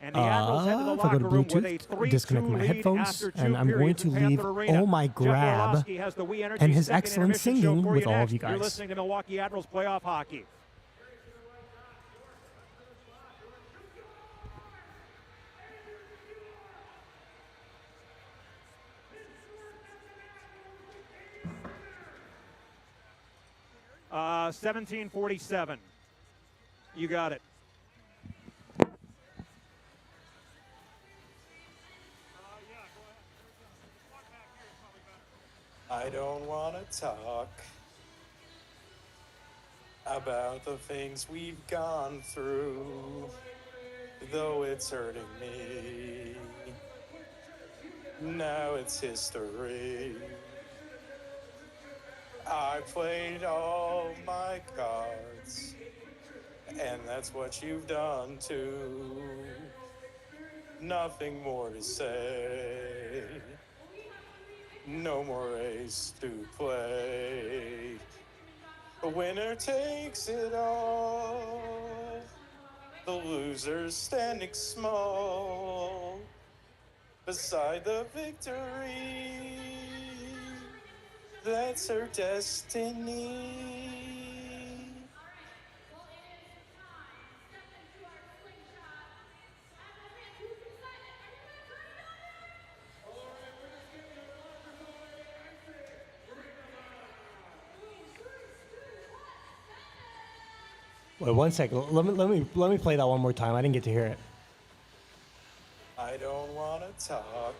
if I go to Bluetooth, disconnect my headphones, and I'm going to leave Oh My Grab and his excellent singing with all of you guys. Listening to Milwaukee Admirals playoff hockey. Uh, 1747. You got it. I don't want to talk about the things we've gone through, though it's hurting me. Now it's history. I played all my cards, and that's what you've done too. Nothing more to say. No more ace to play. The winner takes it all. The loser's standing small beside the victory. That's her destiny. Wait 1 second. Let me play that one more time. I didn't get to hear it. I don't want to talk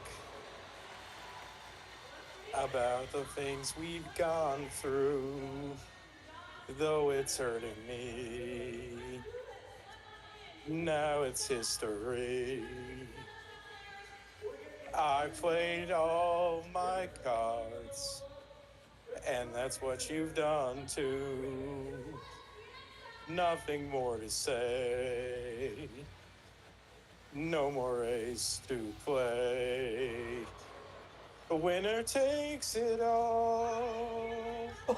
about the things we've gone through, though it's hurting me. Now it's history. I played all my cards, and that's what you've done too. Nothing more to say. No more ace to play. The winner takes it all. The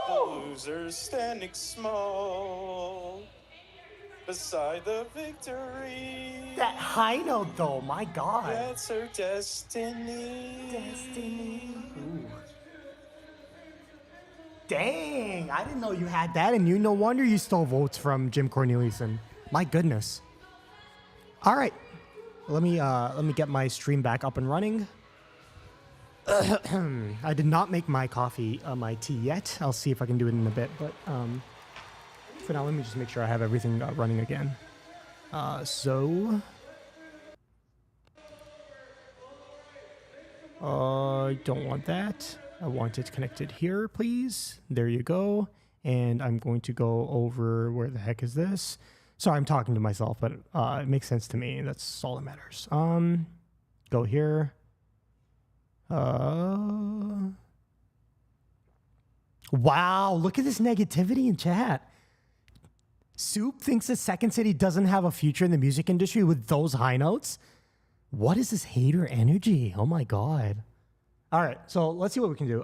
loser's standing small beside the victory. That high note, though, my God. That's her destiny. Ooh. Dang, I didn't know you had that, and no wonder you stole votes from Jim Corneliuson. My goodness. All right, let me get my stream back up and running. I did not make my coffee, my tea yet. I'll see if I can do it in a bit, but for now, let me just make sure I have everything running again. Don't want that. I want it connected here, please. There you go. And I'm going to go over, where the heck is this? Sorry, I'm talking to myself, but it makes sense to me. That's all that matters. Go here. Wow, look at this negativity in chat. Soup thinks that Second City doesn't have a future in the music industry with those high notes. What is this hater energy? Oh my God. All right, so let's see what we can do.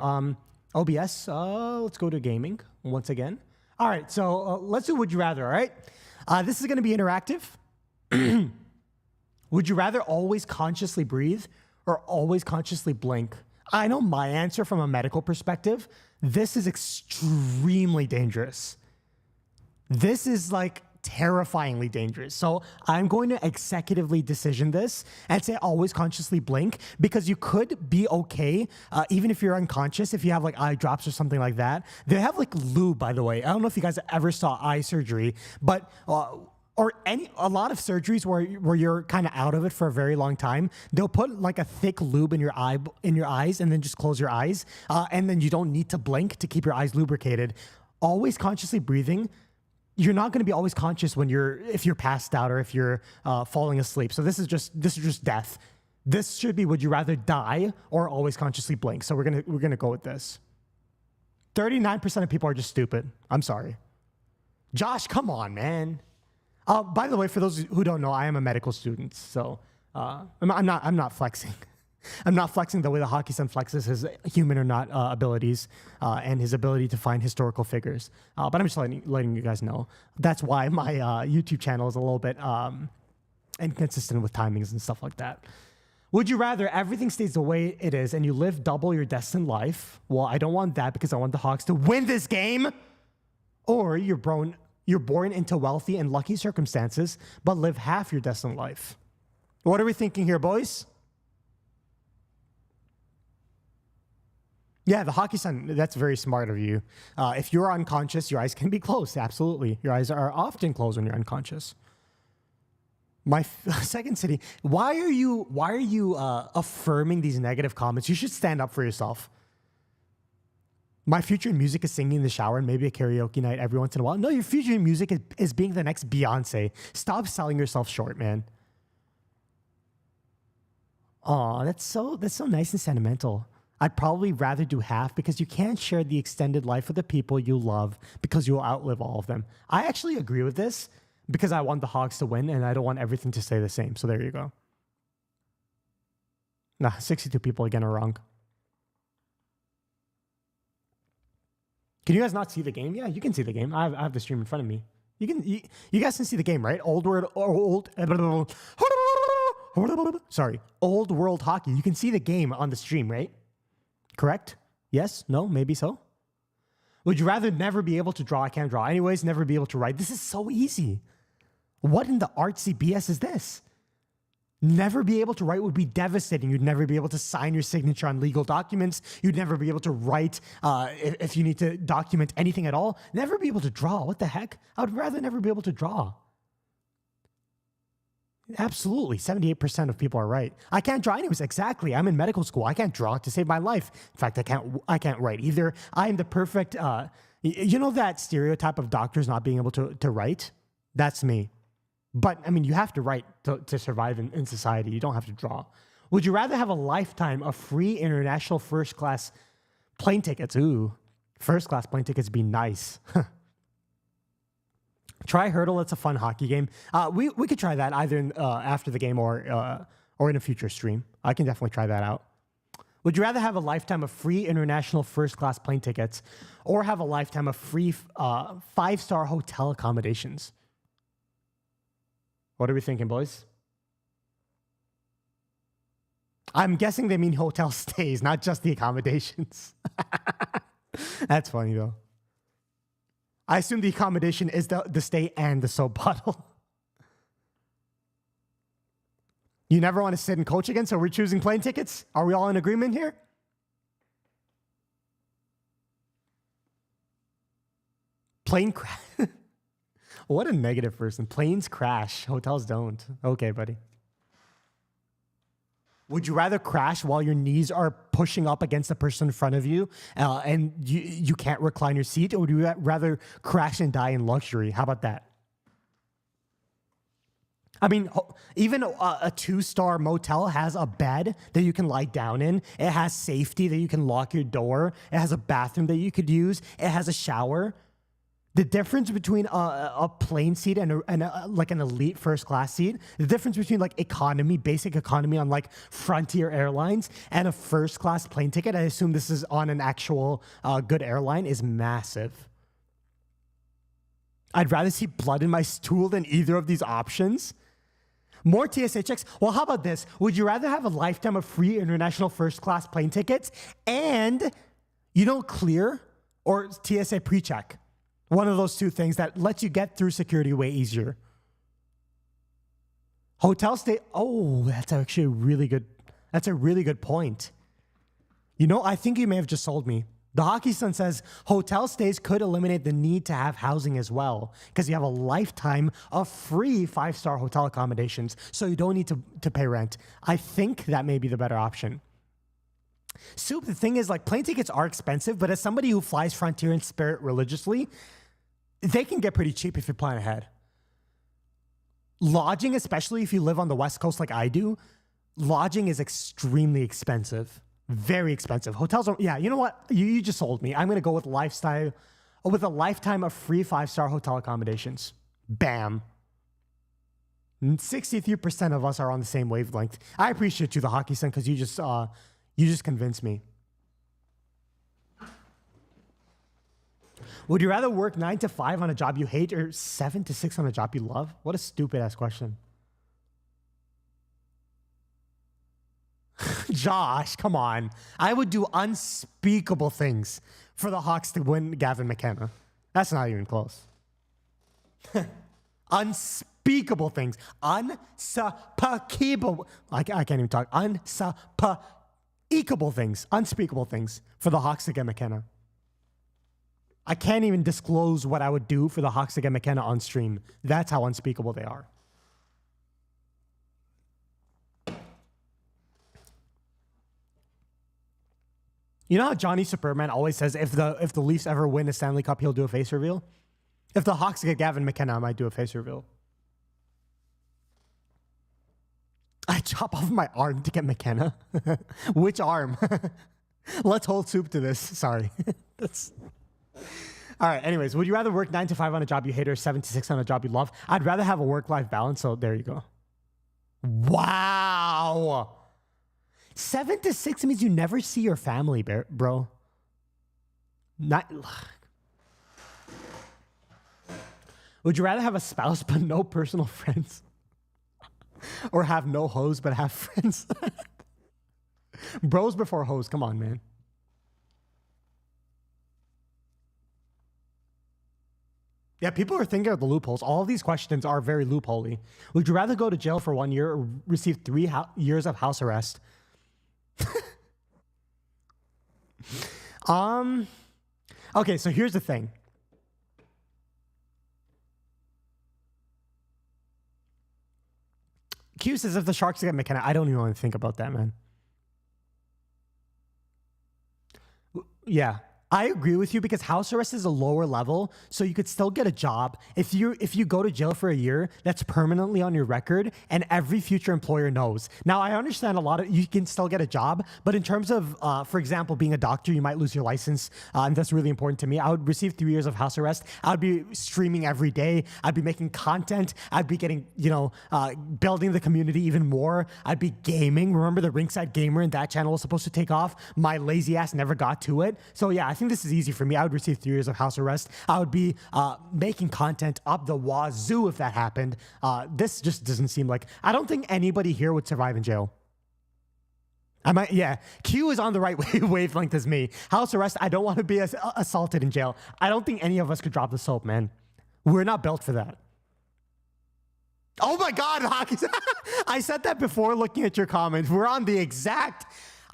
OBS, let's go to gaming once again. All right, so let's do Would You Rather, all right? This is going to be interactive. Would you rather always consciously breathe or always consciously blink? I know my answer from a medical perspective. This is extremely dangerous. This is like terrifyingly dangerous. So I'm going to executively decision this and say always consciously blink, because you could be okay even if you're unconscious, if you have like eye drops or something like that. They have like lube, by the way. I don't know if you guys ever saw eye surgery, but or a lot of surgeries where you're kind of out of it for a very long time, they'll put like a thick lube in your eyes and then just close your eyes, and then you don't need to blink to keep your eyes lubricated. Always consciously breathing. You're not going to be always conscious if you're passed out or if you're falling asleep. So this is just death. This should be, would you rather die or always consciously blink? So we're gonna go with this. 39% of people are just stupid. I'm sorry. Josh, come on, man. By the way, for those who don't know, I am a medical student, so I'm not flexing. I'm not flexing the way the hockey son flexes his human or not abilities and his ability to find historical figures. But I'm just letting you guys know. That's why my YouTube channel is a little bit inconsistent with timings and stuff like that. Would you rather everything stays the way it is and you live double your destined life? Well, I don't want that because I want the Hogs to win this game. Or you're born into wealthy and lucky circumstances, but live half your destined life. What are we thinking here, boys? Yeah, the hockey son, that's very smart of you. If you're unconscious, your eyes can be closed. Absolutely. Your eyes are often closed when you're unconscious. My Second City, why are you affirming these negative comments? You should stand up for yourself. My future in music is singing in the shower and maybe a karaoke night every once in a while. No, your future in music is being the next Beyonce. Stop selling yourself short, man. Aw, that's so nice and sentimental. I'd probably rather do half because you can't share the extended life with the people you love because you'll outlive all of them. I actually agree with this because I want the Hogs to win and I don't want everything to stay the same. So there you go. Nah, 62 people again are wrong. Can you guys not see the game? Yeah, you can see the game. I have the stream in front of me. You guys can see the game, right? Old World Hockey. You can see the game on the stream, right? Correct? Yes? No? Maybe so? Would you rather never be able to draw? I can't draw anyways. Never be able to write. This is so easy. What in the artsy BS is this? Never be able to write would be devastating. You'd never be able to sign your signature on legal documents. You'd never be able to write if you need to document anything at all. Never be able to draw. What the heck? I would rather never be able to draw. Absolutely. 78% of people are right. I can't draw anyways. Exactly. I'm in medical school. I can't draw to save my life. In fact, I can't write either. I am the perfect, you know that stereotype of doctors not being able to write? That's me. But I mean, you have to write to survive in society. You don't have to draw. Would you rather have a lifetime of free international first class plane tickets? Ooh, first class plane tickets be nice. Try Hurdle. It's a fun hockey game. We could try that either after the game or in a future stream. I can definitely try that out. Would you rather have a lifetime of free international first-class plane tickets or have a lifetime of free 5-star hotel accommodations? What are we thinking, boys? I'm guessing they mean hotel stays, not just the accommodations. That's funny, though. I assume the accommodation is the stay and the soap bottle. You never want to sit and coach again, so we're choosing plane tickets? Are we all in agreement here? Plane crash. What a negative person. Planes crash. Hotels don't. Okay, buddy. Would you rather crash while your knees are pushing up against the person in front of you and you can't recline your seat? Or would you rather crash and die in luxury? How about that? I mean, even a 2-star motel has a bed that you can lie down in. It has safety that you can lock your door. It has a bathroom that you could use. It has a shower. The difference between a plane seat and like an elite first class seat, the difference between like economy, basic economy on like Frontier Airlines and a first class plane ticket, I assume this is on an actual good airline, is massive. I'd rather see blood in my stool than either of these options. More TSA checks. Well, how about this? Would you rather have a lifetime of free international first class plane tickets and you don't clear, or TSA pre-check? One of those two things that lets you get through security way easier. Hotel stay. Oh, that's actually really good. That's a really good point. You know, I think you may have just sold me. The Hockey Sun says hotel stays could eliminate the need to have housing as well because you have a lifetime of free 5-star hotel accommodations, so you don't need to pay rent. I think that may be the better option. Soup, the thing is, like, plane tickets are expensive, but as somebody who flies Frontier and Spirit religiously, they can get pretty cheap if you plan ahead. Lodging, especially if you live on the West Coast like I do, lodging is extremely expensive. Very expensive. Hotels are, yeah, you know what? You just sold me. I'm going to go with with a lifetime of free 5-star hotel accommodations. Bam. 63% of us are on the same wavelength. I appreciate you, the Hockey Sun, because you just convinced me. Would you rather work 9 to 5 on a job you hate or 7 to 6 on a job you love? What a stupid ass question. Josh, come on. I would do unspeakable things for the Hawks to win Gavin McKenna. That's not even close. Unspeakable things. Unspeakable. I can't even talk. Unspeakable things. Unspeakable things for the Hawks to get McKenna. I can't even disclose what I would do for the Hawks to get McKenna on stream. That's how unspeakable they are. You know how Johnny Superman always says if the Leafs ever win a Stanley Cup, he'll do a face reveal? If the Hawks get Gavin McKenna, I might do a face reveal. I chop off my arm to get McKenna. Which arm? Let's hold soup to this. Sorry. All right, anyways, would you rather work 9 to 5 on a job you hate or 7 to 6 on a job you love? I'd rather have a work-life balance, so there you go. Wow. 7 to 6 means you never see your family, bro. Would you rather have a spouse but no personal friends? Or have no hoes but have friends? Bros before hoes, come on, man. Yeah, people are thinking of the loopholes. All of these questions are very loopholey. Would you rather go to jail for 1 year or receive 3 years of house arrest? Okay, so here's the thing. Q says if the Sharks get McKenna, I don't even want to think about that, man. Yeah. I agree with you because house arrest is a lower level, so you could still get a job. If you go to jail for a year, that's permanently on your record, and every future employer knows. Now, I understand you can still get a job, but in terms of, for example, being a doctor, you might lose your license, and that's really important to me. I would receive 3 years of house arrest. I would be streaming every day. I'd be making content. I'd be getting, building the community even more. I'd be gaming. Remember the Ringside Gamer and that channel was supposed to take off? My lazy ass never got to it. So yeah, I think this is easy for me. I would receive 3 years of house arrest. I would be making content up the wazoo if that happened. This just doesn't seem like... I don't think anybody here would survive in jail. Q is on the right wavelength as me. House arrest, I don't want to be assaulted in jail. I don't think any of us could drop the soap, man. We're not built for that. Oh my God, Hockey. I said that before looking at your comments. We're on the exact...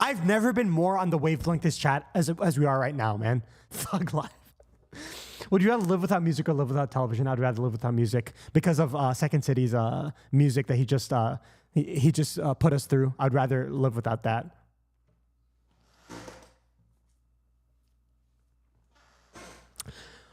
I've never been more on the wavelength this chat as we are right now, man. Thug life. Would you rather live without music or live without television? I'd rather live without music because of Second City's music that he just put us through. I'd rather live without that.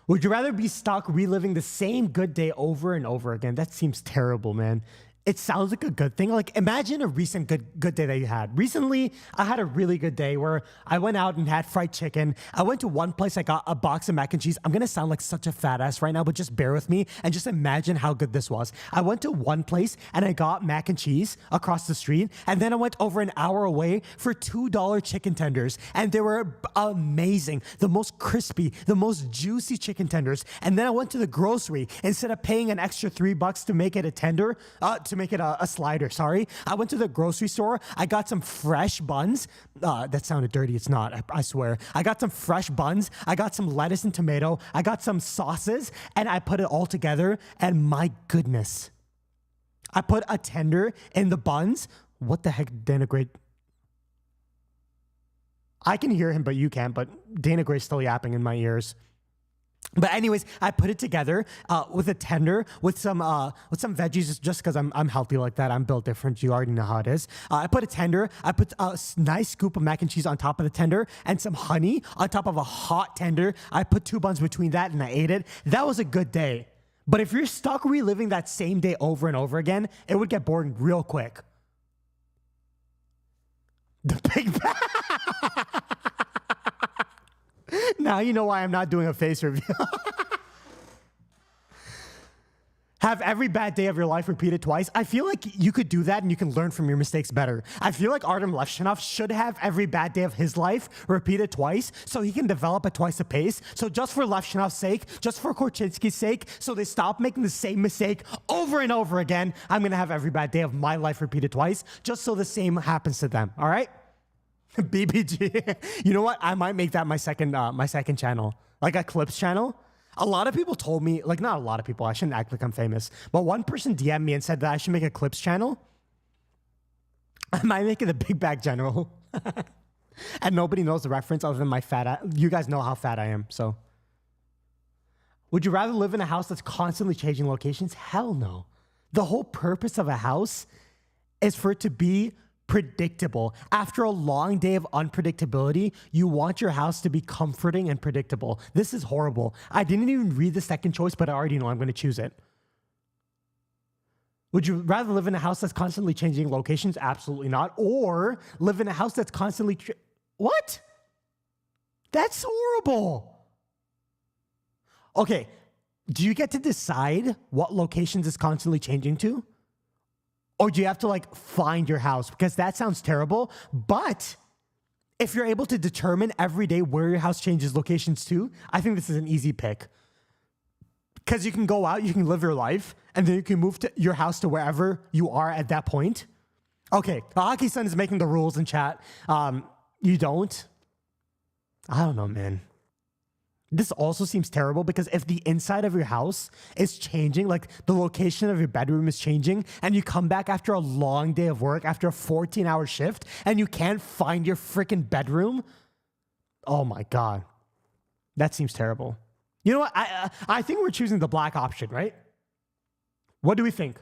Would you rather be stuck reliving the same good day over and over again? That seems terrible, man. It sounds like a good thing. Like, imagine a recent good day that you had. Recently, I had a really good day where I went out and had fried chicken. I went to one place, I got a box of mac and cheese. I'm going to sound like such a fat ass right now, but just bear with me and just imagine how good this was. I went to one place and I got mac and cheese across the street. And then I went over an hour away for $2 chicken tenders. And they were amazing. The most crispy, the most juicy chicken tenders. And then I went to the grocery. Instead of paying an extra $3 to make it a tender, to make it a slider, sorry. I went to the grocery store. I got some fresh buns. That sounded dirty. It's not, I swear. I got some fresh buns. I got some lettuce and tomato. I got some sauces, and I put it all together, and my goodness. I put a tender in the buns. What the heck, Dana Gray? I can hear him, but you can't, but Dana Gray's still yapping in my ears. But anyways, I put it together with a tender, with some veggies, just because I'm healthy like that. I'm built different. You already know how it is. I put a tender. I put a nice scoop of mac and cheese on top of the tender and some honey on top of a hot tender. I put 2 buns between that and I ate it. That was a good day. But if you're stuck reliving that same day over and over again, it would get boring real quick. The Big Bag. Now you know why I'm not doing a face review. Have every bad day of your life repeated twice. I feel like you could do that and you can learn from your mistakes better. I feel like Artyom Levshunov should have every bad day of his life repeated twice so he can develop at twice the pace. So just for Levshunov's sake, just for Korchinski's sake, so they stop making the same mistake over and over again, I'm going to have every bad day of my life repeated twice just so the same happens to them. All right? BBG. You know what? I might make that my second channel, like a clips channel. A lot of people told me, like not a lot of people, I shouldn't act like I'm famous, but one person DM'd me and said that I should make a clips channel. I might make it a Big Bag General. And nobody knows the reference other than my fat ass. You guys know how fat I am, so. Would you rather live in a house that's constantly changing locations? Hell no. The whole purpose of a house is for it to be predictable. After a long day of unpredictability, you want your house to be comforting and predictable. This is horrible. I didn't even read the second choice, but I already know I'm going to choose it. Would you rather live in a house that's constantly changing locations? Absolutely not. Or live in a house that's constantly... What? That's horrible. Okay, do you get to decide what locations it's constantly changing to? Or do you have to like find your house? Because that sounds terrible. But if you're able to determine every day where your house changes locations to, I think this is an easy pick. Because you can go out, you can live your life, and then you can move to your house to wherever you are at that point. Okay, Aki-san is making the rules in chat. You don't? I don't know, man. This also seems terrible because if the inside of your house is changing, like the location of your bedroom is changing, and you come back after a long day of work, after a 14-hour shift, and you can't find your freaking bedroom, oh my God. That seems terrible. You know what? I think we're choosing the black option, right? What do we think?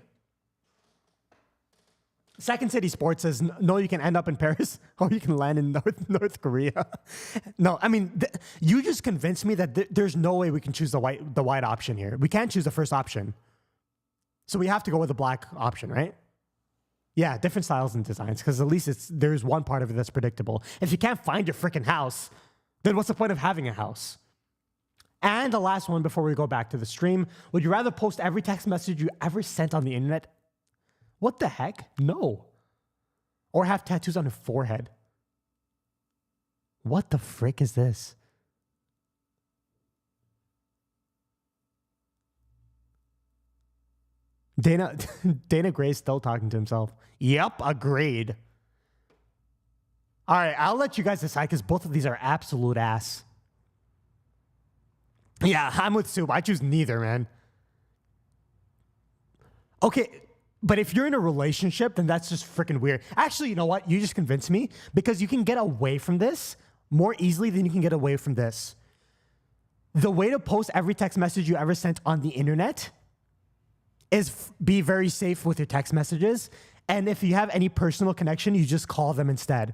Second City Sports says, no, you can end up in Paris or you can land in North Korea. No, I mean, you just convinced me that there's no way we can choose the white option here. We can't choose the first option. So we have to go with the black option, right? Yeah, different styles and designs, because at least there's one part of it that's predictable. If you can't find your freaking house, then what's the point of having a house? And the last one before we go back to the stream, would you rather post every text message you ever sent on the internet? What the heck? No. Or have tattoos on your forehead? What the frick is this? Dana Gray's still talking to himself. Yep, agreed. All right, I'll let you guys decide because both of these are absolute ass. Yeah, I'm with Soup. I choose neither, man. Okay, but if you're in a relationship, then that's just freaking weird. Actually, you know what? You just convinced me because you can get away from this more easily than you can get away from this. The way to post every text message you ever sent on the internet is be very safe with your text messages. And if you have any personal connection, you just call them instead.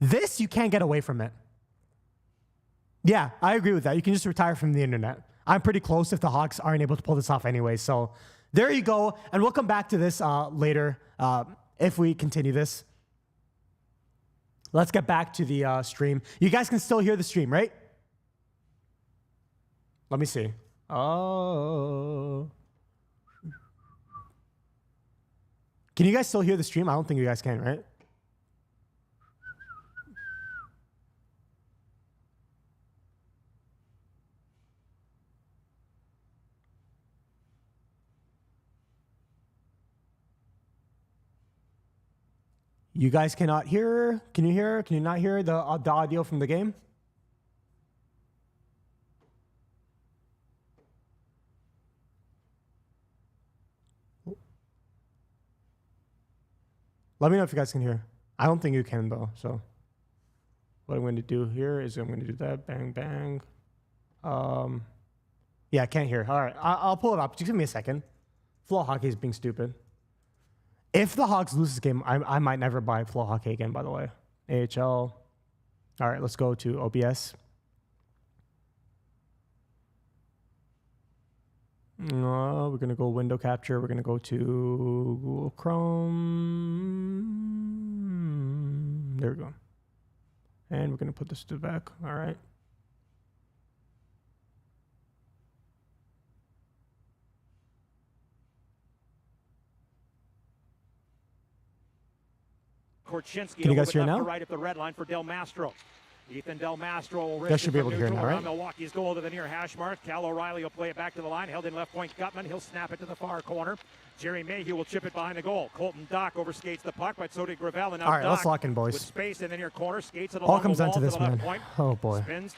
This, you can't get away from it. Yeah, I agree with that. You can just retire from the internet. I'm pretty close if the Hogs aren't able to pull this off anyway. So there you go. And we'll come back to this later if we continue this. Let's get back to the stream. You guys can still hear the stream, right? Let me see. Oh. Can you guys still hear the stream? I don't think you guys can, right? You guys cannot hear? Can you hear? Can you not hear the audio from the game? Let me know if you guys can hear. I don't think you can, though. So what I'm going to do here is I'm going to do that. Bang, bang. Yeah, I can't hear. All right, I'll pull it up. Just give me a second. Flow Hockey is being stupid. If the Hogs lose this game, I might never buy Flow Hockey again, by the way. AHL. All right, let's go to OBS. No, we're going to go window capture. We're going to go to Google Chrome. There we go. And we're going to put this to the back. All right. Korchinski, can you guys hear now? Right at the red line for Del Mastro. Ethan Del Mastro will risk should be able to hear now, right? Milwaukee's goal to the near hash mark. Cal O'Reilly will play it back to the line. Held in left point Gutman. He'll snap it to the far corner. Jerry Mayhew will chip it behind the goal. Colton Dock overskates the puck, but so did Gravel. And now all right, Dock, let's lock in, boys. with space in the near corner, skates it all along comes the down to wall this, to the man. left point. Oh, boy. Spins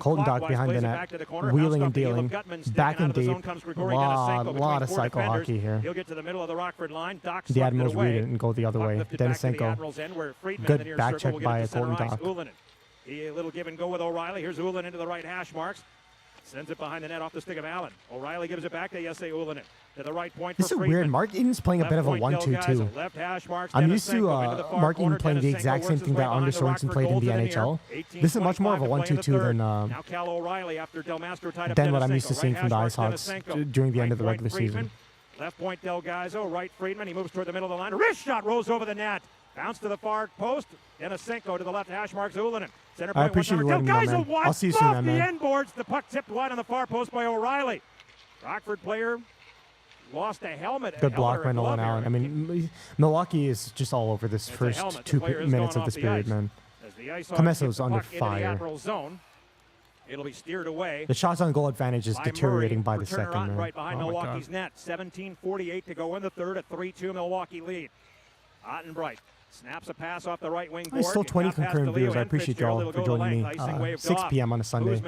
Colton Dock clockwise, behind the plays it net, back to the corner, wheeling bounced and off the heel of dealing, Gutman, sticking back out and of the zone deep. comes Grigori Denisenko Lot of between four cycle defenders. hockey here. He'll get to the middle of the Rockford line. Dock The slugged Admirals it away. read it and go the other Puck way. lifted back to the Denisenko. Admirals' end where Friedman Good in the near back circle check will get by it to center Colton ice. Dock. Ullinen. A little give and go with O'Reilly. Here's Ullinen into the right hash marks. Sends it behind the net off the stick of Allen. O'Reilly gives it back to Jesse Ullinen. To the right point for This is Friedman. weird. Mark Eden's playing a bit of a 1-2-2. Left hash marks, I'm used to Denisenko into the far Mark Eden corner. playing the Denisenko exact same works thing his way that behind Anders the Sorensen Rockford played in goal the to near. NHL. This is much more of a 1-2-2 than now Cal O'Reilly after Del Mastro tied up what I'm used to Denisenko. seeing Right from the hash marks, IceHogs Denisenko. during the end Right of the point, regular Friedman. season. Left point Del Gaizo, right Friedman. He moves toward the middle of the line. Wrist shot rolls over the net. Bounce to the far post. Denisenko to the left hash marks Ullinen. Center point. I appreciate you letting me know, man. I'll see you soon, off man. the end boards. The puck tipped wide on the far post by O'Reilly. Rockford player lost a helmet. Good block by Nolan Allen. I mean, Milwaukee is just all over this first 2 minutes of this period, man. Comesso's under fire. It'll be steered away. The shots on goal advantage is deteriorating by the Turner second, man. right behind Oh my Milwaukee's God. net. 17:48 to go in the third. A 3-2 Milwaukee lead. Ottenbright snaps a pass off the right wing board. Still 20 concurrent viewers. I appreciate y'all for joining me. 6 p.m. on a Sunday.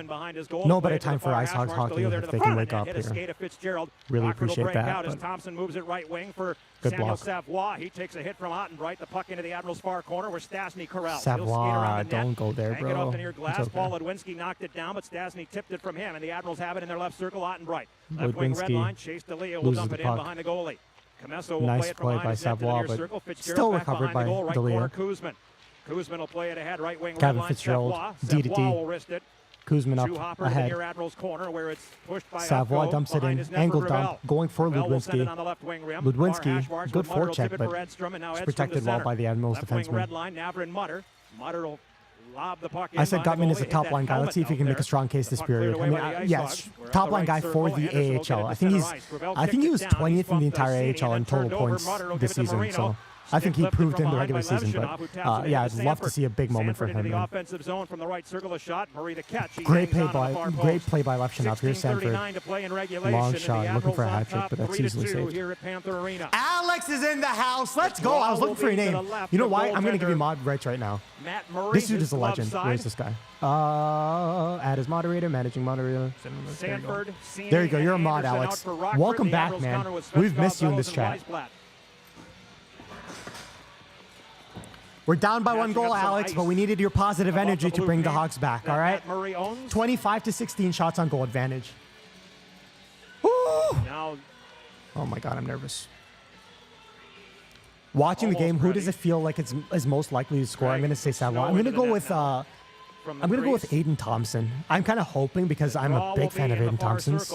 No better time for IceHogs hockey if they can wake up here. Really appreciate that. As Thompson moves it right wing for Good Samuel block. Savoie. He takes a hit from Ottenbright. The puck into the Admirals' far corner where Stasny corrals. Savoie, don't go there, Bang it off bro. the near glass. It's okay. Paul Ludwinski knocked it down, but Stasny tipped it from him, and the Admirals have it in their left circle. Ottenbright. Left wing red line. Chase DeLeo will loses dump the it in puck. behind the goalie. Commesso will Nice play play by it from Savoie, but still recovered by D'Elia. Kuzmin will play it ahead, right wing. Kevin Fitzgerald, D to D. Kuzmin up ahead. Savoie dumps it in, angle dump, going for Ludwinski. Ludwinski, good forecheck, but it's protected well by the Admirals defenseman. I said Gutman is a top-line guy. Let's see if he can make a strong case this period. I mean, yes, top-line guy for the AHL. I think he was 20th in the entire AHL in total points this season. So I think he proved in the regular season. But yeah, I'd love to see a big moment for him. Great play by Levshunov. Here's Sanford. Long shot, looking for a hat trick, but that's easily saved. Alex is in the house. Let's go. I was looking for your name. You know why? I'm going to give you mod rights right now. This dude is a legend. Where's this guy? Add as moderator, managing moderator. There you go. You're a mod, Alex. Welcome back, man. We've missed you in this chat. We're down by 1 goal, Alex, but we needed your positive energy to bring the Hogs back, all right? 25-16 shots on goal advantage. Woo! Oh my God, I'm nervous. Watching the game, who does it feel like is most likely to score? I'm going to say Savoie. I'm going to go with Aiden Thompson. I'm kind of hoping because I'm a big fan of Aiden Thompson's.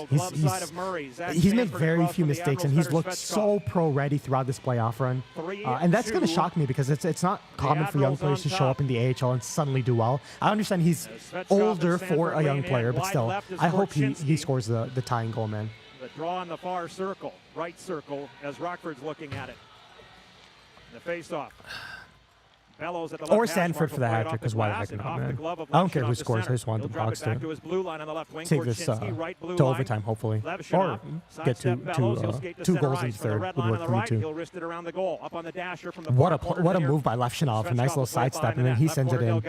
He's made very few mistakes, and he's looked so pro-ready throughout this playoff run. And that's going to shock me because it's not common for young players to show up in the AHL and suddenly do well. I understand he's older for a young player, but still, I hope he scores the tying goal, man. The draw in the far circle, right circle, as Rockford's looking at it. The face-off. Or Sanford for the hat trick, because why the heck not, man? I don't care who scores. I just want the Hogs to take this to overtime, hopefully. Or get two goals in the third would work for me, too. What a move by Levshunov. A nice little sidestep, and then he sends it in.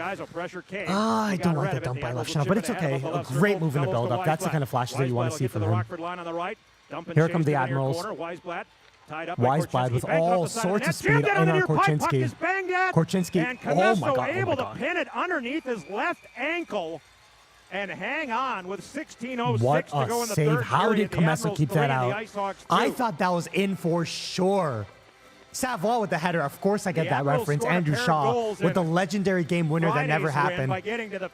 I don't like that dump by Levshunov, but it's okay. A great move in the build-up. That's the kind of flashes that you want to see from him. Here come the Admirals. Weisblad with all sorts of speed in on Korchinski. Korchinski, oh my God. Able to pin it underneath his left ankle and hang on with 16:06 to go in the third. How did Commesso keep that out? I thought that was in for sure. Savoie with the header. Of course I get that reference. Andrew Shaw with the legendary game winner that never happened.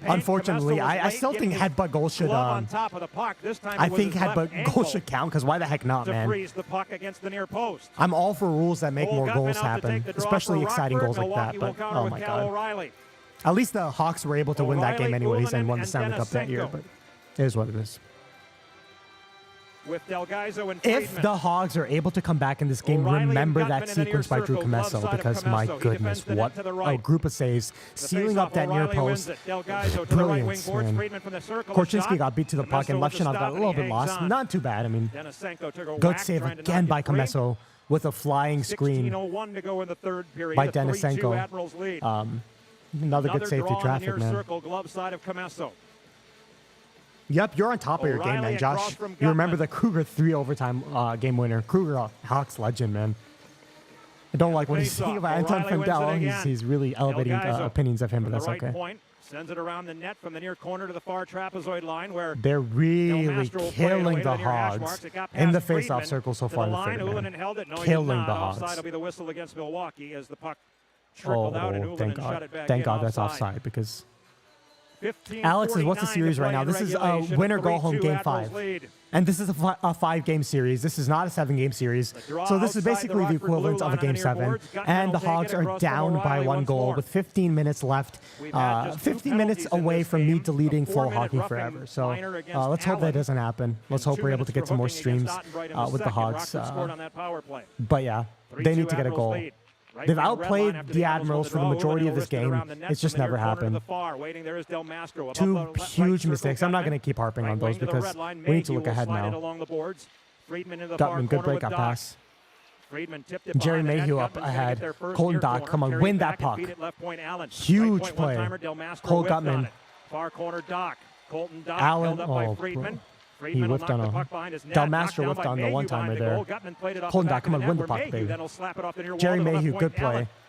Unfortunately, I still think headbutt goals should I think headbutt goals should count, because why the heck not, man? I'm all for rules that make more goals happen, especially exciting goals like that, but oh my God. At least the Hawks were able to win that game anyways and won the Stanley Cup that year, but it is what it is. If the Hogs are able to come back in this game, remember that sequence by Drew Commesso, because my goodness, what a group of saves. Sealing up that near post. Brilliance, man. Korchinski got beat to the puck, and Levshunov got a little bit lost. Not too bad. I mean, good save again by Commesso with a flying screen by Denisenko. Another good save through traffic, man. Yep, you're on top of your game, man, Josh. You remember the Kruger 3 overtime game winner. Kruger, Hawks legend, man. I don't like what he's saying about Anton Fendel. He's really elevating opinions of him, but that's okay. Sends it around the net from the near corner to the far trapezoid line, where they're really killing the Hogs in the face-off circle so far in the third, man. Killing the Hogs. Offside will be the whistle against Milwaukee as the puck trickled out, and thank God. Thank God that's offside, because Alex says, what's the series right now? This is a winner-go-home Game 5. And this is a 5-game series. This is not a 7-game series. So this is basically the equivalent of a Game 7. And the Hogs are down by 1 goal with 15 minutes left. 15 minutes away from me deleting Flow Hockey forever. So let's hope that doesn't happen. Let's hope we're able to get some more streams with the Hogs. But yeah, they need to get a goal. They've outplayed the Admirals for the majority of this game. It's just never happened. 2 huge mistakes. I'm not going to keep harping on those because we need to look ahead now. Gutman, good breakup pass. Jerry Mayhew up ahead. Colton Dock, come on, win that puck. Huge play. Cole Gutman. Allen, oh, he whiffed on a Del Mastro whiffed on the one-timer there. Colton Dock, come on, win the puck, baby. Jerry Mayhew, good play.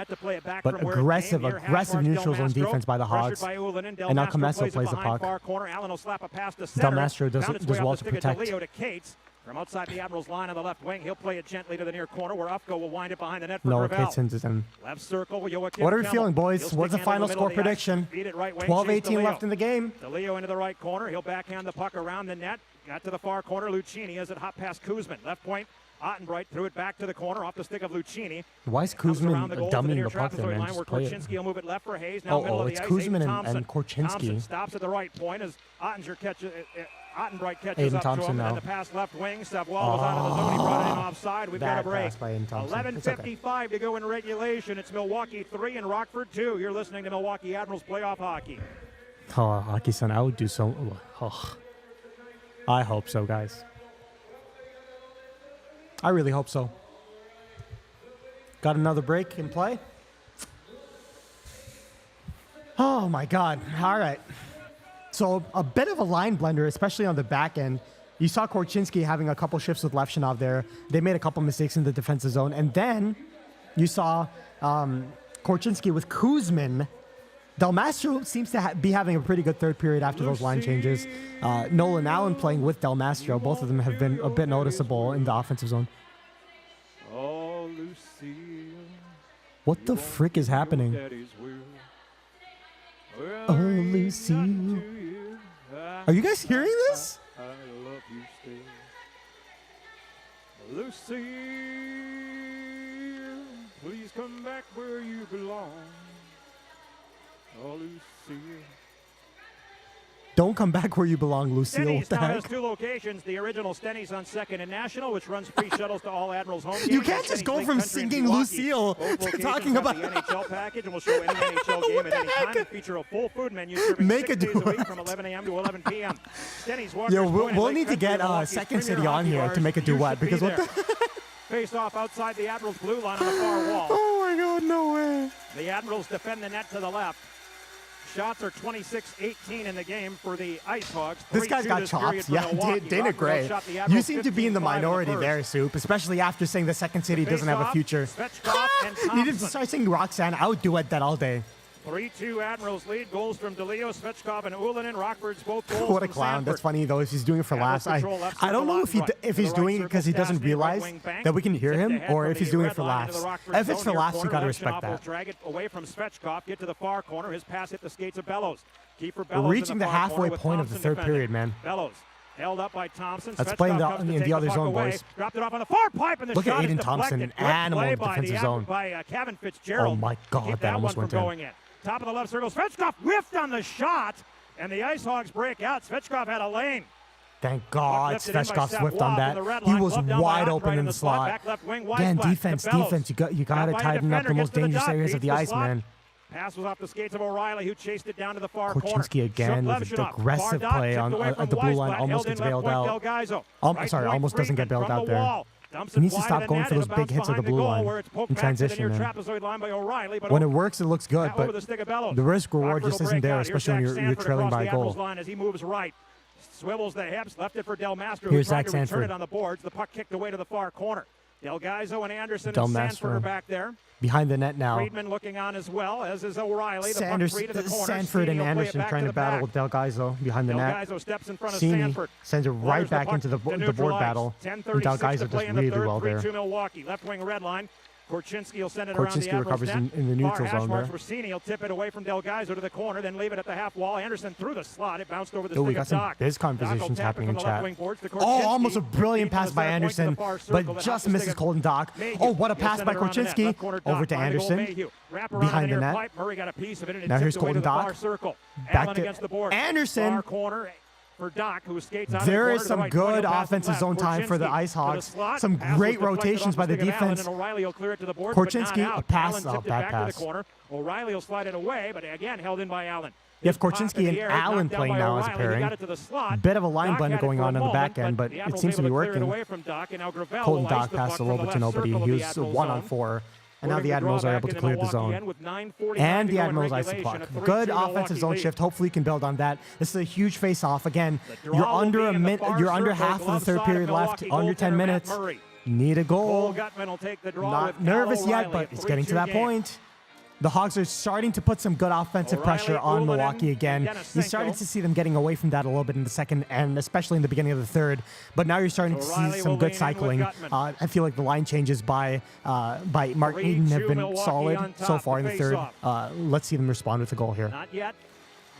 net to play it back But from where aggressive neutral zone defense by the Hogs. And now Commesso plays the puck. Far corner. Allen will slap a pass to center. Del Mastro does well to protect. To Cates. From outside the Admirals line on the left wing, he'll play it gently to the near corner where Ufko will wind it behind the net for Gravel. Cates sends it in. Left circle, Joachim What are we Kemmel. feeling, boys? What's the final score prediction? 12-18 left in the game. DeLeo into the right corner. He'll backhand the puck around the net. Got to the far corner. Lucchini has it hot past Kuzmin. Left point. Ottenbright threw it back to the corner off the stick of Lucchini. Why is Kuzmin dumbing the puck there, man? Just play it. Korchinski will move it left for Hayes. Now middle of the it's ice. Kuzmin and Korchinski. Thompson stops at the right point as Ottinger catches Ottenbright catches Aiden up Thompson to him, now. and the pass left wing. Savoie was onto the zone. He brought it in offside. We've got a break. Pass by Aiden Thompson. It's okay. 11:55 to go in regulation. It's Milwaukee 3 and Rockford 2. You're listening to Milwaukee Admirals playoff hockey. Oh, hockey-san, I would do so. Oh. I hope so, guys. I really hope so. Got another break in play. Oh my God. All right. So a bit of a line blender, especially on the back end. You saw Korchinski having a couple shifts with Levshunov there. They made a couple mistakes in the defensive zone. And then you saw Korchinski with Kuzmin. Del Mastro seems to be having a pretty good third period after those line changes. Nolan Allen playing with Del Mastro. Both of them have been a bit noticeable in the offensive zone. Oh, Lucille. What the frick is happening? Oh, Lucille. Are you guys hearing this? I love you still. Lucille, please come back where you belong. Oh, Lucille. Don't come back where you belong, Lucille. What Stenny's the now has heck? 2 locations. The original Stenny's on 2nd and National, which runs free shuttles to all Admirals home games. You can't just Stenny's go Lake from Country in singing Milwaukee. Lucille Both to locations talking have about... the NHL package and will show any NHL game at any time and feature a full food menu serving Make 6 it days do a week it. from 11 a.m. to 11 p.m. Stenny's Yo, Walker's Point in we'll Lake need to Country, get Milwaukee's Second premier City on hockey here to bars. make a You duet, should because be what the... there. Faced off outside the Admirals' blue line on the far wall. Oh my God, no way. The Admirals defend the net to the left. Shots are 26-18 in the game for the IceHogs. This guy's got chops. Yeah, Dana Gray. You seem to be in the minority there, Soup, especially after saying the Second City doesn't have a future. Svechkov and You didn't Thompson. start saying Roxanne. I would duet that all day. 3-2 Admirals lead. Goals from DeLeo, Svechkov, and Ullinen. Rockford's both goals What a from clown. Sanford. That's funny, though, if he's doing it for laughs. I don't know if he's doing it because he doesn't realize that we can hear him, or if he's doing it for laughs. If it's for laughs, you got to respect that. Drag it away from Svechkov, get to the far corner. His pass hit the skates of Bellows. Keeper Bellows We're reaching in the far halfway corner with point of the Thompson third period, man. Bellows held up by Thompson. Let's Svechkov play in comes to take the other puck zone, away. boys. Dropped it off on the far pipe, and the Look at shot is Aiden Thompson, deflected. an animal Good in the play defensive zone. by Kevin Fitzgerald. Oh my God, Keep that almost one went from in. going in. Top of the left circle. Svechkov whiffed on the shot, and the IceHogs break out. Svechkov had a lane. Thank God Lifted in by Svechkov swift Savoie on from that. the red He line. was Glove down by wide Ottenbright open in the slot. Back left wing, Again, Weissblatt to defense. Bellows. You got to Grabbed by a tighten up the defender, most gets to the dangerous dot, areas of beats the the ice, slot. man. Pass was off the skates of O'Reilly, who chased it down to the far corner. Korchinski again Shook with the Levshunov. aggressive Far dot, play tipped on away from the blue line, Weissblatt, almost held gets in left bailed point, out. Delgaiso. Right Sorry, point, almost doesn't get Friedman bailed from out the there. wall. Dumps He it needs to wide stop of the going net. for those It'll big bounce hits of the behind blue goal line where it's poked in back to the transition, near man. trapezoid line by O'Reilly, but When it works, it looks good, over the but stick of Bellows. the risk reward Rockford just will isn't break there, out. especially when Here's you're Sanford trailing across by the a goal. Admirals line as he moves right. Swivels the hips, left it for Del Mastro, Here's who tried Zach to return Sanford. it on the boards. The puck kicked away to the far corner. Delgaiso and Anderson Del and Sanford Mastro. are back there. Behind the net now. Friedman looking on as well, as is O'Reilly. The puck free to the corner. Sanford and Steeny will play it Anderson back trying to the battle back. with Delgaiso behind the net. Delgaiso steps in front of Steeny Sanford. sends it right Fires the back puck into the to board neutralize. battle. And 10:36 to Delgaiso play does in the really third, well there. 3-2 Milwaukee. Left wing red line. Korchinski will send it around the Korchinski Admirals recovers net. in the neutral Far hash zone marks there. for Steeny. He'll tip it away from Delgaiso to the corner, then leave it at the half wall. Anderson through the slot. It bounced over the Oh, we stick got of some Doc. biz Doc will conversations tap it happening from in the left chat. wing boards to Oh, Korchinski. almost a brilliant Deep to pass the by center point to the Anderson, far but circle, then just off the misses stick of Colton Doc. Mayhew. Oh, what a He'll pass send by it around the net. Korchinski Left corner Doc, over to behind the goal, Anderson. Mayhew. Wrap around Behind the the near net. pipe. Murray got a piece of it, and it Now here's tipped away to Colton the Doc. far circle. Back Allen to against the board. Anderson. Far corner for Doc, who skates out of the There corner is to the some right. good Point, pass offensive left. zone time for the Korchinski Ice to the Hogs. slot. Some Pass great was deflected rotations off by the stick of Allen, defense. and O'Reilly will clear it to the board, but Korchinski, not out. a pass. Allen Oh, tipped it bad back pass. to the corner. O'Reilly will slide it away, but again held in by Allen. You have His pop Korchinski in the and air, Allen knocked down playing by now as a O'Reilly. He pairing. got it to the slot. Bit of a line Doc blend had it going for a on the moment, back end, but the it Admirals seems to be able clear it working. away from Doc, and now Gravel Colton will ice Doc the passed puck a little from bit the to left nobody. circle He of the was Admirals 1 on zone. 4. And now Quarter the to Admirals draw are back able to into clear the Milwaukee zone. end with 9:49 And to the go in Admirals ice the regulation. puck. A 3-2 Good Milwaukee offensive zone lead. shift. Hopefully you can build on that. This is a huge face-off. Again, The draw you're will under be a in the minute. far You're under circle, half of the glove third side period of left. Milwaukee Under 10 goaltender Matt minutes. Murray. Need a Cole goal. Gutman will take the draw Not with nervous Al yet, O'Reilly. but it's getting to that 3-2 game. point. The Hogs are starting to put some good offensive O'Reilly, pressure on Ullinen, Milwaukee again. and You started Denisenko. to see them getting away from that a little bit in the second and especially in the beginning of the third. But now you're starting to O'Reilly see some will good lean in with cycling. Gutman. I feel like the line changes by Mark 3-2 Eden have been Milwaukee solid on so top, far in the the third. face-off. Let's see them respond with a goal here. Not yet.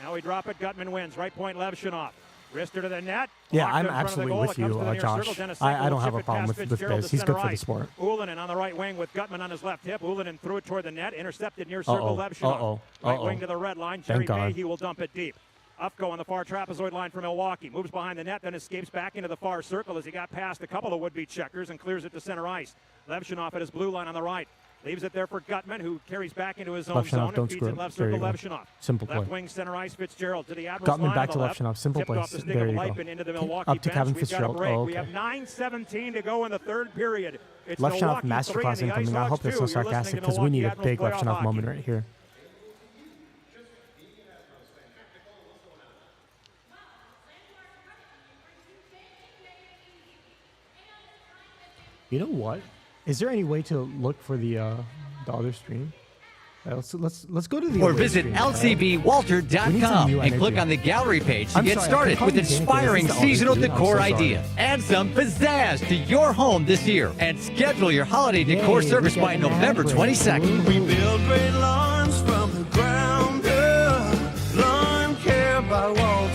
Now we drop it. Gutman wins. Right point, Levshunov. Wrister to the net. Yeah, Blocked I'm in front of the absolutely goal. with It comes you, to the near Josh. circle. Denisenko I will don't have chip a it problem past with Fitzgerald this. to He's good center for the right. sport. Ullinen on the right wing with Gutman on his left hip. Ullinen threw it toward the net. Intercepted near circle. Levshunov. Right wing to the red line. Jerry Thank God. Mayhew will dump it deep. Ufko on the far trapezoid line for Milwaukee. Moves behind the net, then escapes back into the far circle as he got past a couple of would-be checkers and clears it to center ice. Levshunov at his blue line on the right. Leaves it there for Gutman, who carries back into his own zone and feeds it left circle Levshunov. Simple play. Left wing center ice, Fitzgerald to the Admirals Gutman line back on to the left. Levshunov. Simple Tipped play. off the stick There of you go. Leipin into the Milwaukee Up to Kevin bench. We've got a Fitzgerald. break. Oh, We have okay. 9:17 to go in the third period. It's Levshunov Milwaukee 3 and masterclass the incoming. I IceHogs hope that's 2. so You're listening sarcastic to because we need a Milwaukee big Admirals playoff Levshunov hockey. moment right here. You know what? Is there any way to look for the other stream? Let's go to the or away visit stream, lcbwalter.com and click on the gallery page to get started with inspiring seasonal decor ideas. Add some pizzazz to your home this year and schedule your holiday decor service by November 22nd. We build great lawns from the ground up. Lawn care by Walter.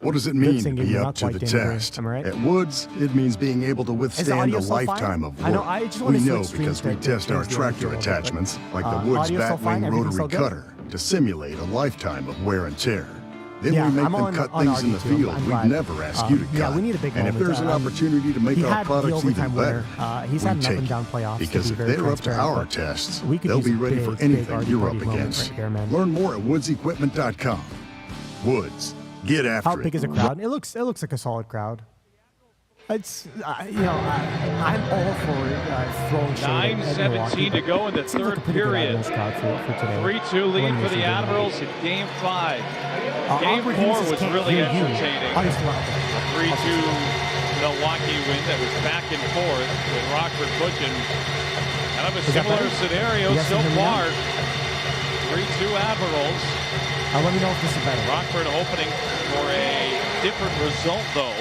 What does it mean to singing, be you're up not to the quite January, test? am I right? At Woods, it means being able to withstand audio a still fine? lifetime of work. I know, I just wanna We switch know streams because we to test our change the tractor audio, attachments, like the audio Woods still fine? Batwing Everything's rotary still good? cutter, to simulate a lifetime of wear and tear. Then Yeah, we make I'm them on- cut on things in the RD too. field I'm we'd glad. never ask you to cut. Yeah, we need a big and if moment. there's an opportunity to make he our had the products even overtime better, winner. He's we had an up take and it. down playoffs. Because to if be very they're up to transparent, our but tests, we could they'll use be a ready big, for big anything RD you're party up moment against. right here, man. Learn more at woodsequipment.com. Woods, get after How it. big is the crowd? It looks like a solid crowd. It's I'm all for throwing shade. 9:17 to go in the third period. 3-2 lead for the Admirals in Game 5. Game 4 was really entertaining. A 3-2 Milwaukee win that was back and forth with Rockford pushing. Kind of a similar scenario so far. 3-2 Admirals. Let me know if this is better. Rockford hoping for a different result, though,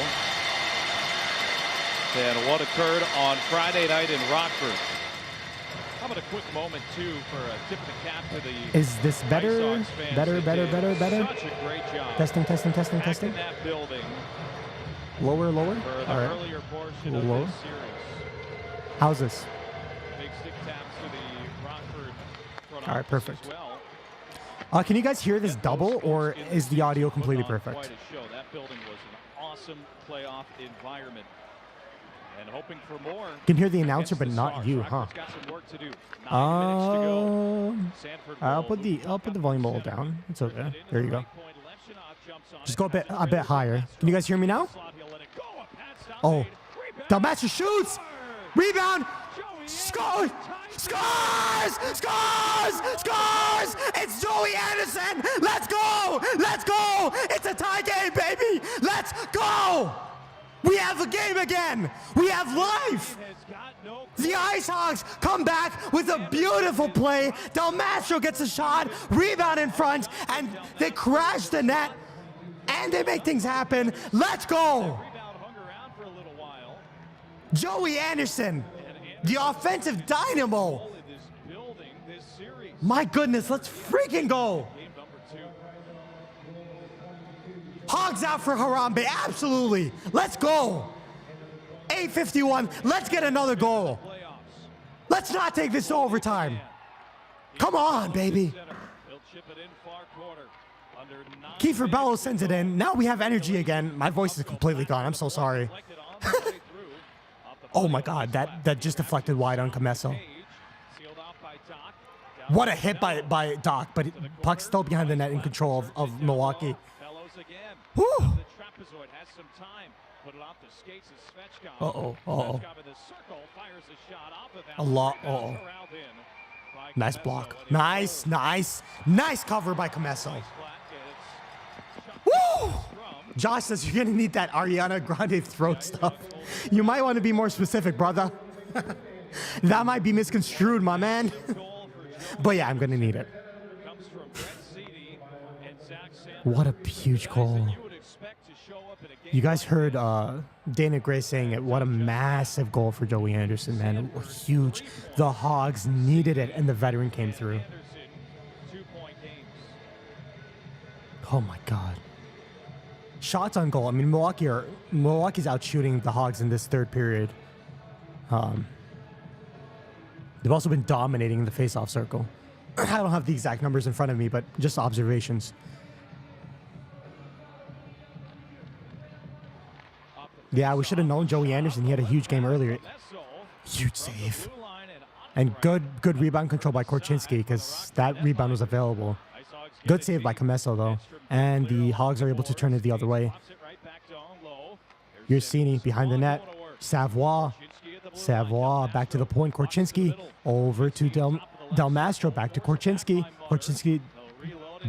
than what occurred on Friday night in Rockford. How about a quick moment, too, for a tip of the cap to the Is this better? IceHogs fans Better? that did Such a great job. Testing. Back in that building Lower. for the All right. earlier portion Lower. of this series. How's this? Big stick taps to the Rockford front All right, office perfect. as well. Can you guys hear this double, or is the audio completely Put on perfect? quite a show. That building was an awesome playoff environment. And hoping for more. You can hear the announcer, against but the not Stars. you, huh? Rockford's got some work to do. 9 minutes to go. Sanford I'll will put the move up volume on level the center. down. It's okay. Into There you the go. right point. Levshunov jumps on Just it. go a bit higher. Can you guys hear me now? Slot, he'll let it go. A pass down Oh, made. Rebound. Delmaster shoots. Rebound. Scores! Scores! Scores! Scores! It's Joey Anderson! Let's go! Let's go! It's a tie game, baby! Let's go! We have a game again! We have life! The IceHogs come back with a beautiful play. Del Mastro gets a shot, rebound in front, and they crash the net, and they make things happen. Let's go! Rebound hung around for a little while. Joey Anderson, the offensive dynamo. In this building, this series. My goodness, let's freaking go. Game number 2. Hogs out for Harambe, absolutely. Let's go. 8:51, let's get another goal. Playoffs. Let's not take this to overtime. Come on, baby. He'll chip it in far corner. Under 9 Kiefer minutes Bello to sends it go. in. Now we have energy again. My voice is completely gone. I'm so sorry. Deflected on the way through. Off the Oh my play God, on that just deflected wide on Commesso. Page. Sealed off by Doc. Down What a to hit Bello. by Doc, but puck's still behind the net in control of Milwaukee. Bellows again. Whew. The trapezoid has some time. Put it off the skates of Svechkov. Uh-oh. Svechkov in the circle fires a shot off of that. A lot. Rebound Uh-oh. corralled in by Nice Commesso, block. and he Nice, nice, nice cover by Commesso. goes flat, and it's shot Woo! from Josh says you're gonna need that Ariana Grande throat stuff. You might want to be more specific, brother. That might be misconstrued, my man. goal for Joe. But yeah, I'm gonna need it. Comes from Brett Seedy and Zach Sanford. What a huge goal. You would expect to show up in a game You guys heard Dana Gray saying it. What a massive goal for Joey Anderson, man. Huge. The Hogs needed it, and the veteran came through. Anderson, 2-point games. Oh my God. Shots on goal. I mean, Milwaukee's out shooting the Hogs in this third period. They've also been dominating the face-off circle. I don't have the exact numbers in front of me, but just observations. Yeah, we should have known Joey Anderson. He had a huge game earlier. Huge save. And good rebound control by Korchinski because that rebound was available. Good save by Commesso, though. And the Hogs are able to turn it the other way. Here's Cini behind the net. Savoie back to the point. Korchinski over to Del Mastro. Back to Korchinski. Korchinski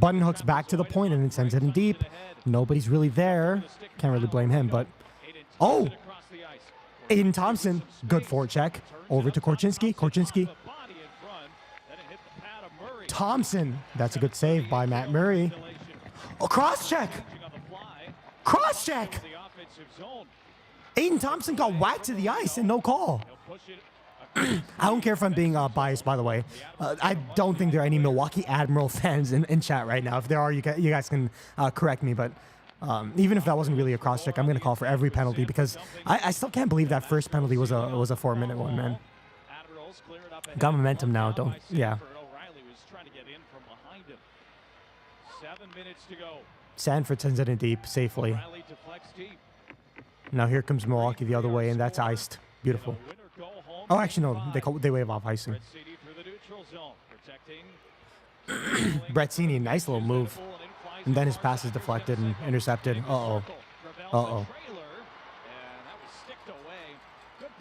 button hooks back to the point and then sends it in deep. Nobody's really there. Can't really blame him, but... Oh! Aiden Thompson. Good forecheck. Over to Korchinski. Korchinski. Thompson. That's a good save by Matt Murray. Oh, cross-check! Cross-check! Aiden Thompson got whacked to the ice and no call. I don't care if I'm being biased, by the way. I don't think there are any Milwaukee Admiral fans in chat right now. If there are, you guys can correct me, but even if that wasn't really a cross-check, I'm going to call for every penalty because I still can't believe that first penalty was a 4-minute one, man. Got momentum now, don't... Yeah. 7 minutes to go. Sanford sends it in deep safely. Now here comes Milwaukee the other way, and that's iced. Beautiful. Oh, actually, no. They wave off icing. Bretzini, nice little move. And then his pass is deflected and intercepted. Uh-oh. Uh-oh.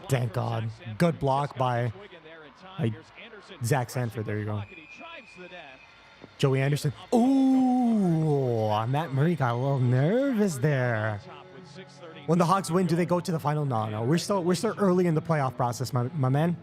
Thank God. Good block by Zach Sanford. There you go. Joey Anderson. Ooh, Matt Murray got a little nervous there. When the Hogs win, do they go to the final? No. We're still early in the playoff process, my man.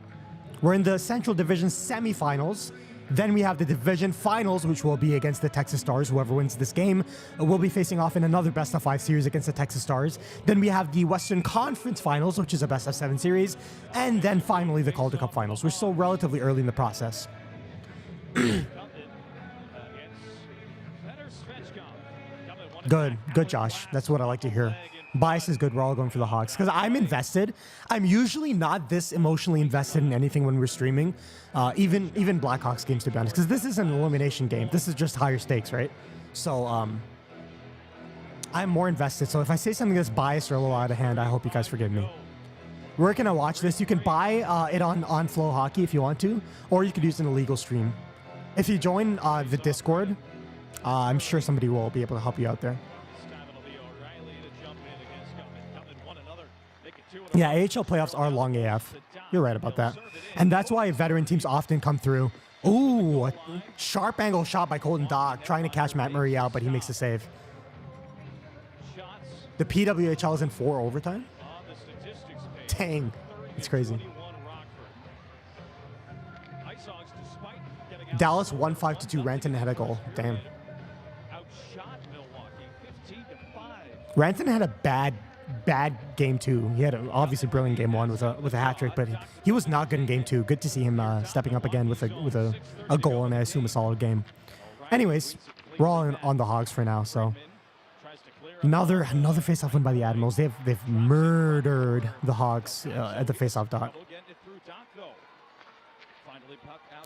We're in the Central Division Semifinals. Then we have the Division Finals, which will be against the Texas Stars. Whoever wins this game will be facing off in another best-of-5 series against the Texas Stars. Then we have the Western Conference Finals, which is a best-of-7 series. And then finally the Calder Cup Finals. We're still relatively early in the process. Good, Josh. That's what I like to hear. Bias is good. We're all going for the Hogs because I'm invested. I'm usually not this emotionally invested in anything when we're streaming, even Blackhawks games, to be honest, because this is an elimination game. This is just higher stakes, right? So I'm more invested. So if I say something that's biased or a little out of hand, I hope you guys forgive me. Where can I watch this? You can buy it on Flow Hockey if you want to, or you could use an illegal stream. If you join the Discord, I'm sure somebody will be able to help you out there. Yeah, AHL playoffs are long AF. You're right about that. And that's why veteran teams often come through. Ooh, a sharp angle shot by Colton Dock, trying to catch Matt Murray out, but he makes the save. The PWHL is in 4 overtime? Dang, it's crazy. Dallas won 5-2. Ranton had a goal. Damn. Ranton had a bad game 2. He had an obviously brilliant game 1 with a hat trick, but he was not good in game 2. Good to see him stepping up again with a goal and I assume a solid game. Anyways, we're all on the Hogs for now. So another face-off win by the Admirals. They've murdered the Hogs at the face-off dot,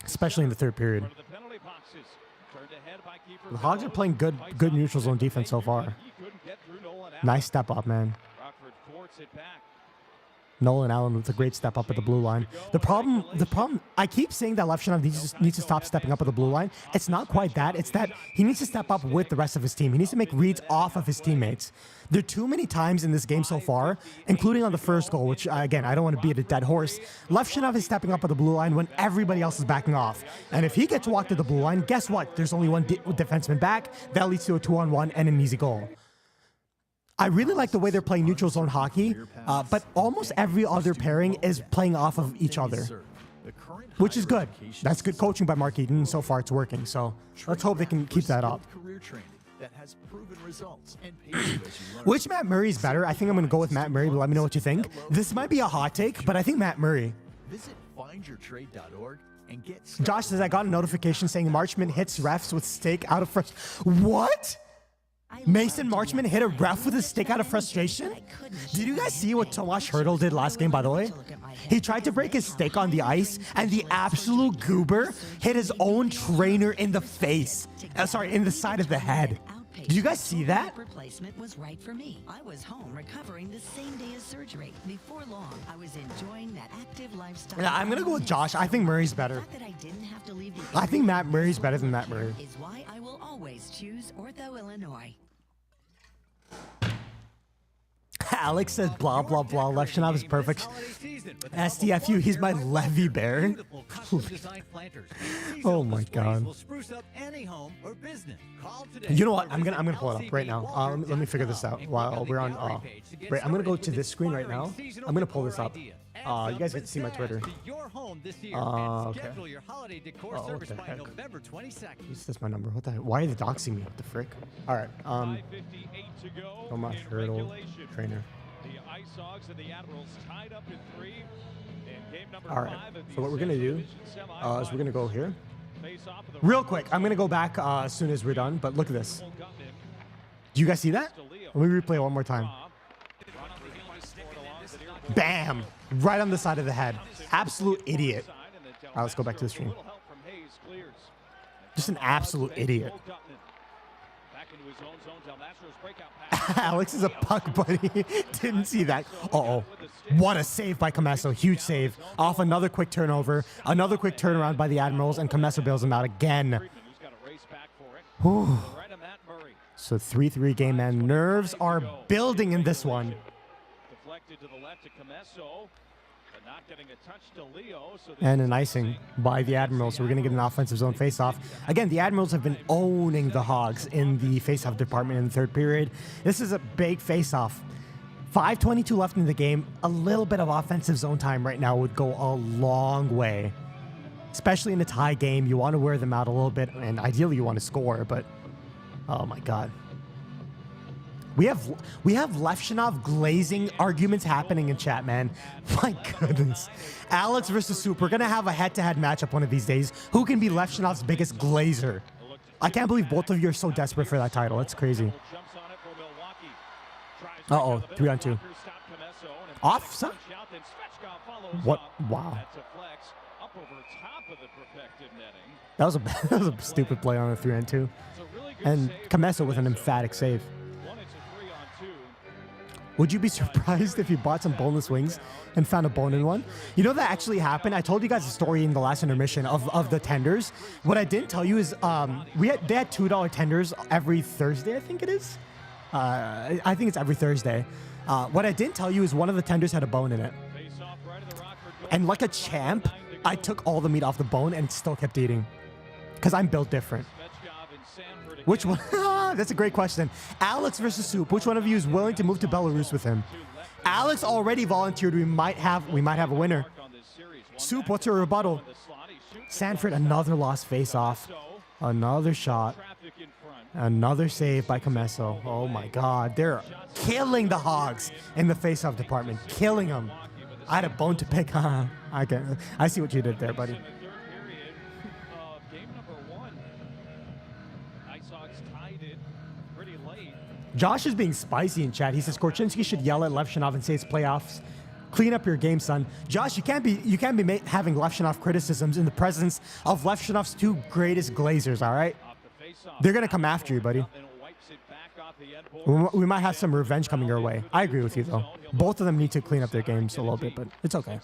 especially in the third period. The Hogs are playing good neutral zone defense so far. Nice step up, man. Nolan Allen with a great step up at the blue line. The problem, I keep saying that Levshunov needs to stop stepping up at the blue line. It's not quite that. It's that he needs to step up with the rest of his team. He needs to make reads off of his teammates. There are too many times in this game so far, including on the first goal, which, again, I don't want to beat a dead horse. Levshunov is stepping up at the blue line when everybody else is backing off. And if he gets walked to the blue line, guess what? There's only one defenseman back. That leads to a 2-on-1 and an easy goal. I really like the way they're playing neutral zone hockey, but almost every other pairing is playing off of each other, which is good. That's good coaching by Mark Eden. So far, it's working. So let's hope they can keep that up. Which Matt Murray is better? I think I'm going to go with Matt Murray, but let me know what you think. This might be a hot take, but I think Matt Murray. Visit findyourtrade.org and get Josh says, I got a notification saying Marchman hits refs with stick out of frustration. What? Mason Marchman hit a ref with a stick out of frustration? Did you guys see what Tomasz Hertl did last game, by the way? He tried to break his stick on the ice, and the absolute goober hit his own trainer in the face. In the side of the head. Did you guys see that? Replacement was right for me. I was home recovering the same day as surgery. Before long, I was enjoying that active lifestyle. Yeah, I'm gonna go with Josh. I think Murray's better. That I didn't have to leave I think Matt Murray's better than Matt Murray. Is why I will always choose Ortho, Illinois. Alex says blah blah blah. Levshunov is perfect. STFU, he's my Levy bear. Oh my god. You know what? I'm gonna pull it up right now. Let me figure this out while we're on. Right, I'm gonna go to this screen right now. I'm gonna pull this up. You guys get to see my Twitter. Okay. Oh, what the heck? Is this my number? What the heck? Why are they doxing me? What the frick? All right. Tomas Hurdle trainer. The IceHogs and the Admirals tied up in 3 in game number 5. All right. So what we're gonna do is we're gonna go here. Real quick, I'm gonna go back as soon as we're done. But look at this. Do you guys see that? Let me replay it one more time. Bam! Right on the side of the head. Absolute idiot. All right, let's go back to the stream. Just an absolute idiot. Alex is a puck buddy. Didn't see that. Uh-oh. What a save by Commesso. Huge save. Off another quick turnover. Another quick turnaround by the Admirals, and Commesso bails him out again. Whew. So 3-3 game, man. Nerves are building in this one. Deflected to the left to Commesso, but not getting a touch to Leo. And an icing by the Admirals. So we're going to get an offensive zone faceoff. Again, the Admirals have been owning the Hogs in the faceoff department in the third period. This is a big faceoff. 5:22 left in the game. A little bit of offensive zone time right now would go a long way. Especially in a tie game. You want to wear them out a little bit, and ideally you want to score, but oh my god. We have Levshunov glazing arguments happening in chat, man. My goodness. Alex versus Soup. We're going to have a head-to-head matchup one of these days. Who can be Levshunov's biggest glazer? I can't believe both of you are so desperate for that title. That's crazy. Uh-oh. 3-on-2. Off, son? What? Wow. That was a stupid play on a 3-on-2. And Commesso with an emphatic save. Would you be surprised if you bought some boneless wings and found a bone in one? You know that actually happened. I told you guys a story in the last intermission of the tenders. What I didn't tell you is they had $2 tenders every Thursday, I think it is. I think it's every Thursday. What I didn't tell you is one of the tenders had a bone in it. And like a champ, I took all the meat off the bone and still kept eating. Because I'm built different. Which one? That's a great question. Alex versus Soup. Which one of you is willing to move to Belarus with him? Alex already volunteered. We might have a winner. Soup, what's your rebuttal? Sanford, another lost face-off. Another shot. Another save by Commesso. Oh my god. They're killing the Hogs in the face-off department. Killing them. I had a bone to pick. I see what you did there, buddy. Josh is being spicy in chat. He says Korchinski should yell at Levshunov and say it's playoffs. Clean up your game, son. Josh, you can't be having Levshunov criticisms in the presence of Levshunov's 2 greatest glazers, all right? They're going to come after you, buddy. We might have some revenge coming your way. I agree with you, though. Both of them need to clean up their games a little bit, but it's okay.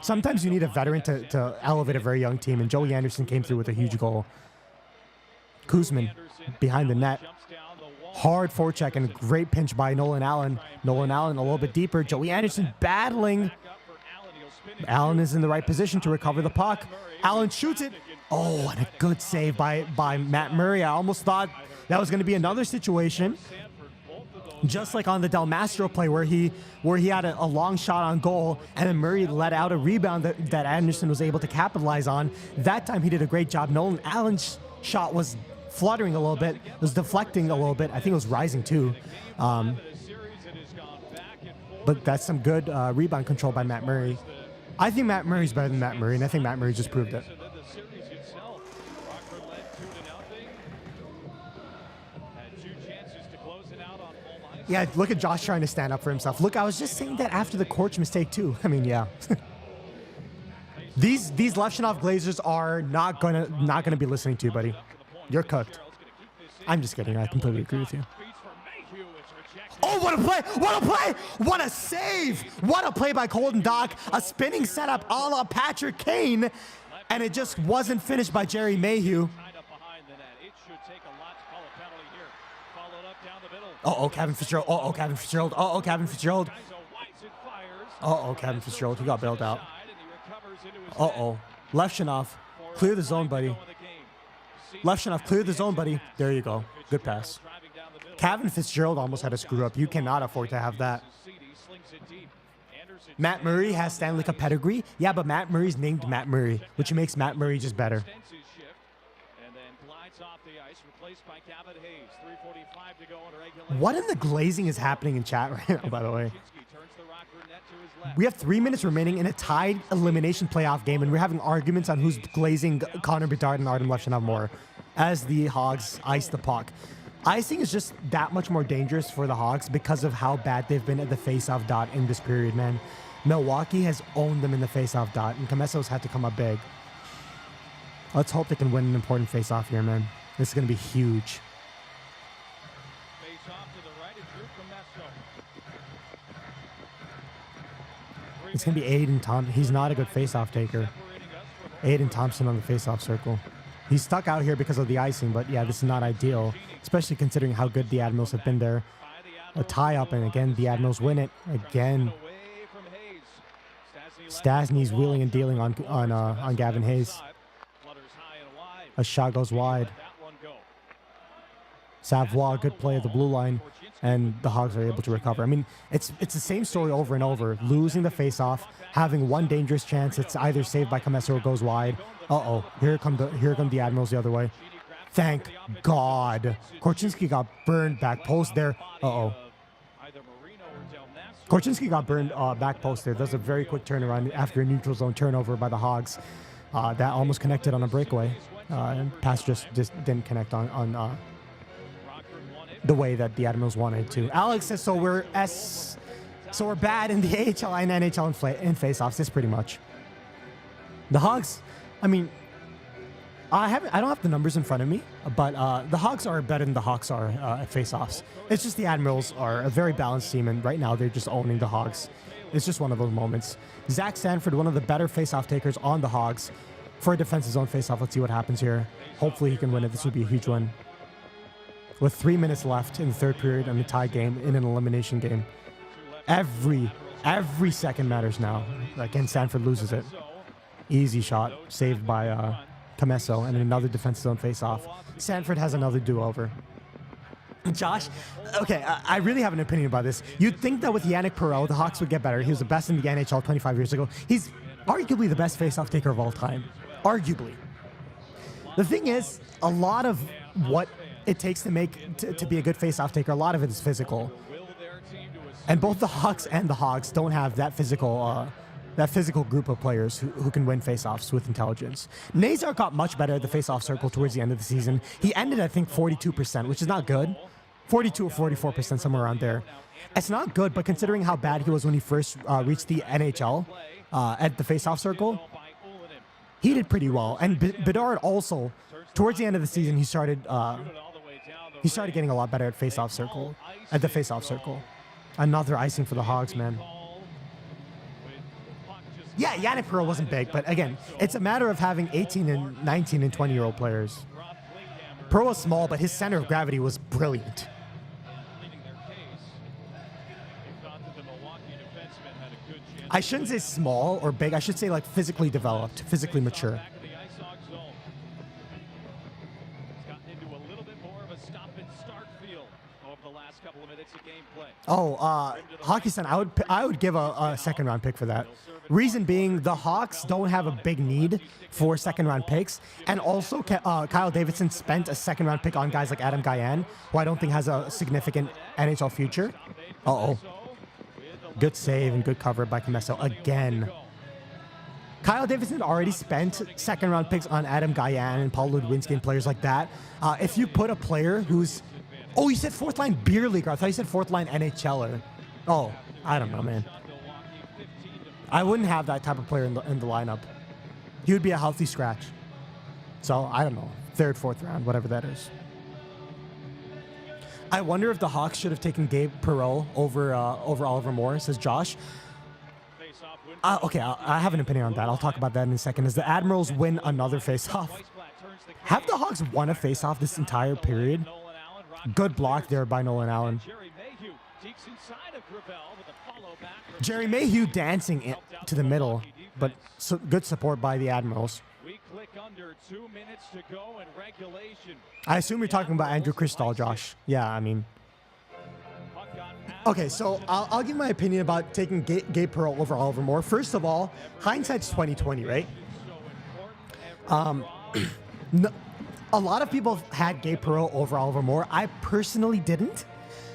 Sometimes you need a veteran to elevate a very young team, and Joey Anderson came through with a huge goal. Kuzman behind the net. Hard forecheck and a great pinch by Nolan Allen. Nolan Allen a little bit deeper. Joey Anderson battling. Allen is in the right position to recover the puck. Allen shoots it. Oh, and a good save by Matt Murray. I almost thought that was going to be another situation. Just like on the Del Mastro play where he had a long shot on goal and then Murray let out a rebound that Anderson was able to capitalize on. That time he did a great job. Nolan Allen's shot was fluttering a little bit. It was deflecting a little bit. I think it was rising too. But that's some good rebound control by Matt Murray. I think Matt Murray's better than Matt Murray, and I think Matt Murray just proved it. Yeah, look at Josh trying to stand up for himself. Look, I was just saying that after the Korch mistake too. I mean, yeah. These Levshunov Glazers are not gonna be listening to you, buddy. You're cooked. I'm just kidding. I completely agree with you. Oh, what a play! What a play! What a save! What a play by Colton Dock. A spinning setup a la Patrick Kane. And it just wasn't finished by Jerry Mayhew. Uh-oh, Kevin Fitzgerald. Uh-oh, Kevin Fitzgerald. Uh-oh, Kevin Fitzgerald. Uh-oh, Kevin Fitzgerald. He got bailed out. Uh-oh. Levshunov. Clear the zone, buddy. Levshunov, clear the zone, buddy. There you go. Good pass. Kevin Fitzgerald almost had a screw up. You cannot afford to have that. Matt Murray has Stanley Cup pedigree. Yeah, but Matt Murray's named Matt Murray, which makes Matt Murray just better. What in the glazing is happening in chat right now, by the way? We have 3 minutes remaining in a tied elimination playoff game, and we're having arguments on who's glazing Connor Bedard and Artyom Levshunov more as the Hogs ice the puck. Icing is just that much more dangerous for the Hogs because of how bad they've been at the face-off dot in this period, man. Milwaukee has owned them in the face-off dot, and Comesso's had to come up big. Let's hope they can win an important face-off here, man. This is going to be huge. It's going to be Aiden Thompson. He's not a good face-off taker. Aiden Thompson on the face-off circle. He's stuck out here because of the icing, but yeah, this is not ideal, especially considering how good the Admirals have been there. A tie-up, and again, the Admirals win it. Again. Stasny's wheeling and dealing on Gavin Hayes. A shot goes wide. Savoie, good play at the blue line, and the Hogs are able to recover. I mean, it's the same story over and over. Losing the face-off, having one dangerous chance. It's either saved by Commesso or goes wide. Uh-oh, here come the Admirals the other way. Thank God. Korchinski got burned back post there. Uh-oh. Korchinski got burned back post there. That's a very quick turnaround after a neutral zone turnover by the Hogs. That almost connected on a breakaway. And pass just didn't connect on the way that the Admirals wanted to. Alex says, so we're bad in the AHL and NHL in face-offs. This pretty much. The Hogs, I mean, I don't have the numbers in front of me, but the Hogs are better than the Hawks are at face-offs. It's just the Admirals are a very balanced team, and right now they're just owning the Hogs. It's just one of those moments. Zach Sanford, one of the better face-off takers on the Hogs for a defensive zone face-off. Let's see what happens here. Hopefully he can win it. This would be a huge win. With 3 minutes left in the third period and a tie game in an elimination game. Every second matters now. Again, Sanford loses it. Easy shot, saved by Commesso, and another defensive zone face-off. Sanford has another do-over. Josh, okay, I really have an opinion about this. You'd think that with Yannick Perreault, the Hawks would get better. He was the best in the NHL 25 years ago. He's arguably the best face-off taker of all time. Arguably. The thing is, a lot of what it takes to be a good face-off taker, a lot of it is physical. And both the Hawks and the Hogs don't have that physical group of players who can win face-offs with intelligence. Nazar got much better at the face-off circle towards the end of the season. He ended, I think, 42%, which is not good. 42 or 44%, somewhere around there. It's not good, but considering how bad he was when he first reached the NHL at the face-off circle, he did pretty well. And Bedard also, towards the end of the season, he started getting a lot better at the face-off circle. Another icing for the Hogs, man. Yeah, Yannick Perreault wasn't big, but again, it's a matter of having 18 and 19 and 20-year-old players. Perreault was small, but his center of gravity was brilliant. I shouldn't say small or big. I should say like physically developed, physically mature. Oh, Hockey-san, I would give a second-round pick for that. Reason being, the Hawks don't have a big need for second-round picks, and also Kyle Davidson spent a second-round pick on guys like Adam Guyan, who I don't think has a significant NHL future. Uh-oh. Good save and good cover by Commesso again. Kyle Davidson already spent second-round picks on Adam Guyan and Paul Ludwinski and players like that. If you put a player who's... Oh, you said fourth-line beer leaguer. I thought you said fourth-line NHLer. Oh, I don't know, man. I wouldn't have that type of player in the lineup. He would be a healthy scratch. So, I don't know. Third, fourth round, whatever that is. I wonder if the Hawks should have taken Gabe Perreault over Oliver Moore, says Josh. Okay, I have an opinion on that. I'll talk about that in a second. As the Admirals win another faceoff. Have the Hawks won a faceoff this entire period? Good block there by Nolan Allen. Jerry Mayhew dancing to the middle, but good support by the Admirals. I assume you're talking about Andrew Cristall, Josh. Yeah, I mean. Okay, so I'll give my opinion about taking Gabe Perreault over Oliver Moore. First of all, hindsight's 20/20, right? No, a lot of people had Gabe Perreault over Oliver Moore. I personally didn't.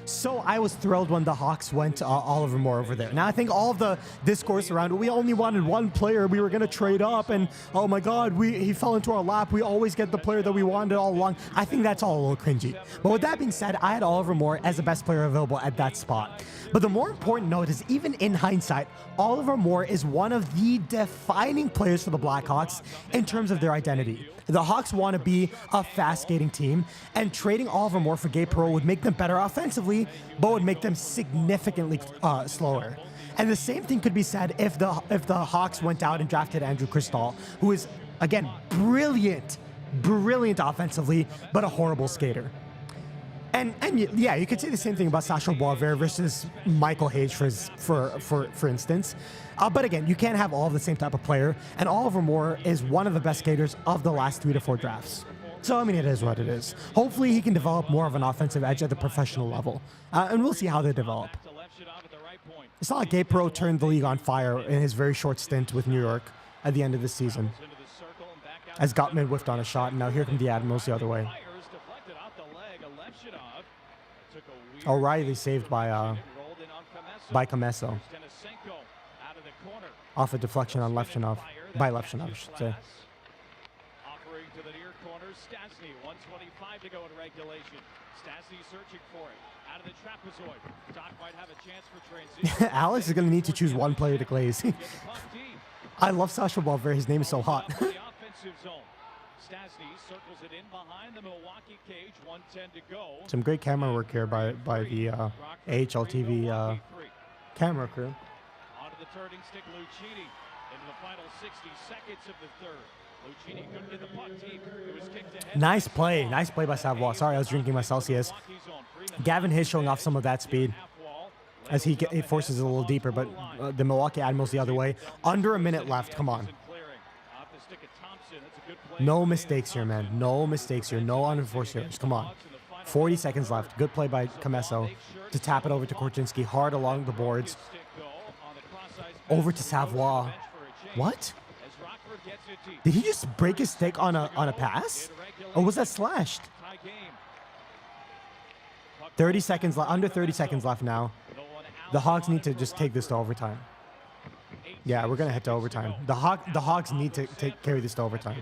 So I was thrilled when the Hawks went Oliver Moore over there. Now, I think all of the discourse around it, we only wanted one player. We were going to trade up, and oh my God, he fell into our lap. We always get the player that we wanted all along. I think that's all a little cringy. But with that being said, I had Oliver Moore as the best player available at that spot. But the more important note is, even in hindsight, Oliver Moore is one of the defining players for the Blackhawks in terms of their identity. The Hawks want to be a fast-skating team, and trading Oliver Moore for Gabe Perreault would make them better offensively, but would make them significantly slower. And the same thing could be said if the Hawks went out and drafted Andrew Cristall, who is, again, brilliant offensively, but a horrible skater. And yeah, you could say the same thing about Sacha Boisvert versus Michael Hayes, for instance. But again, you can't have all of the same type of player. And Oliver Moore is one of the best skaters of the last 3 to 4 drafts. So, I mean, it is what it is. Hopefully, he can develop more of an offensive edge at the professional level. And we'll see how they develop. It's not like Gabe Perreault turned the league on fire in his very short stint with New York at the end of the season, as Gottman whiffed on a shot, and now here come the Admirals the other way. O'Reilly saved by Commesso. Off a deflection on Levshunov, by Levshunov, I should say. Offering to the near corner, Stastny, 1:25 to go in regulation. Stastny searching for it. Out of the trapezoid. Doc might have a chance for transition. Alex is going to need to choose one player to glaze. I love Sacha Boisvert. His name is so hot. Stastny circles it in behind the Milwaukee cage. 1:10 to go. Some great camera work here by the AHL TV camera crew. Onto the turning stick, Lucchini. Into the final 60 seconds of the third. Lucchini couldn't get the puck deep. It was kicked ahead. Nice play by Savoie. Sorry, I was drinking my Celsius. Gavin Hayes showing off some of that speed as he forces it a little deeper, but the Milwaukee Admirals the other way. Under a minute left. Come on. No mistakes here, man. No mistakes here. No unenforced errors. Come on. 40 seconds left. Good play by Commesso to tap it over to Korchinski. Hard along the boards. Over to Savoie. What? Did he just break his stick on a pass? Or was that slashed? 30 seconds left. Under 30 seconds left now. The Hogs need to just take this to overtime. Yeah, we're going to head to overtime. The Hogs need to carry this to overtime.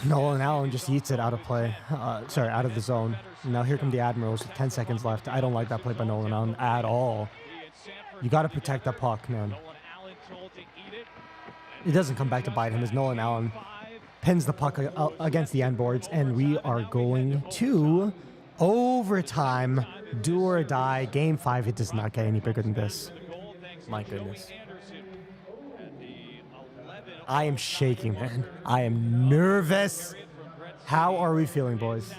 Nolan Allen just eats it out of play. Sorry, out of the zone. Now here come the Admirals with 10 seconds left. I don't like that play by Nolan Allen at all. You got to protect the puck, man. It doesn't come back to bite him as Nolan Allen pins the puck against the end boards, and we are going to overtime. Do or die. Game 5. It does not get any bigger than this. My goodness. I am shaking, man. I am nervous. How are we feeling, boys?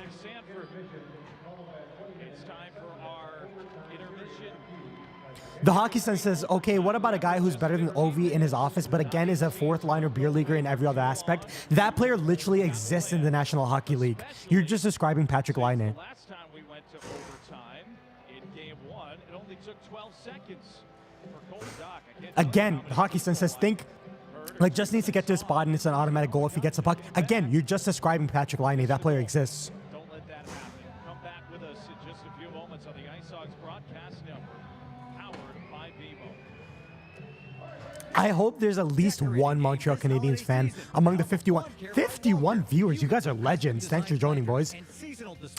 The Hockey Sense says, okay, what about a guy who's better than Ovi in his office, but again is a fourth-liner beer leaguer in every other aspect? That player literally exists in the National Hockey League. You're just describing Patrick Laine. Last time we went to overtime in game 1, it only took 12 seconds for Cole Doc. Again, the Hockey Sense says, just needs to get to a spot and it's an automatic goal if he gets a puck. Again, you're just describing Patrick Laine. That player exists. Don't let that happen. Come back with us in just a few moments on the IceHogs broadcast network. Powered by Vivo. I hope there's at least one Montreal Canadiens fan among the 51 viewers. You guys are legends. Thanks for joining, boys.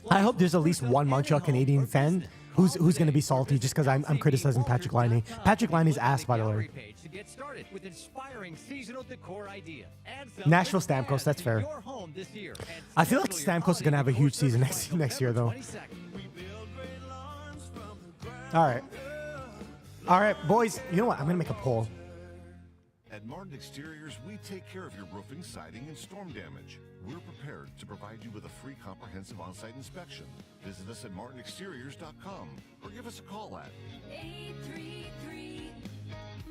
I hope there's at least one Montreal Canadiens fan Who's going to be salty just because I'm criticizing Patrick Laine? Patrick Laine's ass, by the way. Nashville Stamkos, that's fair. I feel like Stamkos is going to have a huge season next year, though. All right, boys. You know what? I'm going to make a poll. At Martin Exteriors, we take care of your roofing, siding, and storm damage. We're prepared to provide you with a free comprehensive on-site inspection. Visit us at martinexteriors.com or give us a call at 833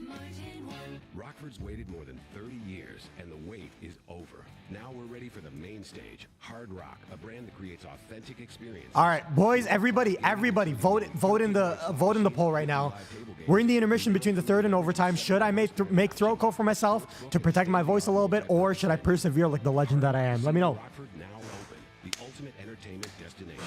Martin 1. Rockford's waited more than 30 years, and the wait is over. Now we're ready for the main stage, Hard Rock, a brand that creates authentic experience. All right, boys, everybody, vote in the poll right now. We're in the intermission between the third and overtime. Should I make throat coat for myself to protect my voice a little bit, or should I persevere like the legend that I am? Let me know. Rockford now open, the ultimate entertainment destination.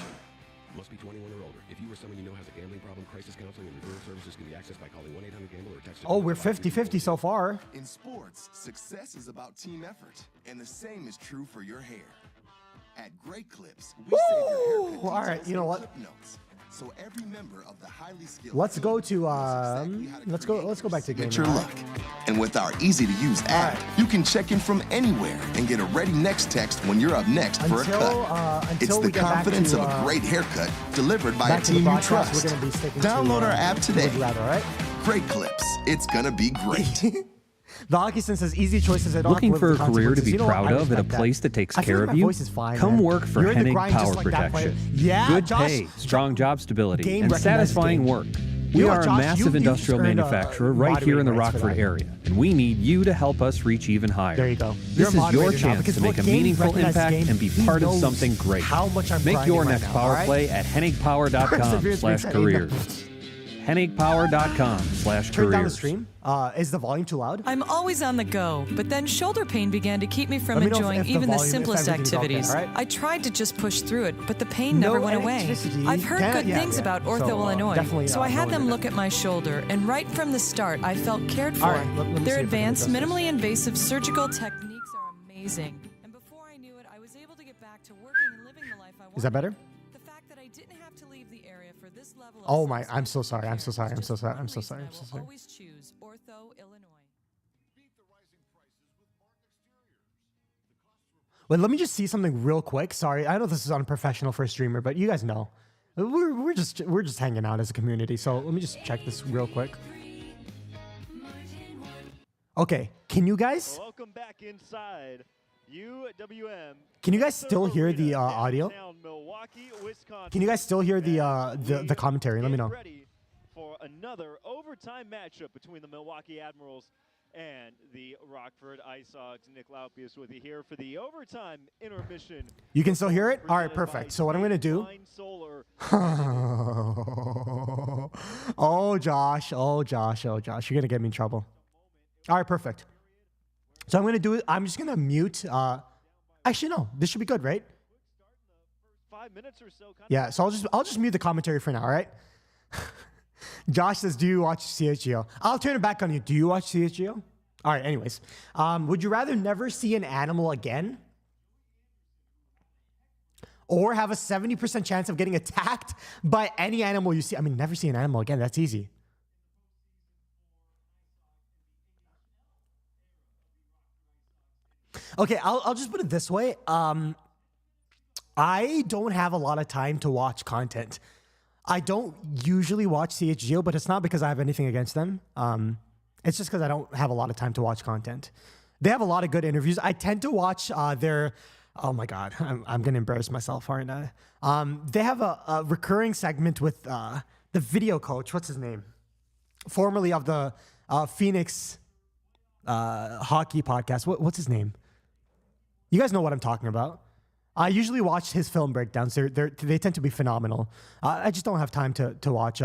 Must be 21 or older. If you or someone you know has a gambling problem, crisis counseling and referral services can be accessed by calling 1-800-GAMBLER or text. Oh, we're 50-50 so far. In sports, success is about team effort, and the same is true for your hair. At Great Clips, we save your haircut all right, you know what? clip notes, so every member of the highly skilled Let's go to let's go back to game. Signature look. And with our easy-to-use app, you can check in from anywhere and get a ready next text when you're up next for a cut. It's the confidence of a great haircut delivered by a team you trust. Download our app today. Great Clips. It's gonna be great. The Hockey Sense says easy choices. Looking for a career to be proud of at a place that takes care of you? Come work for Hennig Power Protection. Good pay, strong job stability, and satisfying work. We are a massive industrial manufacturer right here in the Rockford area, and we need you to help us reach even higher. There you go. This is your chance to make a meaningful impact and be part of something great. Make your next power play at hennigpower.com/careers. hennigpower.com/careers. Turn down the stream. Is the volume too loud? I'm always on the go, but then shoulder pain began to keep me from enjoying even the simplest activities. Okay, right? I tried to just push through it, but the pain never went away. I've heard good things about Ortho Illinois, so I had them look at my shoulder, and right from the start, I felt cared for. Their advanced, minimally invasive surgical techniques are amazing. And before I knew it, I was able to get back to working and living the life I wanted. Is that better? The fact that I didn't have to leave the area for this level of Oh my! I'm so sorry. I'm so sorry. I'm so sorry. I'm so sorry. I'm so sorry. always choose Ortho Illinois. Wait, let me just see something real quick. Sorry, I know this is unprofessional for a streamer, but you guys know we're just hanging out as a community. So let me just check this real quick. Okay, can you guys? Welcome back inside UWM. Can you guys still hear the audio? Can you guys still hear the commentary? Let me know. Ready for another overtime matchup between the Milwaukee Admirals and the Rockford IceHogs. Nick Laupius with you here for the overtime intermission. You can still hear it? All right, perfect. So what I'm going to do... Oh, Josh. Oh, Josh. Oh, Josh. You're going to get me in trouble. All right, perfect. So I'm going to do it. I'm just going to mute... Actually, no. This should be good, right? 5 minutes or so. Yeah, so I'll just mute the commentary for now, all right? Josh says, do you watch CHGO? I'll turn it back on you. Do you watch CHGO? All right, anyways. Would you rather never see an animal again? Or have a 70% chance of getting attacked by any animal you see? I mean, never see an animal again. That's easy. Okay, I'll just put it this way. I don't have a lot of time to watch content. I don't usually watch CHGO, but it's not because I have anything against them. It's just because I don't have a lot of time to watch content. They have a lot of good interviews. I tend to watch their... Oh my God, I'm going to embarrass myself, aren't I? They have a recurring segment with the video coach. What's his name? Formerly of the Phoenix hockey podcast. What's his name? You guys know what I'm talking about. I usually watch his film breakdowns. They tend to be phenomenal. I just don't have time to watch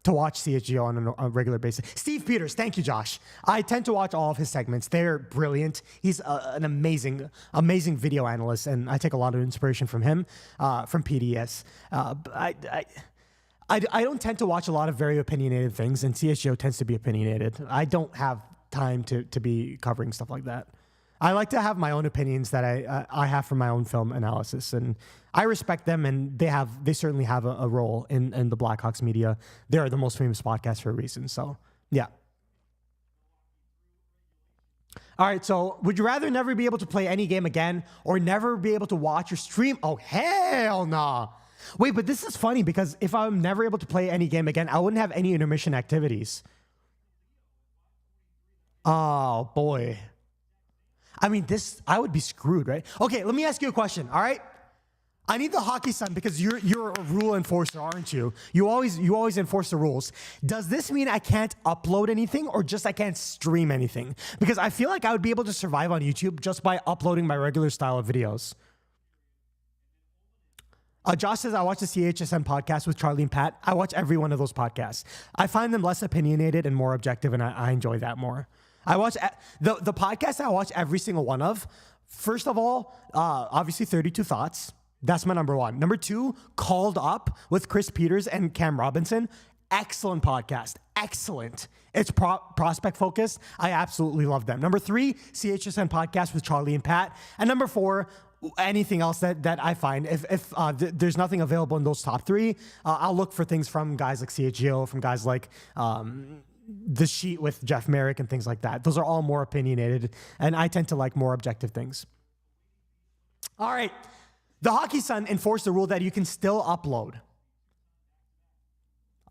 CHGO on a regular basis. Steve Peters, thank you, Josh. I tend to watch all of his segments. They're brilliant. He's an amazing video analyst, and I take a lot of inspiration from him, from PDS. I don't tend to watch a lot of very opinionated things, and CHGO tends to be opinionated. I don't have time to be covering stuff like that. I like to have my own opinions that I have from my own film analysis, and I respect them, and they certainly have a role in the Blackhawks media. They are the most famous podcast for a reason. So yeah. All right, so would you rather never be able to play any game again or never be able to watch or stream? Oh, hell nah. Wait, but this is funny because if I'm never able to play any game again, I wouldn't have any intermission activities. Oh, boy. I mean, I would be screwed, right? Okay, let me ask you a question, all right? I need the hockey sun because you're a rule enforcer, aren't you? You always enforce the rules. Does this mean I can't upload anything or just I can't stream anything? Because I feel like I would be able to survive on YouTube just by uploading my regular style of videos. Josh says, I watch the CHSN podcast with Charlie and Pat. I watch every one of those podcasts. I find them less opinionated and more objective, and I enjoy that more. I watch the podcast I watch every single one of. First of all, obviously 32 Thoughts. That's my number one. Number two, Called Up with Chris Peters and Cam Robinson. Excellent podcast. Excellent. It's prospect focused. I absolutely love them. Number three, CHSN podcast with Charlie and Pat. And number four, anything else that I find. If there's nothing available in those top three, I'll look for things from guys like CHGO, from guys like The Sheet with Jeff Merrick and things like that. Those are all more opinionated, and I tend to like more objective things. All right. The Hockey Sun enforced the rule that you can still upload.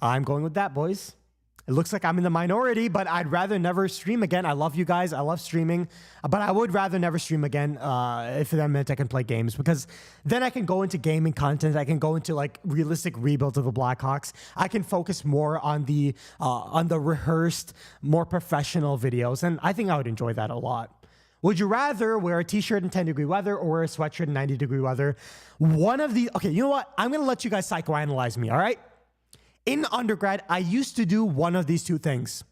I'm going with that, boys. It looks like I'm in the minority, but I'd rather never stream again. I love you guys. I love streaming, but I would rather never stream again if that meant I can play games, because then I can go into gaming content. I can go into like realistic rebuilds of the Blackhawks. I can focus more on the rehearsed, more professional videos, and I think I would enjoy that a lot. Would you rather wear a t-shirt in 10-degree weather or wear a sweatshirt in 90-degree weather? One of these. Okay, you know what? I'm going to let you guys psychoanalyze me, all right? In undergrad, I used to do one of these two things.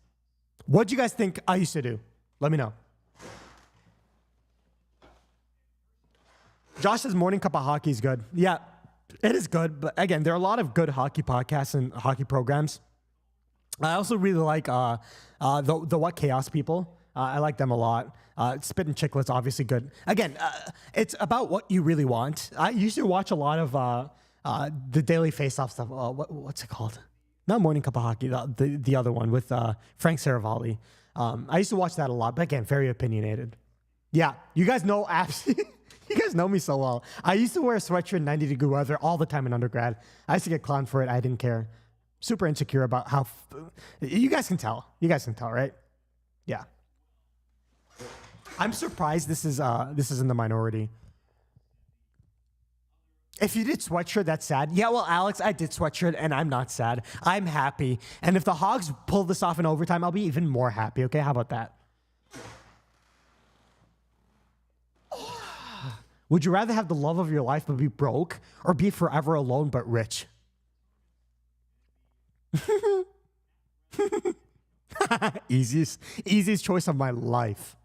What do you guys think I used to do? Let me know. Josh says morning cup of hockey is good. Yeah, it is good. But again, there are a lot of good hockey podcasts and hockey programs. I also really like the What Chaos people. I like them a lot. Spit and Chiclet's obviously good. Again, it's about what you really want. I used to watch a lot of the Daily Face-Off stuff. What's it called? Not Morning Cup of Hockey, the other one with Frank Saravalli. I used to watch that a lot, but again, very opinionated. Yeah, you guys know you guys know me so well. I used to wear a sweatshirt in 90-degree weather all the time in undergrad. I used to get clowned for it. I didn't care. Super insecure about how... You guys can tell. You guys can tell, right? Yeah. I'm surprised this is in the minority. If you did sweatshirt, that's sad. Yeah, well, Alex, I did sweatshirt, and I'm not sad. I'm happy. And if the Hogs pull this off in overtime, I'll be even more happy. Okay, how about that? Would you rather have the love of your life but be broke, or be forever alone but rich? Easiest choice of my life.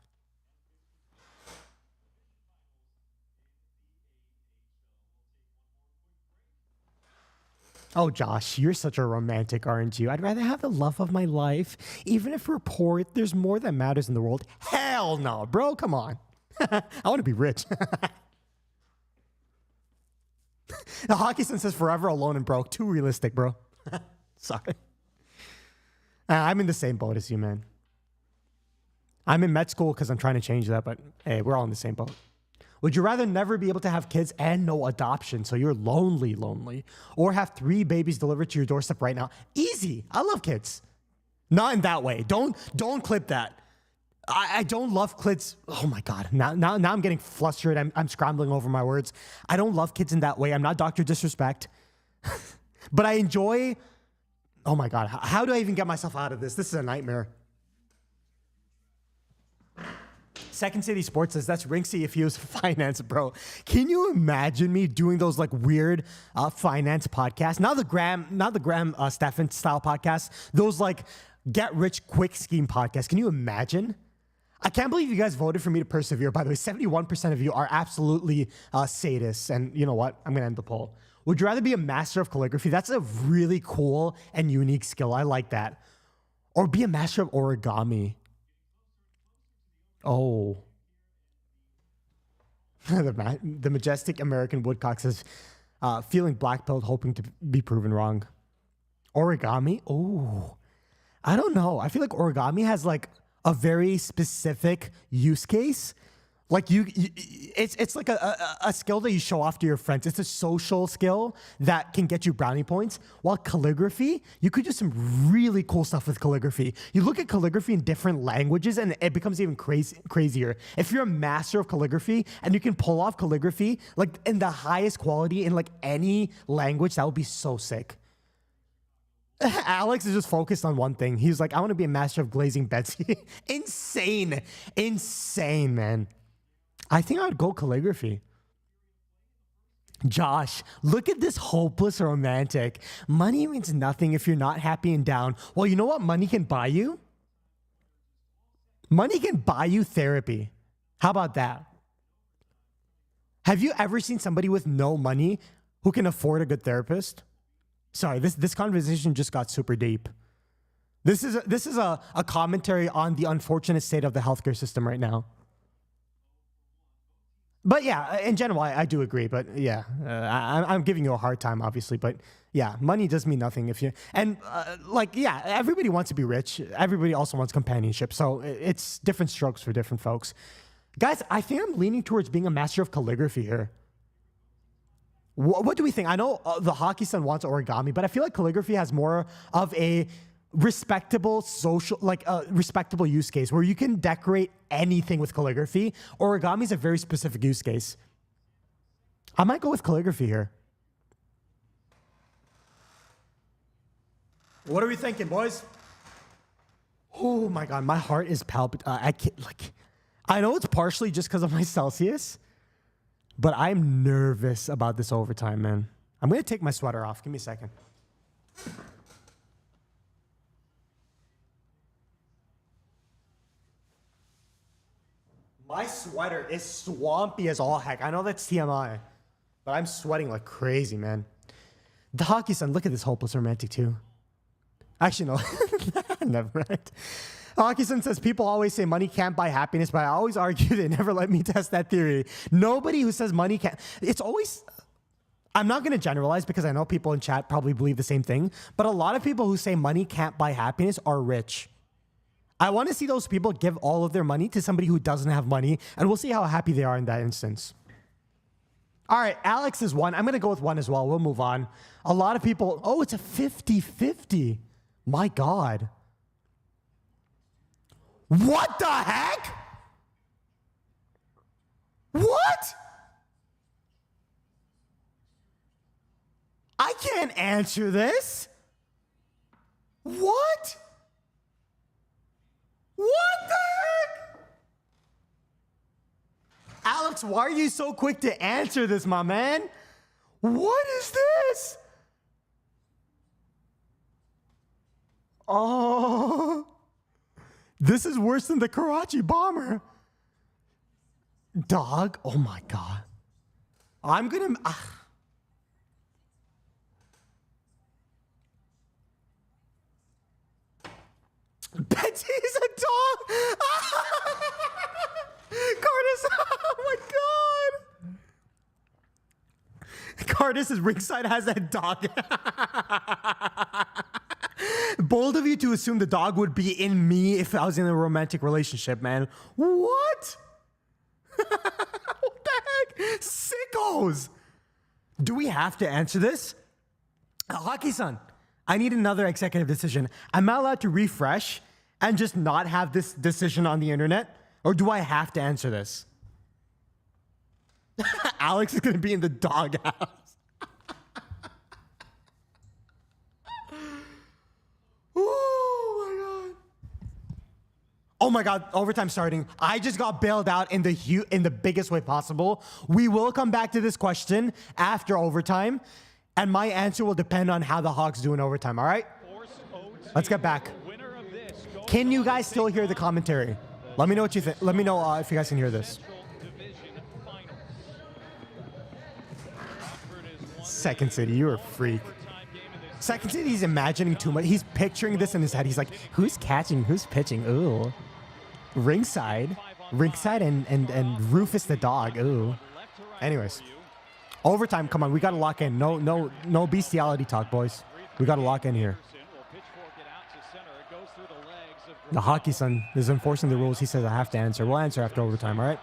Oh, Josh, you're such a romantic, aren't you? I'd rather have the love of my life. Even if we're poor, there's more that matters in the world. Hell no, bro, come on. I want to be rich. The Hockey Sun says forever alone and broke. Too realistic, bro. Sorry. I'm in the same boat as you, man. I'm in med school because I'm trying to change that, but hey, we're all in the same boat. Would you rather never be able to have kids and no adoption, so you're lonely, or have 3 babies delivered to your doorstep right now? Easy. I love kids. Not in that way. Don't clip that. I don't love kids. Oh my God. Now I'm getting flustered. I'm scrambling over my words. I don't love kids in that way. I'm not Dr. Disrespect. But I enjoy... Oh my God. How do I even get myself out of this? This is a nightmare. Second City Sports says, that's Rinksy if he was finance, bro. Can you imagine me doing those like weird finance podcasts? Not the Graham Stephan style podcasts. Those like get rich quick scheme podcasts. Can you imagine? I can't believe you guys voted for me to persevere. By the way, 71% of you are absolutely sadists. And you know what? I'm going to end the poll. Would you rather be a master of calligraphy? That's a really cool and unique skill. I like that. Or be a master of origami. Oh, The majestic American Woodcock says, feeling black-pilled, hoping to be proven wrong. Origami? Oh, I don't know. I feel like origami has like a very specific use case. Like it's like a skill that you show off to your friends. It's a social skill that can get you brownie points. While calligraphy, you could do some really cool stuff with calligraphy. You look at calligraphy in different languages and it becomes even crazier. If you're a master of calligraphy and you can pull off calligraphy like in the highest quality in like any language, that would be so sick. Alex is just focused on one thing. He's like, I want to be a master of glazing Betsy. Insane, man. I think I would go calligraphy. Josh, look at this hopeless romantic. Money means nothing if you're not happy and down. Well, you know what money can buy you? Money can buy you therapy. How about that? Have you ever seen somebody with no money who can afford a good therapist? Sorry, this conversation just got super deep. This is a commentary on the unfortunate state of the healthcare system right now. But yeah, in general, I do agree. But yeah, I'm giving you a hard time, obviously. But yeah, money does mean nothing if you... And yeah, everybody wants to be rich. Everybody also wants companionship. So it's different strokes for different folks. Guys, I think I'm leaning towards being a master of calligraphy here. What do we think? I know the hockey son wants origami, but I feel like calligraphy has more of a respectable social, like a respectable use case where you can decorate anything with calligraphy. Origami is a very specific use case. I might go with calligraphy here. What are we thinking, boys? Oh my God, my heart is palpitating. I know it's partially just because of my Celsius, but I'm nervous about this overtime, man. I'm going to take my sweater off. Give me a second. My sweater is swampy as all heck. I know that's TMI, but I'm sweating like crazy, man. The hockey son, look at this hopeless romantic too. Actually, no. Never mind. Hockey son says, people always say money can't buy happiness, but I always argue they never let me test that theory. Nobody who says money can't... It's always... I'm not going to generalize because I know people in chat probably believe the same thing, but a lot of people who say money can't buy happiness are rich. I want to see those people give all of their money to somebody who doesn't have money, and we'll see how happy they are in that instance. All right, Alex is one. I'm going to go with one as well. We'll move on. A lot of people... Oh, it's a 50-50. My God. What the heck? What? I can't answer this. What? What the heck? Alex, why are you so quick to answer this, my man? What is this? Oh, this is worse than the Karachi bomber. Dog, oh my God. I'm gonna... Betsy is a dog. Curtis, oh my God. Curtis is ringside has that dog. Bold of you to assume the dog would be in me if I was in a romantic relationship, man. What? What the heck? Sickos. Do we have to answer this? Hockey-san, I need another executive decision. Am I allowed to refresh and just not have this decision on the internet? Or do I have to answer this? Alex is going to be in the doghouse. Oh my God, overtime starting. I just got bailed out in the biggest way possible. We will come back to this question after overtime, and my answer will depend on how the Hogs do in overtime, all right? Let's get back. Can you guys still hear the commentary? Let me know what you think. Let me know if you guys can hear this. Second City, you're a freak. Second City, he's imagining too much. He's picturing this in his head. He's like, who's catching? Who's pitching? Ooh. Ringside and Rufus the dog. Ooh. Anyways, overtime. Come on, we gotta lock in. No bestiality talk, boys. We gotta lock in here. The hockey son is enforcing the rules. He says I have to answer. We'll answer after overtime, all right?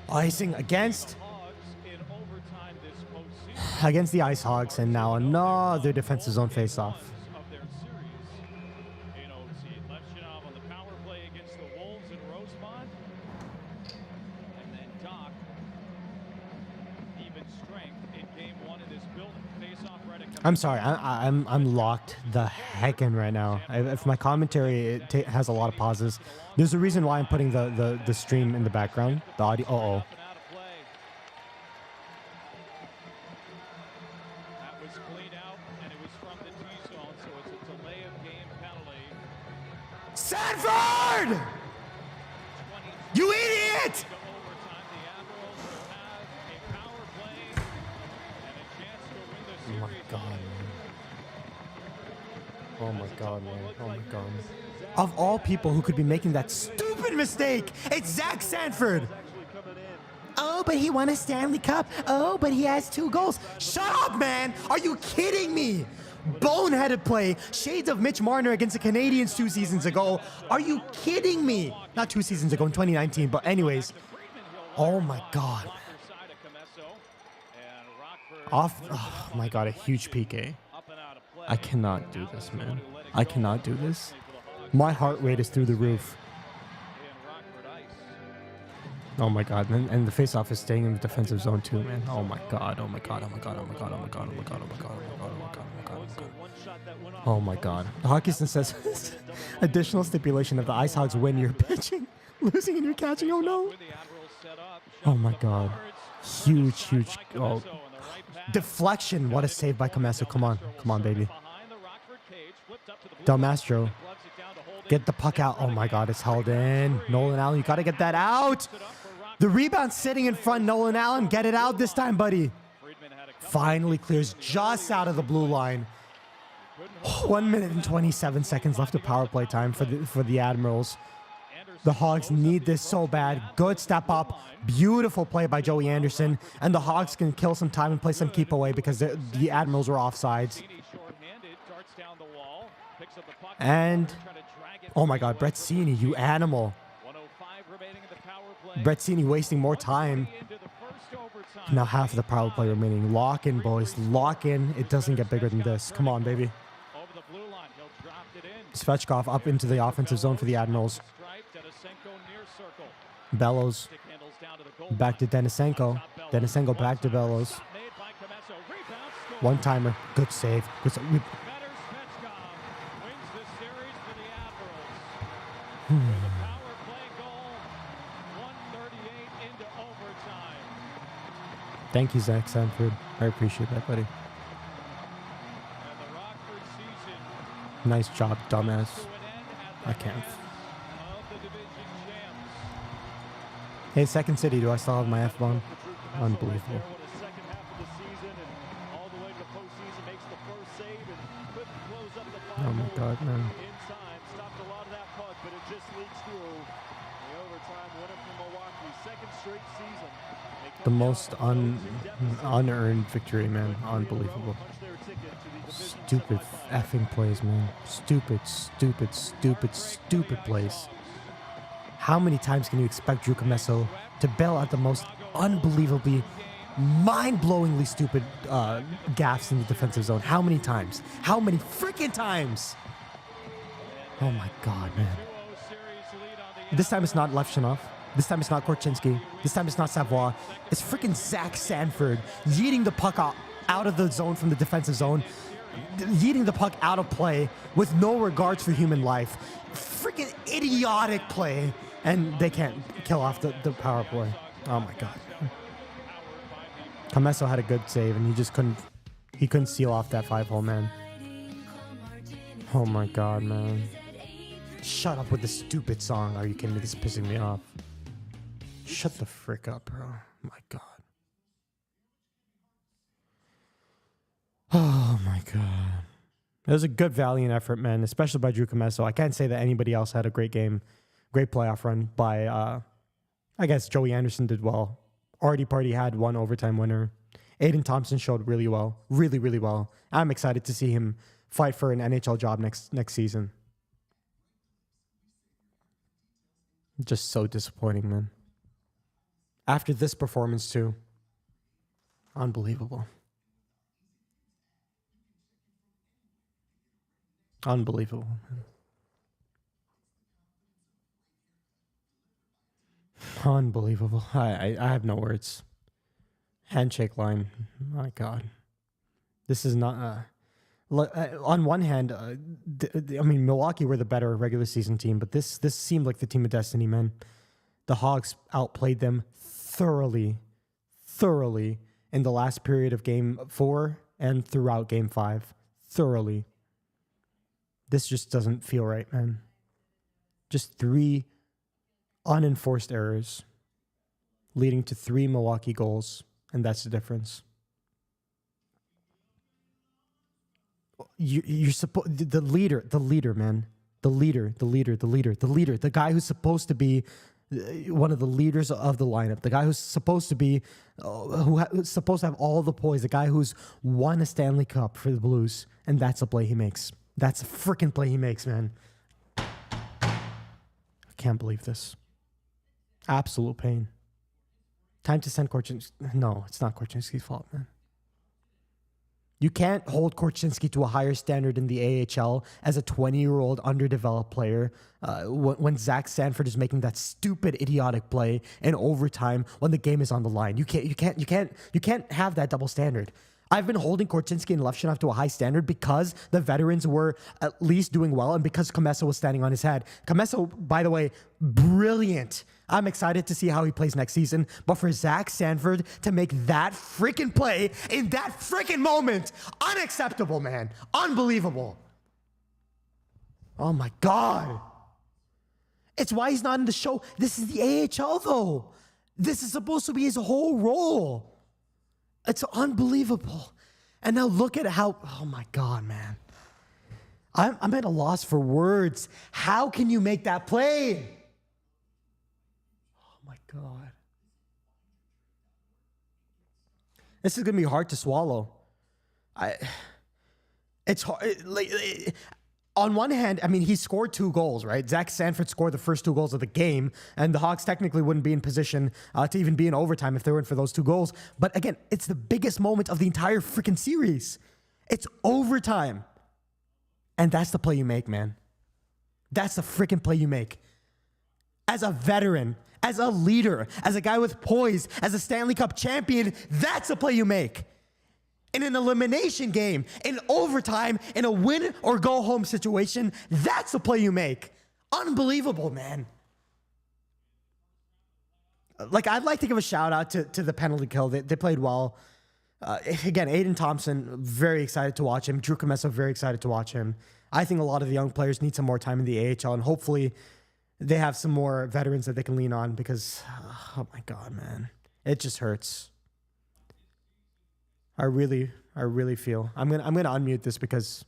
Icing against the IceHogs, and now another defensive zone face-off. Levshunov on the power play against the Wolves in Rosemont. And then Doc, even strength in game 1 in this building. Face-off right at I'm sorry, I'm locked the heck in right now. If my commentary has a lot of pauses, there's a reason why I'm putting the stream in the background. The audio. Uh-oh. That was cleaned out, and it was from the T-zone, so it's a delay of game penalty. Sanford! You idiot! Oh my god, man. Oh my god, man. Oh my god. Of all people who could be making that stupid mistake, it's Zach Sanford. Oh, but he won a Stanley Cup. Oh, but he has 2 goals. Shut up, man. Are you kidding me? Boneheaded play. Shades of Mitch Marner against the Canadiens 2 seasons ago. Are you kidding me? Not 2 seasons ago, in 2019. But anyways. Oh my god. Oh my god, a huge PK. I cannot do this, man. I cannot do this. My heart rate is through the roof. Oh my god, and the face-off is staying in the defensive zone too, man. Oh my god, oh my god, oh my god, oh my god, oh my god, oh my god, oh my god, oh my god, oh my god, oh my god, oh my god. Oh my god. The Hockeyson says additional stipulation if the IceHogs win, you're pitching, losing and you're catching. Oh no. Oh my god. Huge. Oh. Deflection. What a save by Commesso. Come on, baby. Del Mastro. Get the puck out. Oh my god, it's held in. Nolan Allen, you gotta get that out. The rebound sitting in front. Nolan Allen, get it out this time, buddy. Finally clears just out of the blue line. 1 minute and 27 seconds left of power play time for the Admirals. The Hogs need this so bad. Good step up. Beautiful play by Joey Anderson. And the Hogs can kill some time and play some keep away because the Admirals were offsides. And, oh my god, Bretzini, you animal. Bretzini wasting more time. Now half of the power play remaining. Lock in, boys. Lock in. It doesn't get bigger than this. Come on, baby. Svechkov up into the offensive zone for the Admirals. Bellows back to Denisenko. Denisenko back to Bellows. One-timer. Good save. Good save. Thank you, Zach Sanford. I appreciate that, buddy. Nice job, dumbass. I can't. Hey, Second City, do I still have my F-bomb? Unbelievable. Oh my god, man. The most unearned victory, man. Unbelievable. Stupid effing plays, man. Stupid plays. How many times can you expect Drew Commesso to bail out the most unbelievably, mind-blowingly stupid gaffes in the defensive zone? How many times? How many freaking times? Oh my god, man. This time it's not Levshunov. This time it's not Korchinski. This time it's not Savoie. It's freaking Zach Sanford yeeting the puck out of the zone from the defensive zone. Yeeting the puck out of play with no regards for human life. Freaking idiotic play. And they can't kill off the power play. Oh my god. Commesso had a good save and he couldn't seal off that 5-hole, man. Oh my god, man. Shut up with the stupid song. Are you kidding me? This is pissing me off. Shut the frick up, bro. My god. Oh my god. It was a good valiant effort, man, especially by Drew Commesso. I can't say that anybody else had a great game. Great playoff run by I guess Joey Anderson did well. Artie Party had one overtime winner. Aiden Thompson showed really well. Really, really well. I'm excited to see him fight for an NHL job next season. Just so disappointing, man. After this performance, too. Unbelievable. Unbelievable, man. Unbelievable. I have no words. Handshake line. My God. This is not... on one hand, I mean, Milwaukee were the better regular season team, but this seemed like the team of destiny, man. The Hogs outplayed them thoroughly in the last period of Game 4 and throughout Game 5. Thoroughly. This just doesn't feel right, man. Just 3 unenforced errors leading to 3 Milwaukee goals, and that's the difference. You're supposed the leader, man. The leader, the guy who's supposed to be one of the leaders of the lineup, the guy who's supposed to be who's supposed to have all the poise, the guy who's won a Stanley Cup for the Blues, and that's the play he makes. That's a freaking play he makes, man. I can't believe this. Absolute pain. Time to send Korchinski. No, it's not Korchinski's fault, man. You can't hold Korchinski to a higher standard in the AHL as a 20-year-old underdeveloped player when Zach Sanford is making that stupid, idiotic play in overtime when the game is on the line. You can't have that double standard. I've been holding Korchinski and Levshunov to a high standard because the veterans were at least doing well and because Commesso was standing on his head. Commesso, by the way, brilliant. I'm excited to see how he plays next season. But for Zach Sanford to make that freaking play in that freaking moment, unacceptable, man. Unbelievable. Oh, my God. It's why he's not in the show. This is the AHL, though. This is supposed to be his whole role. It's unbelievable. And now look at how, oh my God, man. I'm at a loss for words. How can you make that play? Oh my God. This is going to be hard to swallow. It's hard. On one hand, I mean, he scored 2 goals, right? Zach Sanford scored the first 2 goals of the game, and the Hogs technically wouldn't be in position to even be in overtime if they weren't for those 2 goals. But again, it's the biggest moment of the entire freaking series. It's overtime. And that's the play you make, man. That's the freaking play you make. As a veteran, as a leader, as a guy with poise, as a Stanley Cup champion, that's the play you make. In an elimination game, in overtime, in a win or go home situation, that's the play you make. Unbelievable, man. Like, I'd like to give a shout out to the penalty kill. They played well. Again, Aiden Thompson, very excited to watch him. Drew Commesso, very excited to watch him. I think a lot of the young players need some more time in the AHL, and hopefully they have some more veterans that they can lean on because, oh my God, man. It just hurts. I really feel. I'm gonna unmute this because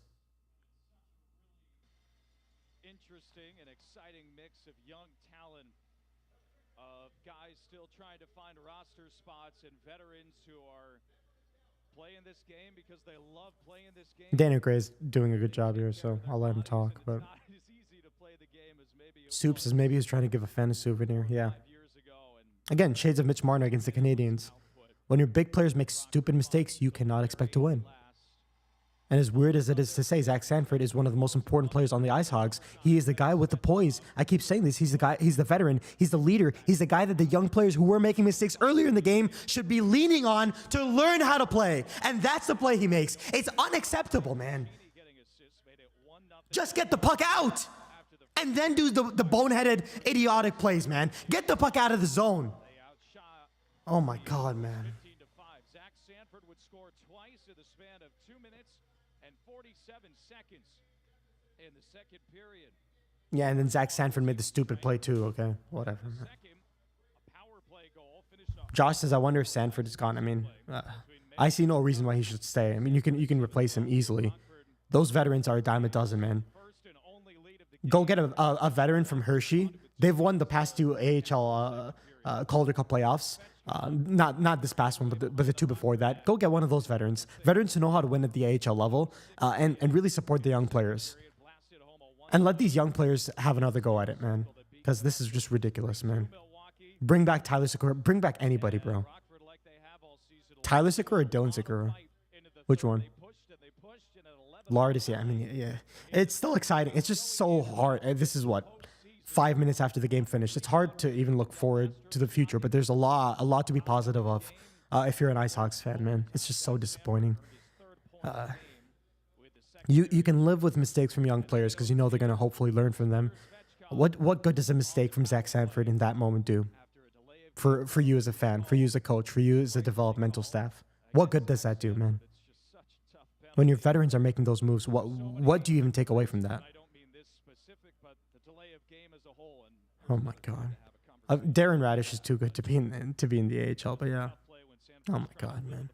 interesting and exciting mix of young talent, of guys still trying to find roster spots and veterans who are playing this game because they love playing this game. Daniel Gray's doing a good job here, so I'll let him talk. But Soup says maybe he's trying to give a fan a souvenir. Yeah. Again, shades of Mitch Marner against the Canadiens. When your big players make stupid mistakes, you cannot expect to win. And as weird as it is to say, Zach Sanford is one of the most important players on the IceHogs. He is the guy with the poise. I keep saying this. He's the guy. He's the veteran. He's the leader. He's the guy that the young players who were making mistakes earlier in the game should be leaning on to learn how to play. And that's the play he makes. It's unacceptable, man. Just get the puck out. And then do the boneheaded, idiotic plays, man. Get the puck out of the zone. Oh, my God, man. Zach Sanford would score twice in the span of 2 minutes and 47 seconds in the second period. Yeah, and then Zach Sanford made the stupid play too, okay? Whatever. Josh says, I wonder if Sanford is gone. I mean, I see no reason why he should stay. I mean, you can replace him easily. Those veterans are a dime a dozen, man. Go get a veteran from Hershey. They've won the past 2 AHL Calder Cup playoffs. Not this past one, but the two before that. Go get one of those veterans. Veterans who know how to win at the AHL level and really support the young players. And let these young players have another go at it, man. Because this is just ridiculous, man. Bring back Tyler Sikora. Bring back anybody, bro. Tyler Sikora or Dylan Sikora? Which one? Lardis, yeah. I mean, yeah. It's still exciting. It's just so hard. This is what? 5 minutes after the game finished. It's hard to even look forward to the future, but there's a lot to be positive of if you're an IceHogs fan, man. It's just so disappointing. You can live with mistakes from young players because you know they're going to hopefully learn from them. What good does a mistake from Zach Sanford in that moment do for you as a fan, for you as a coach, for you as a developmental staff? What good does that do, man? When your veterans are making those moves, what do you even take away from that? Oh my God, Darren Radish is too good to be in the AHL, but yeah. Oh my God, man.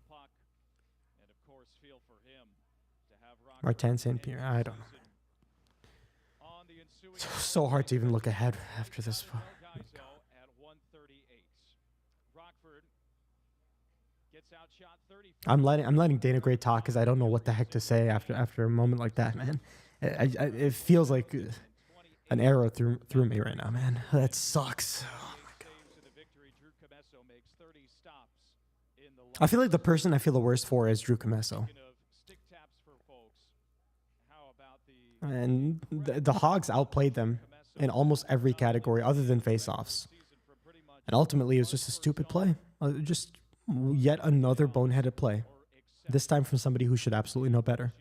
Martin St. Pierre, I don't know. So hard to even look ahead after this. Oh I'm letting Dana Gray talk because I don't know what the heck to say after a moment like that, man. It feels like an arrow through me right now, man. That sucks. Oh my God. I feel like the person I feel the worst for is Drew Commesso. And the Hogs outplayed them in almost every category other than face-offs. And ultimately, it was just a stupid play. Just yet another boneheaded play. This time from somebody who should absolutely know better.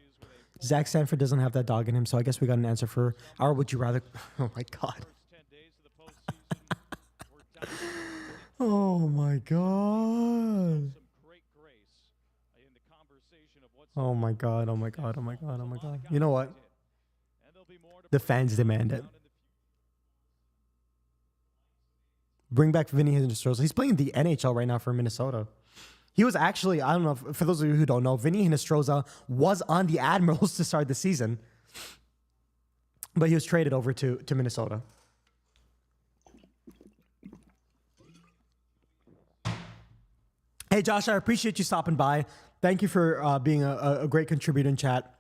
Zach Sanford doesn't have that dog in him, so I guess we got an answer for our would you rather. Oh my God. Oh my God. Oh my God, oh my God, oh my God, oh my God. You know what? The fans demand it. Bring back Vinny Hinostroza. He's playing the NHL right now for Minnesota. He was actually, I don't know, for those of you who don't know, Vinny Hinostroza was on the Admirals to start the season. But he was traded over to Minnesota. Hey, Josh, I appreciate you stopping by. Thank you for being a great contributor in chat.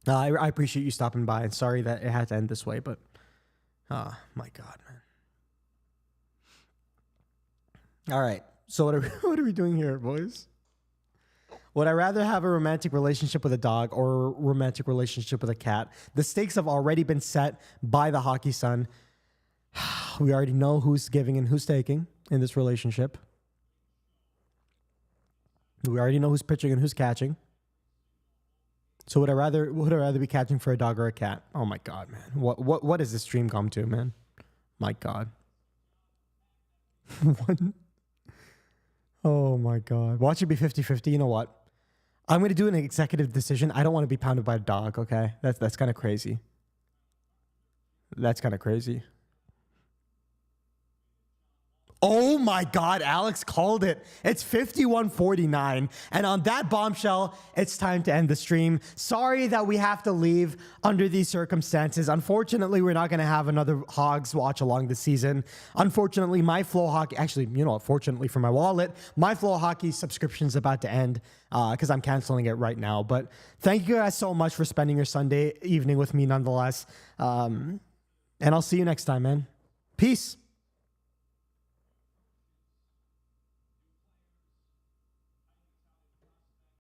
I appreciate you stopping by. And sorry that it had to end this way, but my God, man. All right. So what are we doing here, boys? Would I rather have a romantic relationship with a dog or a romantic relationship with a cat? The stakes have already been set by the Hockey Sun. We already know who's giving and who's taking in this relationship. We already know who's pitching and who's catching. So would I rather be catching for a dog or a cat? Oh my God, man. What has this stream come to, man? My God. What? Oh my God. Watch it be 50-50. You know what? I'm going to do an executive decision. I don't want to be pounded by a dog, okay? That's kind of crazy. That's kind of crazy. Oh my God, Alex called it. It's 51-49. And on that bombshell, it's time to end the stream. Sorry that we have to leave under these circumstances. Unfortunately, we're not going to have another Hogs watch along this season. Unfortunately, my Flow Hockey, actually, you know what, fortunately for my wallet, my Flow Hockey subscription is about to end because I'm canceling it right now. But thank you guys so much for spending your Sunday evening with me nonetheless. And I'll see you next time, man. Peace.